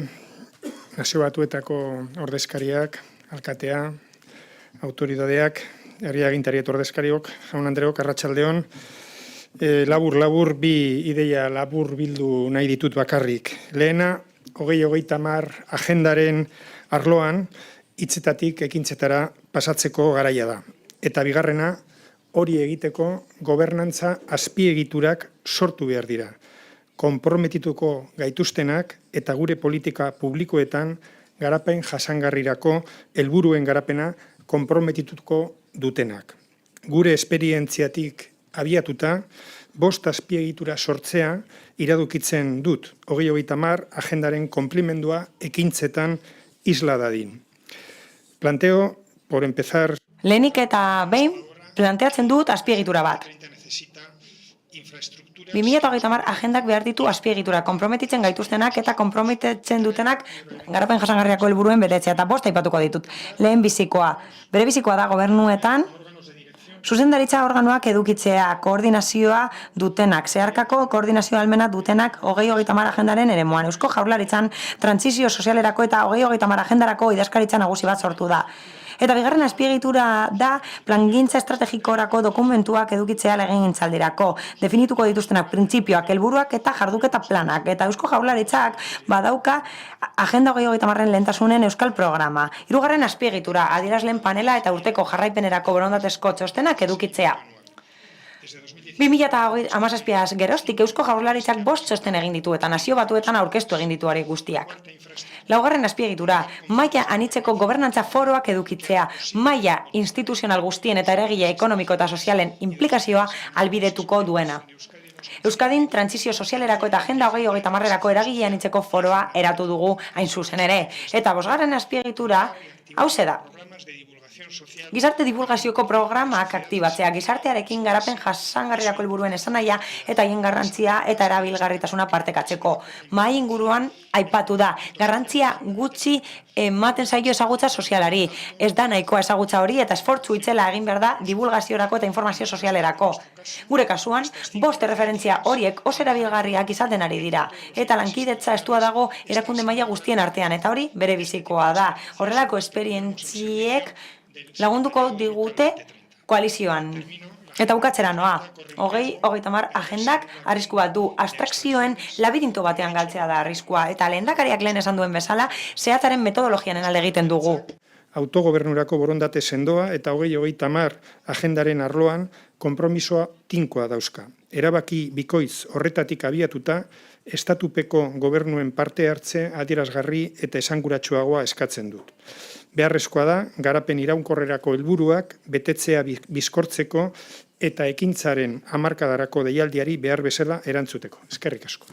Nazio Batuetako ordezkariak, alkatea, autoridadeak, herri agintari eta ordezkariok, jaun Andreok, arratsaldeon. Labur, bi ideia labur bildu nahi ditut bakarrik. Lehena, 2030 agendaren arloan, hitzetatik ekintzetara pasatzeko garaia da. Eta bigarrena, hori egiteko gobernantza azpiegiturak sortu behar dira. Konprometituko gaituztenak eta gure politika publikoetan garapen jasangarrirako helburuen garapena konprometituko dutenak. Gure esperientziatik abiatuta, 5 azpiegitura sortzea iradokitzen dut 2030 agendaren konplimendua ekintzetan isla dadin. Planteo, por empezar... Lehenik eta behin, planteatzen dut azpiegitura bat. 2030 agendak behar ditu azpiegitura, konprometitzen gaituztenak eta konprometitzen dutenak garapen jasangarriako helburuen betetzea, eta 5 aipatuko ditut. Lehen bizikoa. Bere bizikoa da gobernuetan, zuzendaritza organoak edukitzea, koordinazioa dutenak, zeharkako koordinazio almena dutenak 2030 agendaren eremuan. Eusko Jaurlaritzan trantsizio sozialerako eta 2030 agendarako idazkaritza nagusi bat sortu da. Eta bigarren azpiegitura da plangintza estrategikorako dokumentuak edukitzea legegintzaldirako. Definituko dituztenak printzipioak, helburuak eta jarduketa planak. Eta Eusko Jaurlaritzak badauka Agenda 2030 lehentasunen euskal programa. 3. azpiegitura, adierazleen panela eta urteko jarraipenerako borondatezko txostenak edukitzea. 2017 geroztik Eusko Jaurlaritzak 5 txosten egin ditu eta Nazio Batuetan aurkeztu egin ditu hori guztiak. 4. azpiegitura, maila anitzeko gobernantza foroak edukitzea, maila instituzional guztien eta eragile ekonomiko eta sozialen implikazioa albidetuko duena. Euskadin trantsizio sozialerako eta Agenda 2030erako eragile anitzeko foroa eratu dugu hain zuzen ere. Eta 5. azpiegitura, hauxe da. Gizarte divulgazioko programak aktibatzea, gizartearekin garapen jasangarrirako helburuen esanahia eta haien garrantzia eta erabilgarritasuna partekatzeko. Mahai inguruan aipatu da, garrantzia gutxi ematen zaio ezagutza sozialari. Ez da nahikoa ezagutza hori eta esfortzu itzela egin behar da divulgaziorako eta informazio sozialerako. Gure kasuan, 5 referentzia horiek oso erabilgarriak izaten ari dira. Eta lankidetza estua dago erakunde maila guztien artean, eta hori bere bizikoa da. Horrelako esperientziek lagunduko digute koalizioan. Eta bukatzera noa, 2030 agendak arrisku bat du, abstrakzioen labirinto batean galtzea da arriskua, eta lehendakariak lehen esan duen bezala, zehatzaren metodologianen alde egiten dugu. Autogobernurako borondate sendoa eta 2030 agendaren arloan konpromisoa tinkoa dauzka. Erabaki bikoitz horretatik abiatuta, estatupeko gobernuen parte hartze adierazgarri eta esanguratsuagoa eskatzen dut. Beharrezkoa da, garapen iraunkorrerako helburuak betetzea bizkortzeko eta ekintzaren hamarkadarako deialdiari behar bezala erantzuteko. Eskerrik asko.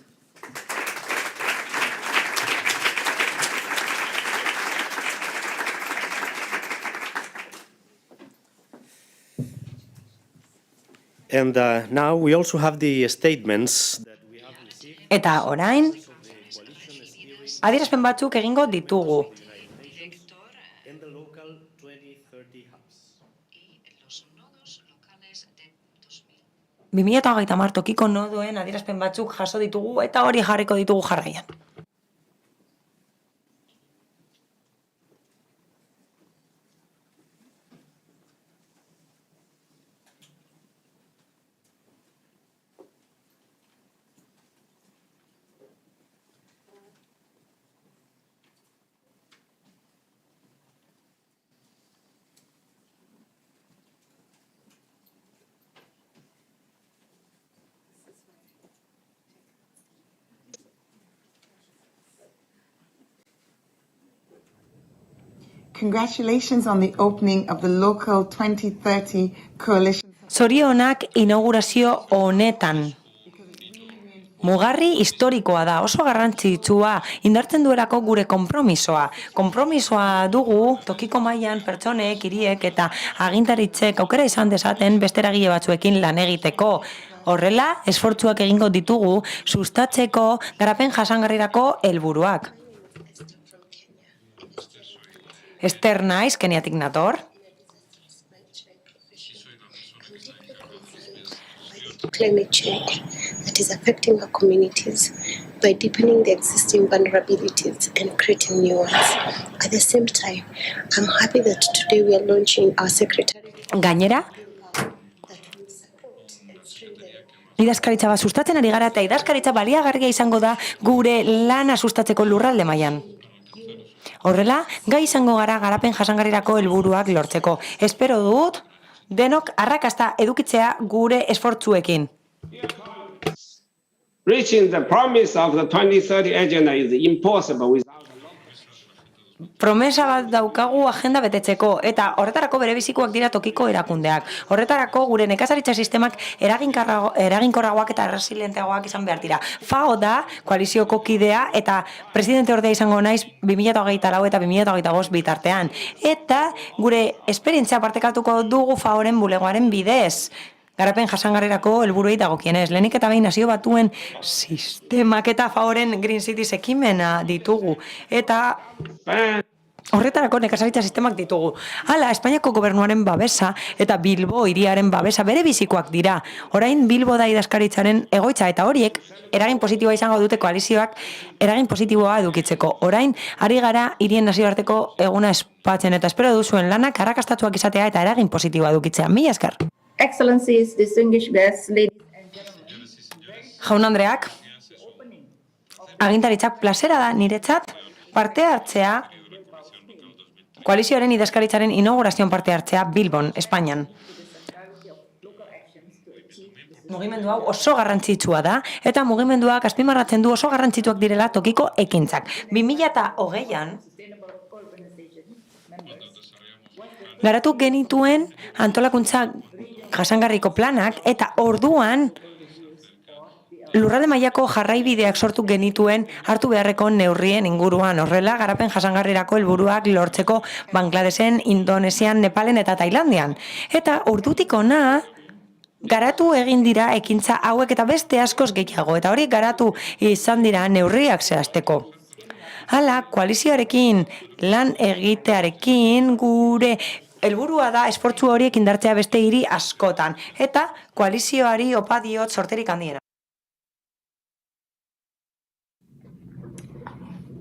And now we also have the statements. Eta orain, adierazpen batzuk egingo ditugu. 2030 tokiko nodoen adierazpen batzuk jaso ditugu eta hori jarriko ditugu jarraian. Congratulations on the opening of the local 2030 coalition. Zorionak inaugurazio honetan. Mugarri historikoa da, oso garrantzitsua, indartzen duelako gure konpromisoa. Konpromisoa dugu tokiko mailan pertsonek, hiriek eta agintaritzek aukera izan dezaten beste eragile batzuekin lan egiteko. Horrela, esfortzuak egingo ditugu sustatzeko garapen jasangarrirako helburuak. Ester naiz, Keniatik nator. Climate change that is affecting our communities by deepening the existing vulnerabilities and creating new ones. At the same time, I'm happy that today we are launching our secretariat. Gainera, idazkaritza bat sustatzen ari gara eta idazkaritza baliagarria izango da gure lana sustatzeko lurralde mailan. Horrela, gai izango gara garapen jasangarrirako helburuak lortzeko. Espero dut, denok arrakasta edukitzea gure esfortzuekin. Reaching the promise of the 2030 agenda is impossible without. Promesa bat daukagu agenda betetzeko eta horretarako berebizikoak dira tokiko erakundeak. Horretarako gure nekazaritza sistemak eraginkorragoak eta resilienteagoak izan behar dira. FAO da koalizioko kidea eta presidente ordea izango naiz 2024 eta 2025 bitartean. Eta gure esperientzia partekatuko dugu FAOren bulegoaren bidez. Garapen jasangarrirako helburuei dagokienez. Lehenik eta behin Nazio Batuen sistemak eta FAOren Green Cities ekimena ditugu. Eta horretarako nekazaritza sistemak ditugu. Hala, Espainiako gobernuaren babesa eta Bilbo hiriaren babesa bere bizikoak dira. Orain Bilbo da idazkaritzaren egoitza eta horiek eragin positiboa izango dute koalizioak eragin positiboa edukitzeko. Orain, ari gara hirien nazioarteko eguna espatzen eta espero duzuen lanak arrakastatuak izatea eta eragin positiboa edukitzea. Mila esker. Excellencies, distinguished guests, ladies and gentlemen. Jaun-andreak, agintaritzak plazera da niretzat parte hartzea, koalizioaren idazkaritzaren inaugurazioan parte hartzea Bilbon, Espainian. Mugimendu hau oso garrantzitsua da, eta mugimenduak azpimarratzen du oso garrantzituak direla tokiko ekintzak. 2020an, garatu genituen antolakuntza jasangarriko planak, eta orduan lurralde mailako jarraibideak sortu genituen hartu beharreko neurrien inguruan. Horrela, garapen jasangarrirako helburuak lortzeko Bangladesen, Indonesian, Nepalen eta Tailandian. Eta ordutik hona garatu egin dira ekintza hauek eta beste askoz gehiago, eta hori garatu izan dira neurriak zehazteko. Hala, koalizioarekin lan egitearekin gure helburua da esfortzu horiek indartzea beste hiri askotan, eta koalizioari opa diot sorterik handiena.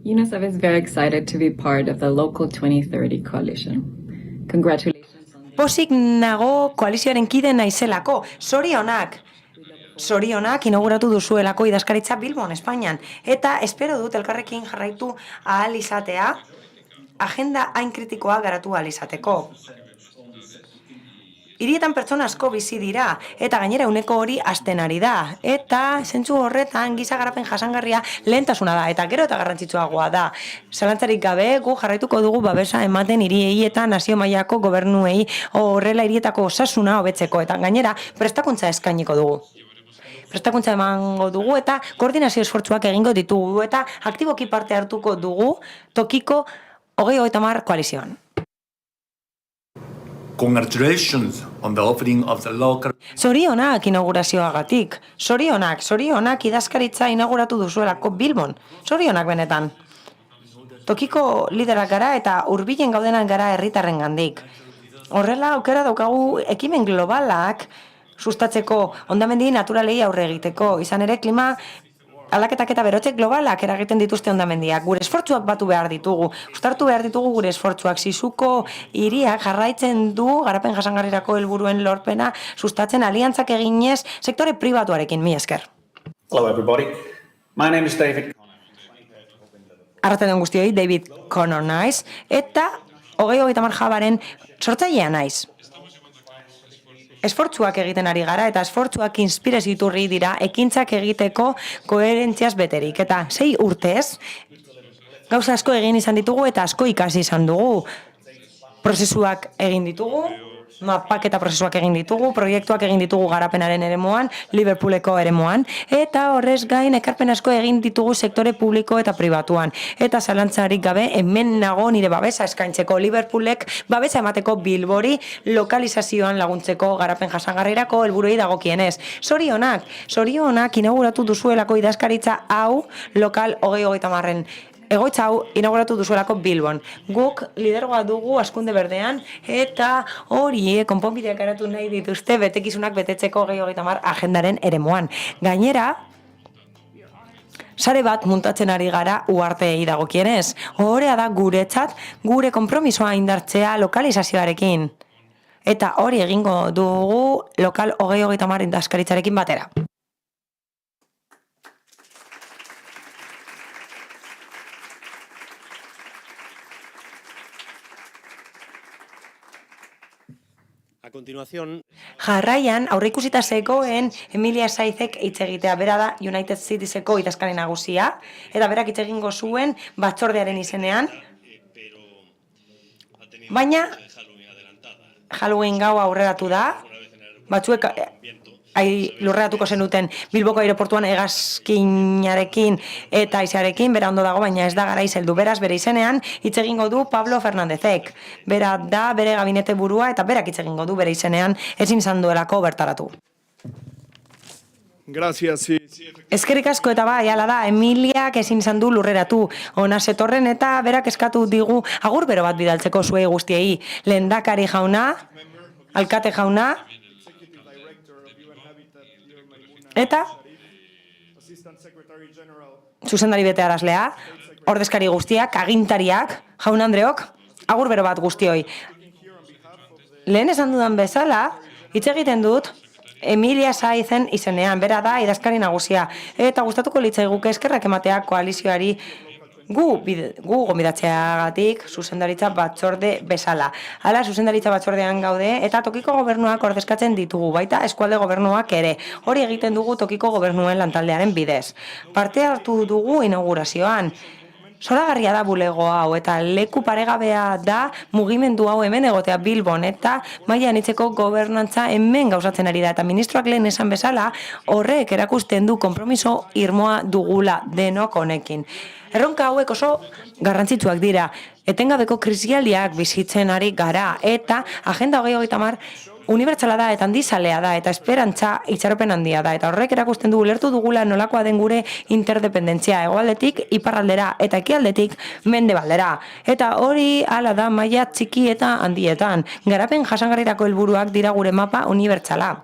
UNICEF is very excited to be part of the local 2030 coalition. Congratulations. Pozik nago koalizioaren kide naizelako, zorionak inauguratu duzuelako idazkaritza Bilbon, Espainian, eta espero dut elkarrekin jarraitu ahal izatea, agenda hain kritikoa garatu ahal izateko. Hirietan pertsona asko bizi dira, eta gainera uneko hori hasten ari da. Eta zentzu horretan giza garapen jasangarria lehentasuna da, eta gero eta garrantzitsuagoa da. Zalantzarik gabe, gu jarraituko dugu babesa ematen hiriei eta nazio mailako gobernuei horrela hirietako osasuna hobetzeko, eta gainera prestakuntza eskainiko dugu. Prestakuntza emango dugu eta koordinazio esfortzuak egingo ditugu eta aktiboki parte hartuko dugu tokiko 2030 koalizioan. Congratulations on the opening of the local... Zorionak inaugurazioagatik. Zorionak idazkaritza inauguratu duzuelako Bilbon. Zorionak benetan. Tokiko liderak gara eta hurbilen gaudenak gara herritarren gandik. Horrela aukera daukagu ekimen globalak sustatzeko hondamendi naturalei aurre egiteko. Izan ere klima aldaketak eta berotze globalak eragiten dituzte hondamendiak. Gure esfortzuak batu behar ditugu. Uztartu behar ditugu gure esfortzuak. Sisuko hiriak jarraitzen du garapen jasangarrirako helburuen lorpena sustatzen aliantzak eginez sektore pribatuarekin. Mila esker. Hello everybody. My name is David. Arratsalde on guztioi, David Connor naiz eta 2030 jabaren sortzailea naiz. Esfortzuak egiten ari gara eta esfortzuak inspirazio iturri dira ekintzak egiteko koherentziaz beterik. Eta 6 urtez gauza asko egin izan ditugu eta asko ikasi izan dugu. Prozesuak egin ditugu, mapaketa prozesuak egin ditugu, proiektuak egin ditugu garapenaren eremuan, Liverpooleko eremuan, eta horrez gain ekarpen asko egin ditugu sektore publiko eta pribatuan. Eta zalantzarik gabe hemen nago nire babesa eskaintzeko. Liverpoolek babesa emateko Bilbori lokalizazioan laguntzeko garapen jasangarrirako helburuei dagokienez. Zorionak inauguratu duzuelako idazkaritza hau lokal 2030-en. Egoitza hau inauguratu duzuelako Bilbon. Guk lidergoa dugu hazkunde berdean eta hori konponbideak garatu nahi dituzte betekizunak betetzeko 2030 agendaren eremuan. Gainera, sare bat muntatzen ari gara uharteei dagokienez. Horea da guretzat gure konpromisoa indartzea lokalizazioarekin. Eta hori egingo dugu lokal 2030 idazkaritzarekin batera. Jarraian, aurreikusita zegoen Emilia Saizek hitz egitea. Bera da United Citieseko idazkari nagusia, eta berak hitz egingo zuen batzordearen izenean. Baina Halloween gaua aurreratu da. Batzuek lurreratuko zenuten Bilboko aireportuan hegazkinarekin eta haizearekin, bera ondo dago, baina ez da garaiz heldu. Beraz, bere izenean hitz egingo du Pablo Fernándezek. Bera da bere gabinete burua eta berak hitz egingo du bere izenean, ezin izan duelako bertaratu. Gracias. Eskerrik asko eta bai, hala da, Emiliak ezin izan du lurreratu. Ona zetorren eta berak eskatu digu agur bero bat bidaltzeko zuei guztiei. Lehendakari jauna, alkate jauna, eta zuzendari bete arazlea, ordezkari guztiak, agintariak, jaun Andreok, agur bero bat guztioi. Lehen esan dudan bezala, hitz egiten dut Emilia Saizen izenean, bera da idazkari nagusia, eta gustatuko litzaiguke eskerrak ematea koalizioari gu gonbidatzeagatik zuzendaritza batzorde bezala. Hala, zuzendaritza batzordean gaude eta tokiko gobernuak ordezkatzen ditugu, baita eskualde gobernuak ere. Hori egiten dugu tokiko gobernuen lantaldearen bidez. Parte hartu dugu inaugurazioan. Zoragarria da bulego hau eta leku paregabea da mugimendu hau hemen egotea Bilbon eta maila anitzeko gobernantza hemen gauzatzen ari da eta ministroak lehen esan bezala horrek erakusten du konpromiso irmoa dugula denok honekin. Erronka hauek oso garrantzitsuak dira, etengabeko krisialdiak bizitzen ari gara eta Agenda 2030 unibertsala da eta handizalea da eta esperantza itxaropen handia da eta horrek erakusten du ulertu dugula nolakoa den gure interdependentzia hegoaldetik iparraldera eta ekialdetik mendebaldera. Eta hori hala da maila txiki eta handietan. Garapen jasangarrirako helburuak dira gure mapa unibertsala.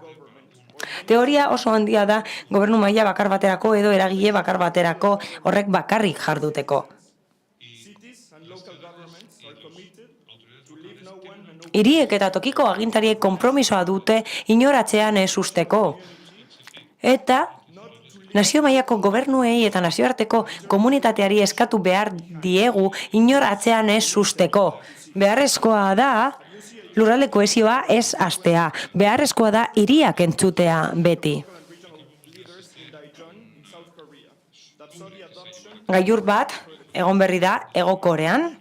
Teoria oso handia da gobernu maila bakar baterako edo eragile bakar baterako horrek bakarrik jarduteko. Hiriek eta tokiko agintariek konpromisoa dute inoratzean ez usteko. Eta nazio mailako gobernuei eta nazioarteko komunitateari eskatu behar diegu inoratzean ez usteko. Beharrezkoa da lurralde kohesioa ez hastea. Beharrezkoa da hiriak entzutea beti. Gailur bat egon berri da Hego Korean.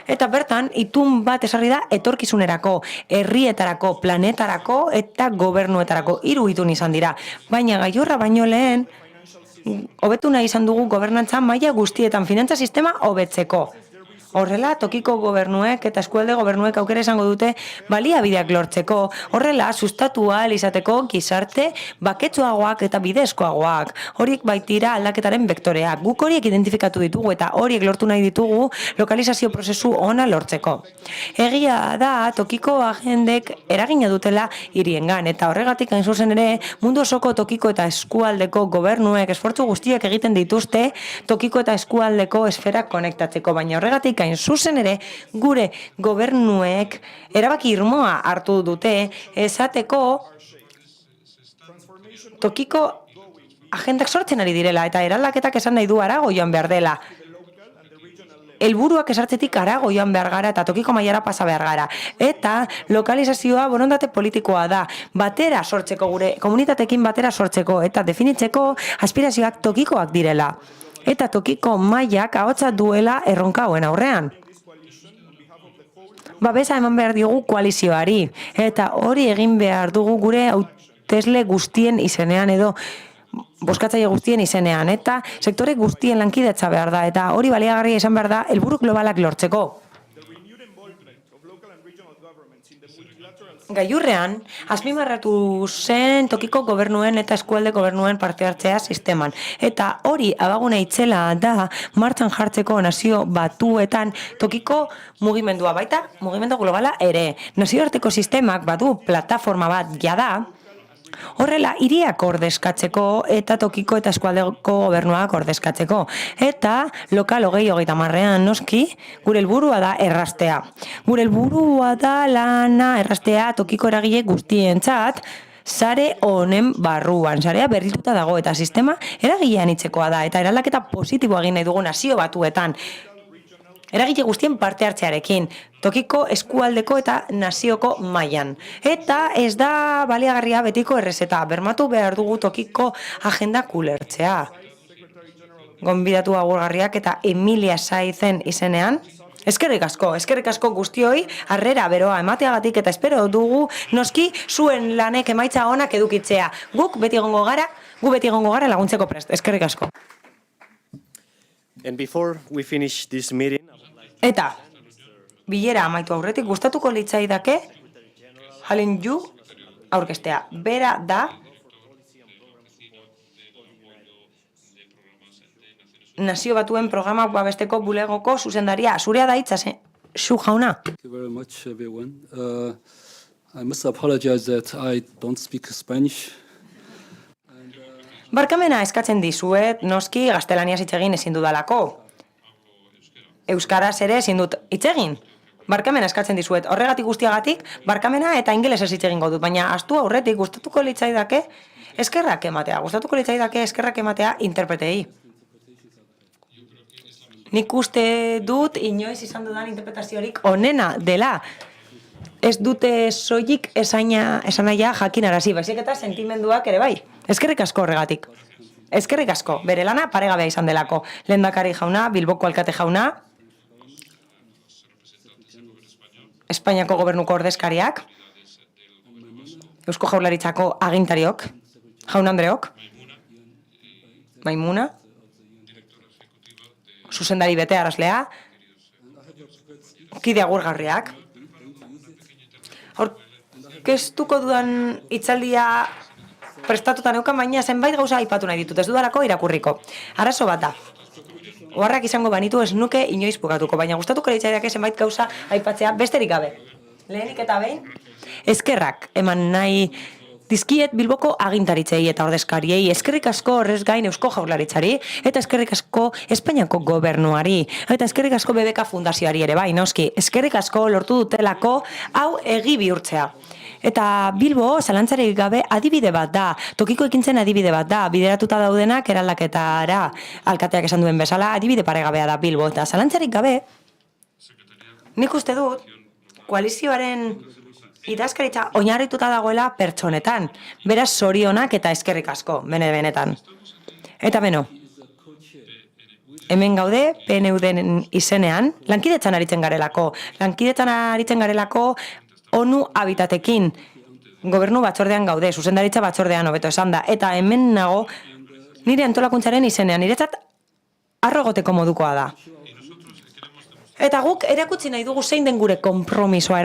Eta bertan, itun bat esarri da etorkizunerako, herrietarako, planetarako eta gobernuetarako 3 itun izan dira. Baina gailurra baino lehen, hobetu nahi izan dugu gobernantza maila guztietan finantza sistema hobetzeko. Horrela, tokiko gobernuek eta eskualde gobernuek aukera izango dute baliabideak lortzeko. Horrela, sustatu ahal izateko gizarte baketsuagoak eta bidezkoagoak. Horiek baitira aldaketaren vektoreak. Guk horiek identifikatu ditugu eta horiek lortu nahi ditugu lokalizazio prozesu ona lortzeko. Egia da, tokiko agendek eragina dutela hiriengan eta horregatik hain zuzen ere mundu osoko tokiko eta eskualdeko gobernuek esfortzu guztiak egiten dituzte tokiko eta eskualdeko esferak konektatzeko, baina horregatik hain zuzen ere gure gobernuek erabaki irmoa hartu dute esateko tokiko agendak sortzen ari direla eta eraldaketak esan nahi du harago joan behar dela. Helburuak esartzetik harago joan behar gara eta tokiko mailara pasa behar gara. Eta lokalizazioa borondate politikoa da. Batera sortzeko, gure komunitatekin batera sortzeko eta definitzeko aspirazioak tokikoak direla. Eta tokiko mailak ahotsa duela erronka hauen aurrean. Babesa eman behar diogu koalizioari. Eta hori egin behar dugu gure hautesle guztien izenean edo bozkatzaile guztien izenean, eta sektore guztien lankidetza behar da, eta hori baliagarria izan behar da helburu globalak lortzeko. Gailurrean, azpimarratu zen tokiko gobernuen eta eskualde gobernuen parte hartzea sisteman. Eta hori abagune itzela da martxan jartzeko nazio batuetan tokiko mugimendua baita, mugimendu globala ere. Nazioarteko sistemak badu plataforma bat jada, horrela, hiriak ordezkatzeko eta tokiko eta eskualdeko gobernuak ordezkatzeko. Eta lokal 2030 noski, gure helburua da erraztea. Gure helburua da lana erraztea tokiko eragile guztientzat, sare honen barruan. Sarea berrituta dago eta sistema eragilean itzekoa da. Eta eraldaketa positiboa egin nahi dugu nazio batuetan. Eragile guztien parte hartzearekin, tokiko eskualdeko eta nazioko mailan. Eta ez da baliagarria betiko errezeta, bermatu behar dugu tokiko agenda kulertzea. Gonbidatu agurgarriak eta Emilia Saizen izenean. Eskerrik asko guztioi, harrera beroa emateagatik eta espero dugu noski zuen lanek emaitza onak edukitzea. Guk beti egongo gara laguntzeko prest. Eskerrik asko. And before we finish this meeting, Eta, bilera amaitu aurretik gustatuko litzaidake Halen Yu aurkestea. Bera da Nazio Batuen programak babesteko bulegoko zuzendaria. Zurea da hitza, zu jauna. Thank you very much, everyone. I must apologize that I don't speak Spanish. Barkamena eskatzen dizuet, noski gaztelaniaz hitz egin ezin dudalako. Euskaraz ere ezin dut hitz egin. Barkamena eskatzen dizuet, horregatik guztiagatik, barkamena eta ingelesez hitz egingo dut, baina astu aurretik gustatuko litzaidake eskerrak ematea interpretei. Nik uste dut inoiz izan dudan interpretaziorik onena dela. Ez dute soilik esanaia jakinarazi, baizik eta sentimenduak ere bai. Eskerrik asko horregatik. Eskerrik asko, bere lana paregabea izan delako. Lehendakari jauna, Bilboko alkate jauna, Espainiako gobernuko ordezkariak, Eusko Jaurlaritzako agintariok, jaun Andreok, Maimuna, zuzendari bete arazlea, kide agurgarriak. Aurkeztuko dudan hitzaldia prestatuta neukan, baina zenbait gauza aipatu nahi ditut, ez dudalako irakurriko. Arazo bat da. Oharrak izango banitu ez nuke inoiz bukatuko, baina gustatuko litzaidake zenbait gauza aipatzea besterik gabe. Lehenik eta behin, eskerrak eman nahi dizkiet Bilboko agintaritzei eta ordezkariei, eskerrik asko horrez gain Eusko Jaurlaritzari, eta eskerrik asko Espainiako gobernuari, eta eskerrik asko BBK Fundazioari ere bai, noski, eskerrik asko lortu dutelako hau egi bihurtzea. Eta Bilbo, zalantzarik gabe, adibide bat da, tokiko ekintzen adibide bat da, bideratuta daudenak eraldaketara, alkateak esan duen bezala, adibide paregabea da Bilbo, eta zalantzarik gabe, nik uste dut, koalizioaren idazkaritza oinarrituta dagoela pertsonetan, beraz zorionak eta eskerrik asko, benetan. Eta beno, hemen gaude, PNUD-en izenean, lankidetzan aritzen garelako ONU habitatekin, gobernu batzordean gaude, zuzendaritza batzordean hobeto esan da, eta hemen nago nire antolakuntzaren izenean, niretzat harro egoteko modukoa da. Eta guk erakutsi nahi dugu zein den gure konpromisoa,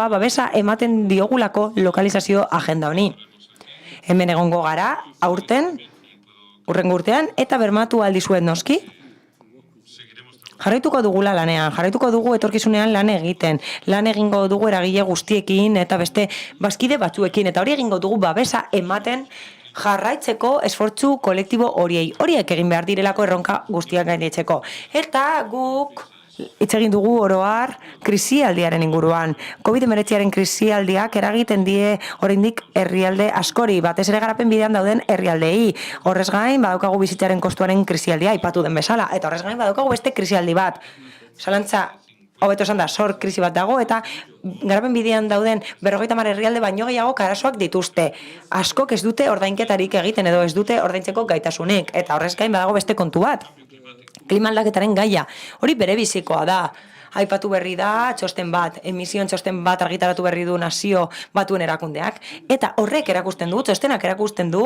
babesa ematen diogulako lokalizazio agenda honi. Hemen egongo gara, aurten, hurrengo urtean, eta bermatu aldizuen noski, jarraituko dugula lanean, jarraituko dugu etorkizunean lan egiten, lan egingo dugu eragile guztiekin eta beste bazkide batzuekin, eta hori egingo dugu babesa ematen jarraitzeko esfortzu kolektibo horiek egin behar direlako erronka guztiak gainditzeko. Eta guk hitz egin dugu oroar krisialdiaren inguruan. COVID-19 krisialdiak eragiten die oraindik herrialde askori, batez ere garapen bidean dauden herrialdei. Horrez gain badaukagu bizitzaren kostuaren krisialdia aipatu den bezala, eta horrez gain badaukagu beste krisialdi bat. Zalantza, hobeto esan da, sor krisi bat dago, eta garapen bidean dauden 50 herrialde baino gehiago arazoak dituzte. Askok ez dute ordainketarik egiten edo ez dute ordaintzeko gaitasunik, eta horrez gain badago beste kontu bat. Klima aldaketaren gaia, hori bere bizikoa da. Aipatu berri da, txosten bat, emisioen txosten bat argitaratu berri du Nazio Batuen erakundeak, eta horrek erakusten du, txostenak erakusten du,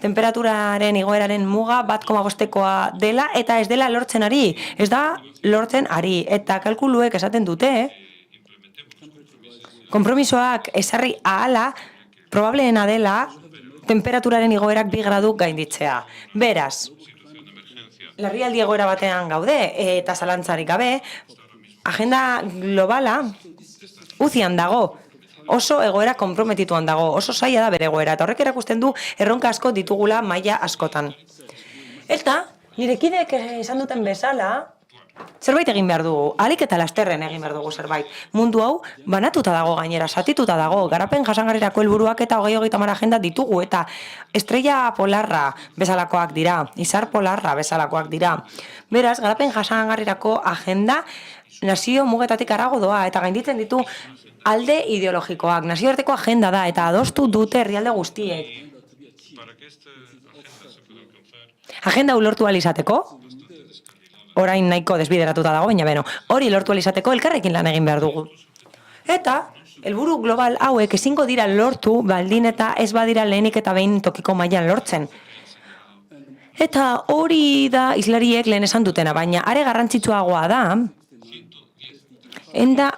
temperaturaren igoeraren muga 1,5koa dela, eta ez dela lortzen ari, ez da lortzen ari, eta kalkuluek esaten dute, konpromisoak ezarri ahala, probableena dela, temperaturaren igoerak 2 gradu gainditzea. Beraz, larrialdi egoera batean gaude, eta zalantzarik gabe, agenda globala uzian dago, oso egoera konprometituan dago, oso zaila da bere egoera, eta horrek erakusten du erronka asko ditugula maila askotan. Eta, nire kideek esan duten bezala, zerbait egin behar dugu, ahalik eta lasterren egin behar dugu zerbait. Mundu hau banatuta dago gainera, satituta dago, garapen jasangarrirako helburuak eta 2030 agenda ditugu, eta estrella polarra bezalakoak dira, izar polarra bezalakoak dira. Beraz, garapen jasangarrirako agenda nazio mugetatik harago doa, eta gainditzen ditu alde ideologikoak. Nazioarteko agenda da, eta adostu dute herrialde guztiek. Agenda ulortu alizateko, orain nahiko desbideratuta dago, baina beno, hori lortu alizateko elkarrekin lan egin behar dugu. Eta, helburu global hauek ezingo dira lortu, baldin eta ez badira lehenik eta behin tokiko mailan lortzen. Eta hori da islariek lehen esan dutena, baina are garrantzitsuagoa da, enda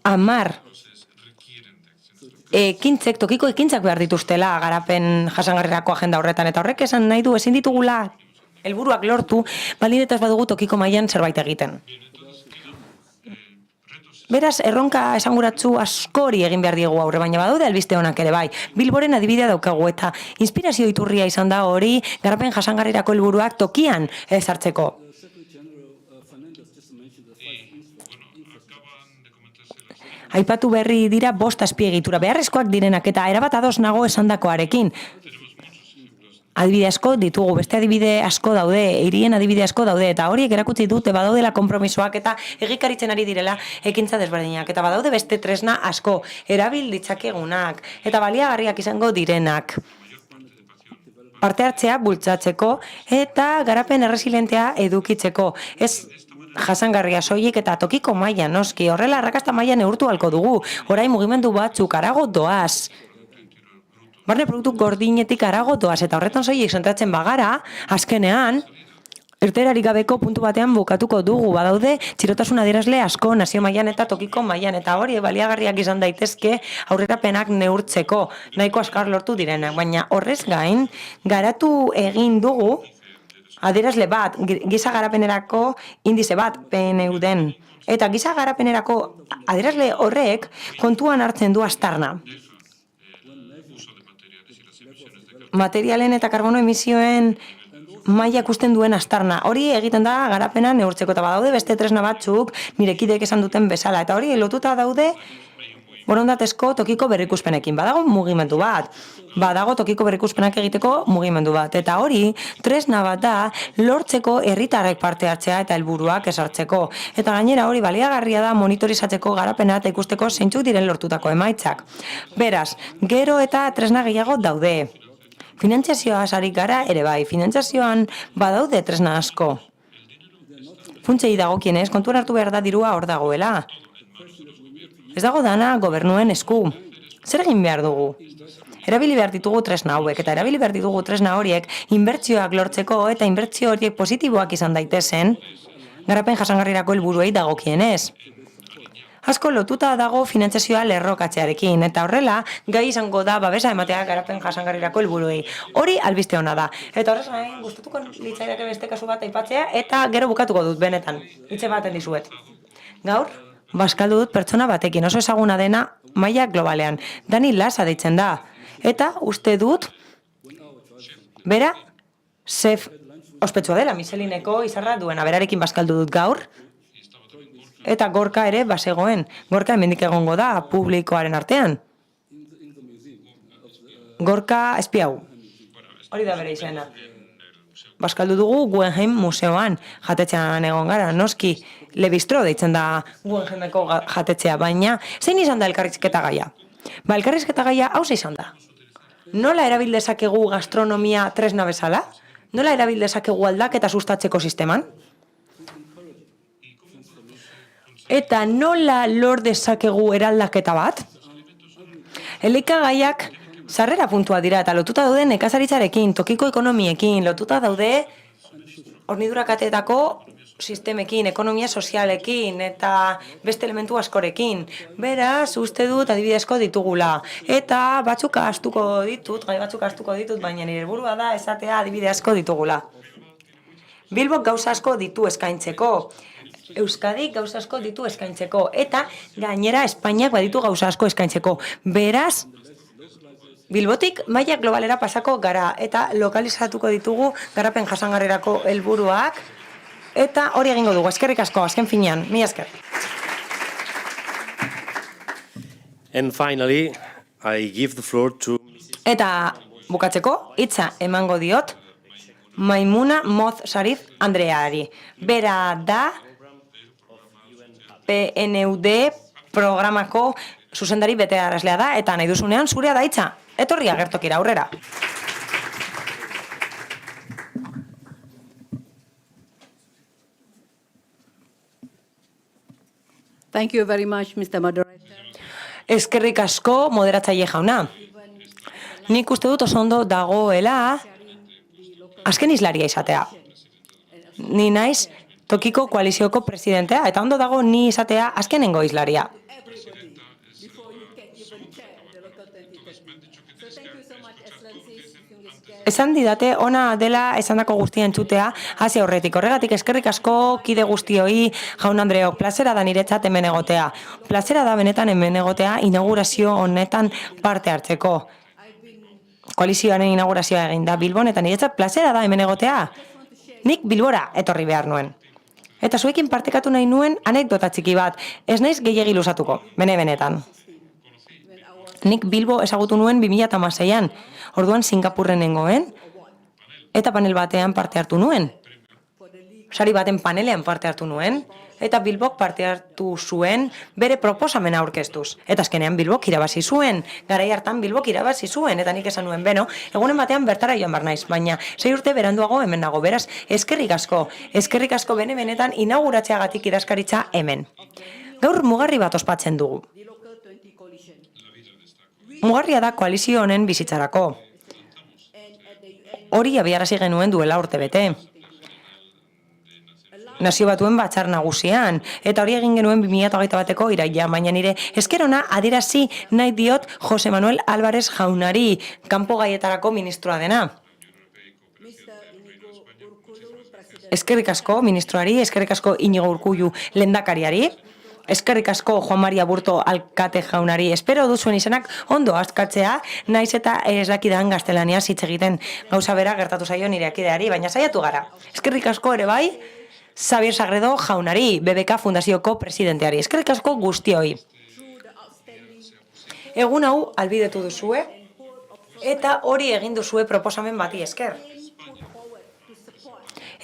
10 ekintzek, tokiko ekintzak behar dituztela garapen jasangarrirako agenda horretan, eta horrek esan nahi du ezin ditugula helburuak lortu, baldin eta ez badugu tokiko mailan zerbait egiten. Beraz, erronka esanguratsu askori egin behar diegu aurre, baina badaude albiste honak ere bai. Bilboren adibidea daukagu eta inspirazio iturria izan da hori garapen jasangarrirako helburuak tokian ezartzeko. Aipatu berri dira 5 azpiegitura beharrezkoak direnak eta erabat ados nago esandakoarekin. Adibide asko ditugu, beste adibide asko daude, hirien adibide asko daude, eta horiek erakutsi dute badaudela konpromisoak eta egikaritzen ari direla ekintza desberdinak, eta badaude beste tresna asko, erabil ditzakegunak, eta baliagarriak izango direnak. parte hartzea bultzatzeko eta garapen erresilientea edukitzeko. Ez jasangarria soilik eta tokiko maila noski, horrela arrakasta maila neurtu halko dugu, orain mugimendu batzuk arago doaz. Barne produktu gordinetik arago doaz, eta horretan soilik zentratzen bagara, azkenean, irteerarik gabeko puntu batean bukatuko dugu, badaude txirotasun adierazle asko nazio mailan eta tokiko mailan, eta hori baliagarriak izan daitezke aurrerapenak neurtzeko, nahiko askar lortu direnak, baina horrez gain, garatu egin dugu adierazle bat, giza garapenerako indize bat PNUD-en, eta giza garapenerako adierazle horrek kontuan hartzen du aztarna. Materialen eta karbono emisioen maila ikusten duen aztarna. Hori egiten da garapena neurtzeko, eta badaude beste tresna batzuk nirekideek esan duten bezala, eta hori lotuta daude borondatezko tokiko berrikuspenekin. Badago mugimendu bat, badago tokiko berrikuspenak egiteko mugimendu bat, eta hori tresna bat da lortzeko herritarrek parte hartzea eta helburuak ezartzeko. Eta gainera hori baliagarria da monitorizatzeko garapena eta ikusteko zeintzuk diren lortutako emaitzak. Beraz, gero eta tresna gehiago daude. Finantziazioa ari gara ere bai, finantziazioan badaude tresna asko. Funtsei dagokienez, kontuan hartu behar da dirua hor dagoela. Ez dago dana gobernuen esku. Zer egin behar dugu? Erabili behar ditugu tresna hauek, eta erabili behar ditugu tresna horiek inbertsioak lortzeko eta inbertsio horiek positiboak izan daitezen, garapen jasangarrirako helburuei dagokienez. Asko lotuta dago finantziazioa lerrokatzearekin, eta horrela, gai izango da babesa ematea garapen jasangarrirako helburuei. Hori albiste ona da. Eta horrez gain, gustatuko litzaidake beste kasu bat aipatzea, eta gero bukatuko dut benetan. Hitze baten dizuet. Gaur, bazkaldu dut pertsona batekin, oso ezaguna dena maila globalean. Dani Lasa deitzen da. Eta uste dut, bera, chef ospetsua dela, Michelineko izarra duena, berarekin bazkaldu dut gaur, eta Gorka ere bazegoen. Gorka hemendik egongo da publikoaren artean. Gorka espiau. Hori da bere izena. Bazkaldu dugu Guggenheim museoan jatetxean egon gara, noski Le Bistro deitzen da Guggenheimeko jatetxea, baina zein izan da elkarrizketa gaia? Ba, elkarrizketa gaia hauze izan da. Nola erabil dezakegu gastronomia tresna bezala? Nola erabil dezakegu aldaketa sustatzeko sisteman? Eta nola lor dezakegu eraldaketa bat? Elikagaiak sarrera puntua dira eta lotuta daude nekazaritzarekin, tokiko ekonomiekin, lotuta daude hornidurakateetako sistemekin, ekonomia sozialekin eta beste elementu askorekin. Beraz, uste dut adibidezko ditugula. Eta batzuk astuko ditut, baina nire helburua da esatea adibide asko ditugula. Bilbok gauza asko ditu eskaintzeko. Euskadik gauza asko ditu eskaintzeko, eta gainera Espainiak baditu gauza asko eskaintzeko. Beraz, Bilbotik maila globalera pasako gara, eta lokalizatuko ditugu garapen jasangarrirako helburuak, eta hori egingo dugu, eskerrik asko, azken finean, mila esker. And finally, I give the floor to... Eta bukatzeko, hitza emango diot, Maimuna Moz Sharif Andreari. Bera da PNUD programako zuzendari betearazlea da, eta nahi duzunean zurea da hitza. Etorri agertokira aurrera. Thank you very much, Mr. Moderator. Eskerrik asko moderatzaile jauna. Nik uste dut oso ondo dagoela azken islaria izatea. Ni naiz tokiko koalizioko presidentea, eta ondo dago ni izatea azkenengo islaria. Esan didate, ona dela esandako guztia entzutea, hasi aurretik. Horregatik eskerrik asko kide guztioi, jaun Andreok, plazera da niretzat hemen egotea. Plazera da benetan hemen egotea inaugurazio honetan parte hartzeko. Koalizioaren inaugurazioa egin da Bilbon, eta niretzat plazera da hemen egotea. Nik Bilbora etorri behar nuen. Eta zuekin partekatu nahi nuen anekdota txiki bat, ez naiz gehiegi luzatuko, benetan. Nik Bilbo ezagutu nuen 2016an, orduan Singapurren nengoen, eta panel batean parte hartu nuen. sari baten panelean parte hartu nuen, eta Bilbok parte hartu zuen bere proposamena aurkeztuz. Eta azkenean Bilbok irabazi zuen, garai hartan Bilbok irabazi zuen, eta nik esan nuen, beno, egunen batean bertara joan bar naiz, baina 6 urte beranduago hemen nago, beraz, eskerrik asko benetan inauguratzeagatik idazkaritza hemen. Gaur mugarri bat ospatzen dugu. Mugarria da koalizio honen bizitzarako. Hori abiarazi genuen duela urtebete. Nazio Batuen batzar nagusian, eta hori egin genuen 2021ko iraila, baina nire eskerona adierazi nahi diot Jose Manuel Álvarez jaunari, kanpo gaietarako ministroa dena. Eskerrik asko ministroari, eskerrik asko Iñigo Urkullu lehendakariari, eskerrik asko Juan Maria Burto alkate jaunari. Espero duzuen izenak ondo azkatzea, naiz eta ez dakidan gaztelania hitz egiten gauza bera gertatu zaio nire akideari, baina saiatu gara. Eskerrik asko ere bai, Xavier Sagredo jaunari, BBK Fundazioko presidenteari. Eskerrik asko guztioi. Egun hau albidetu duzue, eta hori egin duzue proposamen bati esker.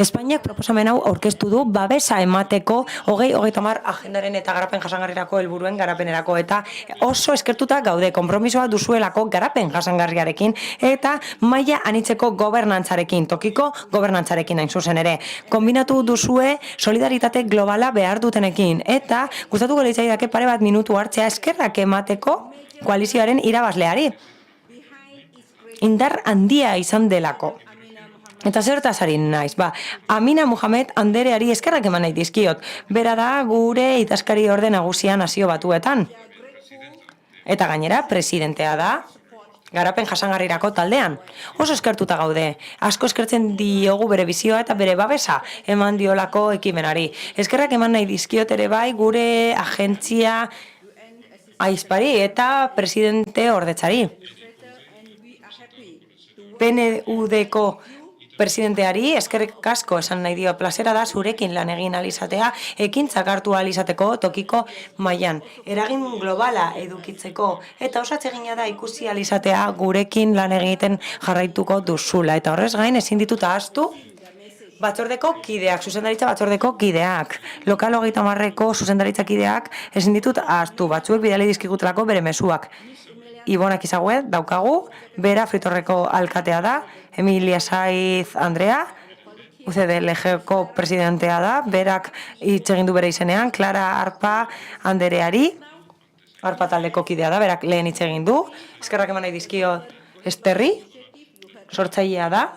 Espainiak proposamen hau aurkeztu du babesa emateko 2030 agendaren eta garapen jasangarrirako helburuen garapenerako, eta oso eskertuta gaude konpromisoa duzuelako garapen jasangarriarekin eta maila anitzeko gobernantzarekin, tokiko gobernantzarekin hain zuzen ere. Kombinatu duzue solidaritate globala behar dutenekin, eta gustatuko litzaidake pare bat minutu hartzea eskerrak emateko koalizioaren irabazleari. Indar handia izan delako. Eta zertaz ari naiz, Amina Muhamed andereari eskerrak eman nahi dizkiot. Bera da gure idazkari orde nagusia Nazio Batuetan. Eta gainera, presidentea da garapen jasangarrirako taldean. Oso eskertuta gaude. Asko eskertzen diogu bere bizioa eta bere babesa eman diolako ekimenari. Eskerrak eman nahi dizkiot ere bai gure agentzia aizpari eta presidente ordetzari. PNUD-ko presidenteari eskerrik asko esan nahi dio, plazera da zurekin lan egin alizatea, ekintzak hartu alizateko tokiko mailan. Eragin globala edukitzeko, eta osatzegina da ikusi alizatea gurekin lan egiten jarraituko duzula. Eta horrez gain ezin dituta ahaztu batzordeko kideak, zuzendaritza batzordeko kideak, lokal 30ko zuzendaritza kideak ezin ditut ahaztu, batzuek bidali dizkigutelako bere mezuak. Ibonak izaguet, daukagu, bera Fritorreko alkatea da, Emilia Saiz Andrea, UCDLG-ko presidentea da, berak hitz egin du bere izenean, Clara Arpa andereari, Arpa taldeko kidea da, berak lehen hitz egin du, eskerrak eman nahi dizkio Esterri, sortzailea da,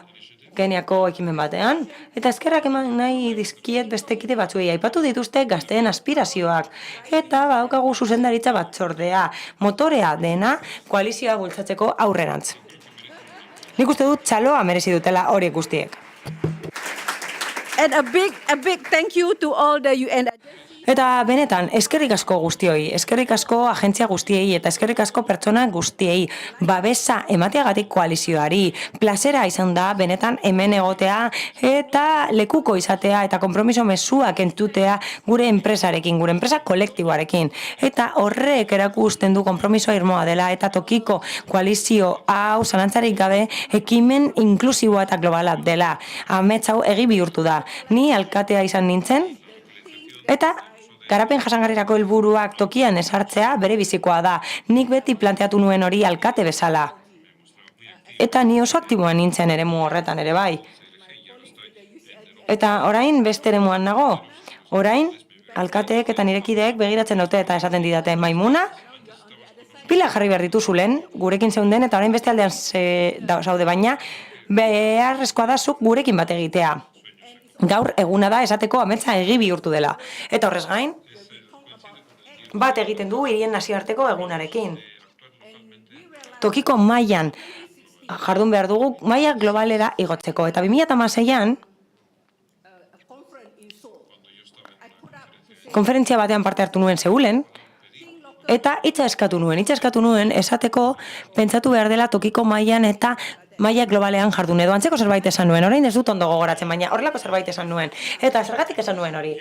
Keniako ekimen batean, eta eskerrak eman nahi dizkiet beste kide batzuei, aipatu dituzte gazteen aspirazioak, eta badaukagu zuzendaritza batzordea, motorea dena koalizioa bultzatzeko aurrerantz. Nik uste dut txaloa merezi dutela horiek guztiek. And a big thank you to all the UN. Eta benetan, eskerrik asko guztioi, eskerrik asko agentzia guztiei eta eskerrik asko pertsona guztiei, babesa emateagatik koalizioari, plazera izan da benetan hemen egotea eta lekuko izatea eta konpromiso mezuak entutea gure enpresarekin, gure enpresa kolektiboarekin. Eta horrek erakusten du konpromisoa irmoa dela eta tokiko koalizio hau zalantzarik gabe ekimen inklusiboa eta globala dela. Amets hau egi bihurtu da. Ni alkatea izan nintzen eta garapen jasangarrirako helburuak tokian esartzea bere bizikoa da. Nik beti planteatu nuen hori alkate bezala. Eta ni oso aktiboan nintzen eremu horretan ere bai. Eta orain beste eremuan nago. Orain, alkateek eta nirekideek begiratzen dute eta esaten didate, Maimuna, pila jarri behar dituzulen, gurekin zeunden, eta orain beste aldean zaude baina, beharrezkoa da zuk gurekin bat egitea. Gaur eguna da esateko ametsa egi bihurtu dela. Eta horrez gain, bat egiten du hirien nazioarteko egunarekin. Tokiko mailan jardun behar dugu maila globalera igotzeko. Eta 2016an, konferentzia batean parte hartu nuen Seulen, eta hitza eskatu nuen esateko pentsatu behar dela tokiko mailan eta maila globalean jardun edo antzeko zerbait esan nuen, orain ez dut ondo gogoratzen, baina horrelako zerbait esan nuen. Eta zergatik esan nuen hori?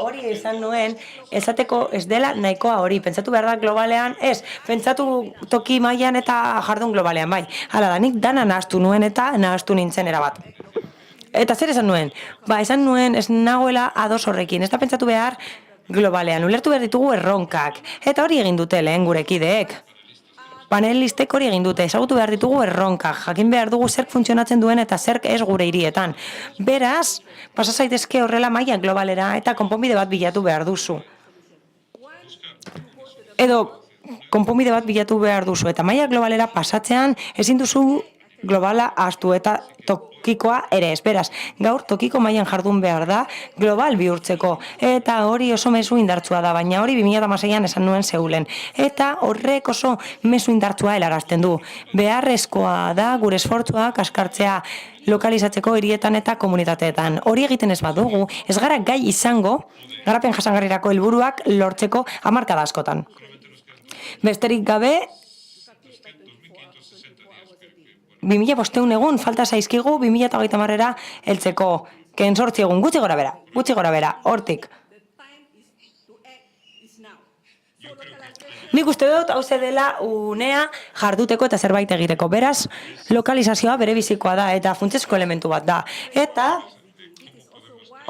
Hori esan nuen, esateko ez dela nahikoa hori, pentsatu behar da globalean, ez, pentsatu toki mailan eta jardun globalean, bai. Hala da, nik dana nahaztu nuen eta nahaztu nintzen erabat. Eta zer esan nuen? Esan nuen ez nagoela ados horrekin, ez da pentsatu behar globalean, ulertu behar ditugu erronkak. Eta hori egin dute lehen gure kideek. Panelistek hori egin dute, ezagutu behar ditugu erronkak, jakin behar dugu zerk funtzionatzen duen eta zerk ez gure hirietan. Beraz, pasa zaitezke horrela maila globalera eta konponbide bat bilatu behar duzu. Edo, konponbide bat bilatu behar duzu eta maila globalera pasatzean ezin duzu globala ahaztu eta tokikoa ere ez. Beraz, gaur tokiko mailan jardun behar da global bihurtzeko eta hori oso mezu indartsua da, baina hori 2016an esan nuen Seulen. Eta horrek oso mezu indartsua helarazten du. Beharrezkoa da gure esfortzuak askartzea lokalizatzeko hirietan eta komunitateetan. Hori egiten ez badugu, ez gara gai izango garapen jasangarrirako helburuak lortzeko hamarkada askotan. Besterik gabe, 2500 egun falta zaizkigu 2030era heltzeko, ken 8 egun gutxi gora bera, hortik. Nik uste dut hau dela unea jarduteko eta zerbait egiteko. Beraz, lokalizazioa bere bizikoa da eta funtsezko elementu bat da. Eta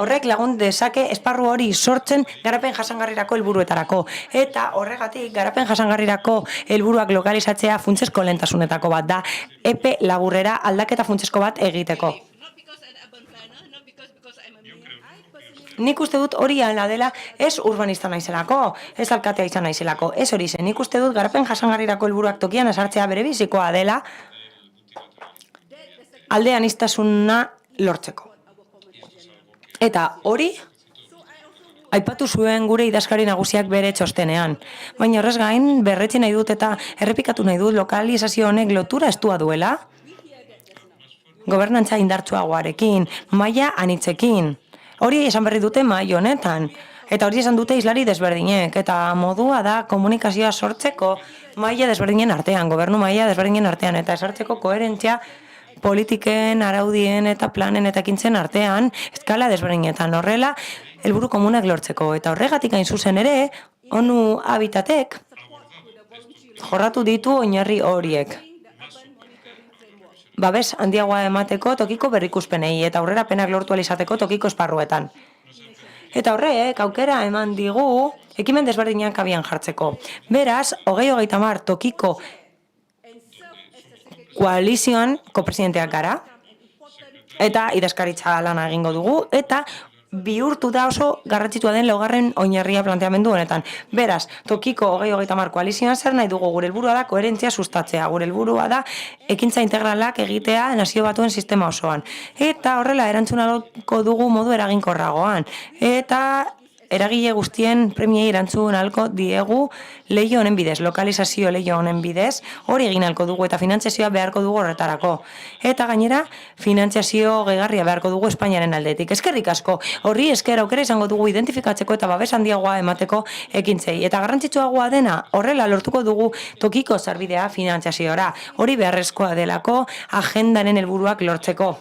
horrek lagun dezake esparru hori sortzen garapen jasangarrirako helburuetarako. Eta horregatik garapen jasangarrirako helburuak lokalizatzea funtsezko lehentasunetako bat da, epe laburrera aldaketa funtsezko bat egiteko. Nik uste dut hori hala dela ez urbanista naizelako, ez alkatea izan naizelako, ez hori zen. Nik uste dut garapen jasangarrirako helburuak tokian esartzea bere bizikoa dela aldean iztasuna lortzeko. Eta hori, aipatu zuen gure idazkari nagusiak bere txostenean. Baina horrez gain, berretsi nahi dut eta errepikatu nahi dut lokalizazio honek lotura estua duela. Gobernantza indartsuagoarekin, maila anitzekin. Hori esan berri dute maila honetan. Eta hori esan dute islari desberdinek. Eta modua da komunikazioa sortzeko maila desberdinen artean, gobernu maila desberdinen artean. Eta esartzeko koherentzia politiken, araudien eta planen eta ekintzen artean, eskala desberdinetan horrela, helburu komunak lortzeko. Eta horregatik hain zuzen ere, ONU Habitatek jorratu ditu oinarri horiek. Babes handiagoa emateko tokiko berrikuspenei eta aurrerapenak lortu alizateko tokiko esparruetan. Eta horrek aukera eman digu ekimen desberdinak abian jartzeko. Beraz, 2030 tokiko koalizioan kopresidenteak gara, eta idazkaritza lana egingo dugu, eta bihurtu da oso garrantzitsua den laugarren oinarria planteamendu honetan. Beraz, tokiko 2030 koalizioan zer nahi dugu, gure helburua da koherentzia sustatzea, gure helburua da ekintza integralak egitea nazio batuen sistema osoan. Eta horrela erantzunalko dugu modu eraginkorragoan. Eta eragile guztien premiei erantzun ahalko diegu leiho honen bidez, lokalizazio leiho honen bidez, hori egin ahalko dugu eta finantziazioa beharko dugu horretarako. Eta gainera, finantziazio gehigarria beharko dugu Espainiaren aldetik. Eskerrik asko, horri esker aukera izango dugu identifikatzeko eta babes handiagoa emateko ekintzei. Eta garrantzitsuagoa dena, horrela lortuko dugu tokiko sarbidea finantziaziora. Hori beharrezkoa delako agendaren helburuak lortzeko.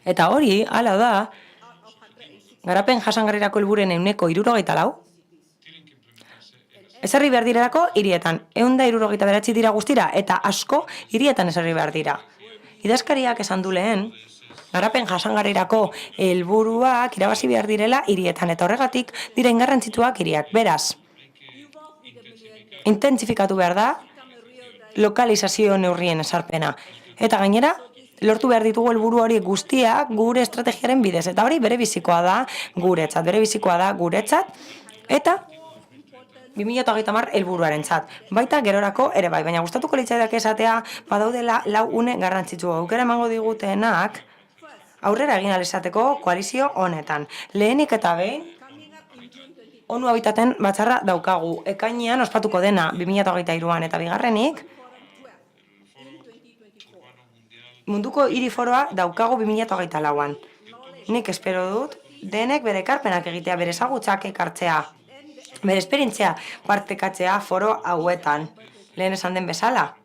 Eta hori, hala da, garapen jasangarrirako helbururen 74%. Ezarri behar direlako hirietan. 169 dira guztira eta asko hirietan ezarri behar dira. Idazkariak esan du lehen, garapen jasangarrirako helburuak irabazi behar direla hirietan eta horregatik dira ingarrantzituak hiriak. Beraz, intentsifikatu behar da lokalizazio neurrien esarpena. Eta gainera, lortu behar ditugu helburu hori guztiak gure estrategiaren bidez. Eta hori bere bizikoa da guretzat, eta 2030 helburuarentzat. Baita gerorako ere bai, baina gustatuko litzaidak esatea badaudela 4 une garrantzitsu. Aukera emango digutenak aurrera egin ahal izateko koalizio honetan. Lehenik eta behin, ONU Habitaten batzarra daukagu. Ekainean ospatuko dena 2023an eta bigarrenik, munduko hiri foroa daukagu 2024an. Nik espero dut, denek bere ekarpenak egitea, bere ezagutzak ekartzea, bere esperientzia partekatzea foro hauetan. Lehen esan den bezala.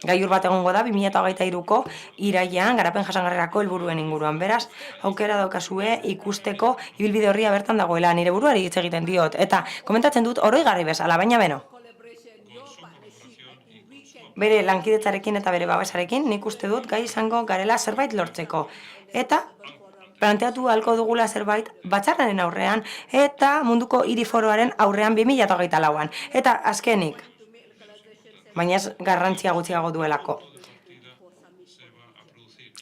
Gaiur bat egongo da 2023ko irailean garapen jasangarrirako helburuen inguruan. Beraz, aukera daukazue ikusteko ibilbide horria bertan dagoela. Nire buruari hitz egiten diot. Eta komentatzen dut oroigarri bezala, baina beno. bere lankidetzarekin eta bere babesarekin, nik uste dut gai izango garela zerbait lortzeko. Eta planteatu ahalko dugula zerbait batzarraren aurrean eta munduko hiri foroaren aurrean 2024an. Eta azkenik, baina ez garrantzia gutxiago duelako.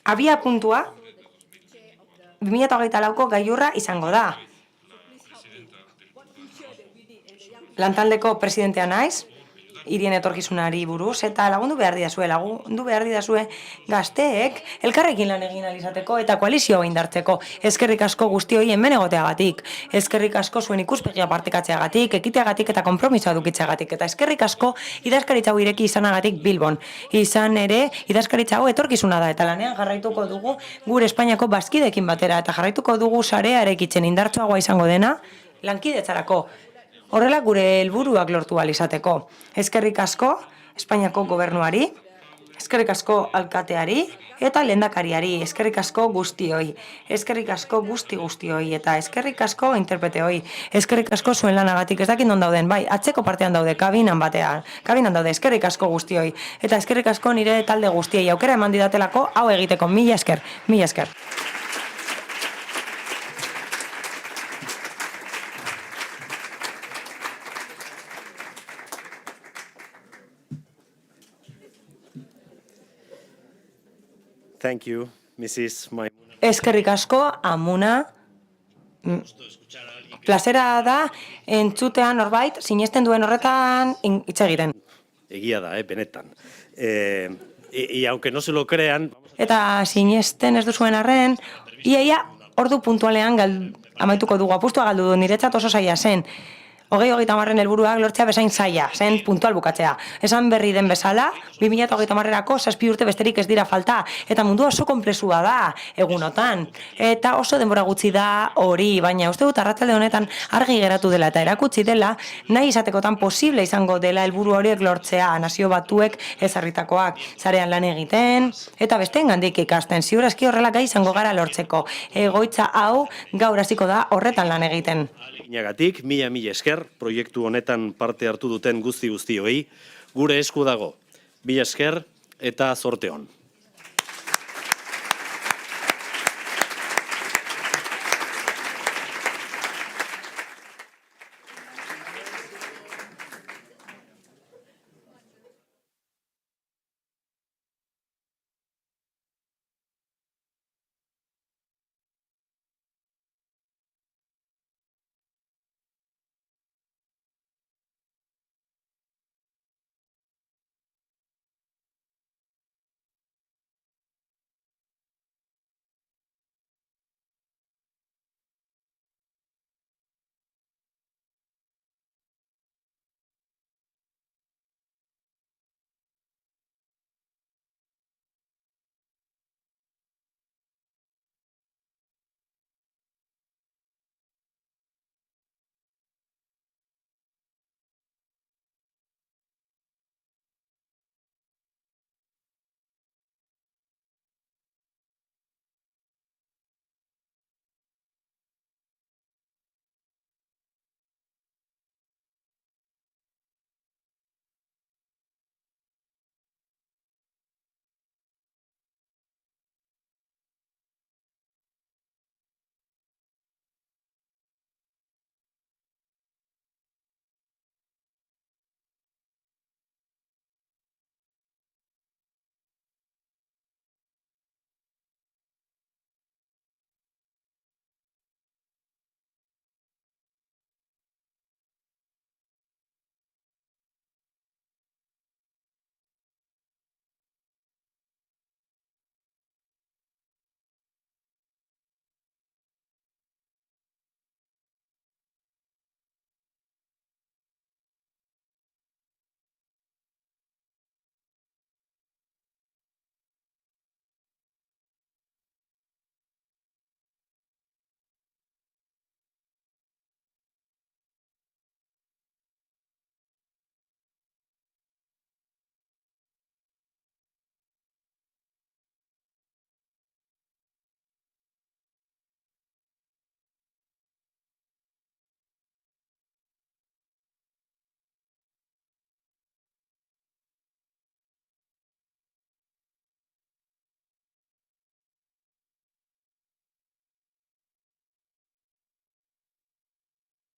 Abia puntua 2024ko gailurra izango da. Lantaldeko presidentea naiz, hirien etorkizunari buruz, eta lagundu behar didazue gazteek elkarrekin lan egin alizateko eta koalizioa indartzeko. Eskerrik asko guztioi hemen egoteagatik, eskerrik asko zuen ikuspegia partekatzeagatik, ekiteagatik eta konpromisoa dukitzeagatik, eta eskerrik asko idazkaritza hau ireki izanagatik Bilbon. Izan ere, idazkaritza hau etorkizuna da, eta lanean jarraituko dugu gure Espainiako bazkideekin batera, eta jarraituko dugu sarea erekitzen indartsuagoa izango dena lankidetzarako. Horrela gure helburuak lortu ahal izateko. Eskerrik asko Espainiako gobernuari, eskerrik asko alkateari eta lehendakariari, eskerrik asko guztioi, eskerrik asko guztioi eta eskerrik asko interpreteoi, eskerrik asko zuen lanagatik, ez dakit non dauden, bai, atzeko partean daude, kabinan daude, eskerrik asko guztioi, eta eskerrik asko nire talde guztiei, aukera eman didatelako hau egiteko, mila esker. Thank you, Mrs. Maimuna. Eskerrik asko, Amuna. Plazera da, entzutean norbait, sinesten duen horretan hitz egiten. Egia da, benetan. Y aunque no se lo crean... Eta sinesten ez duzuen arren, iaia ordu puntualean amaituko dugu, apustua galdu du, niretzat oso zaila zen. 2030 helburuak lortzea bezain zaila, zen puntual bukatzea. Esan berri den bezala, 2030erako 7 urte besterik ez dira falta, eta mundu oso konplexua da egunotan. Eta oso denbora gutxi da hori, baina uste dut arratsalde honetan argi geratu dela eta erakutsi dela, nahi izatekotan posible izango dela helburu horiek lortzea, nazio batuek ezarritakoak, sarean lan egiten, eta besteengandik ikasten, ziurazki horrela gai izango gara lortzeko. Egoitza hau gaur hasiko da horretan lan egiten. Inagatik, mila esker, proiektu honetan parte hartu duten guztioi, gure esku dago. Mila esker eta zorte on.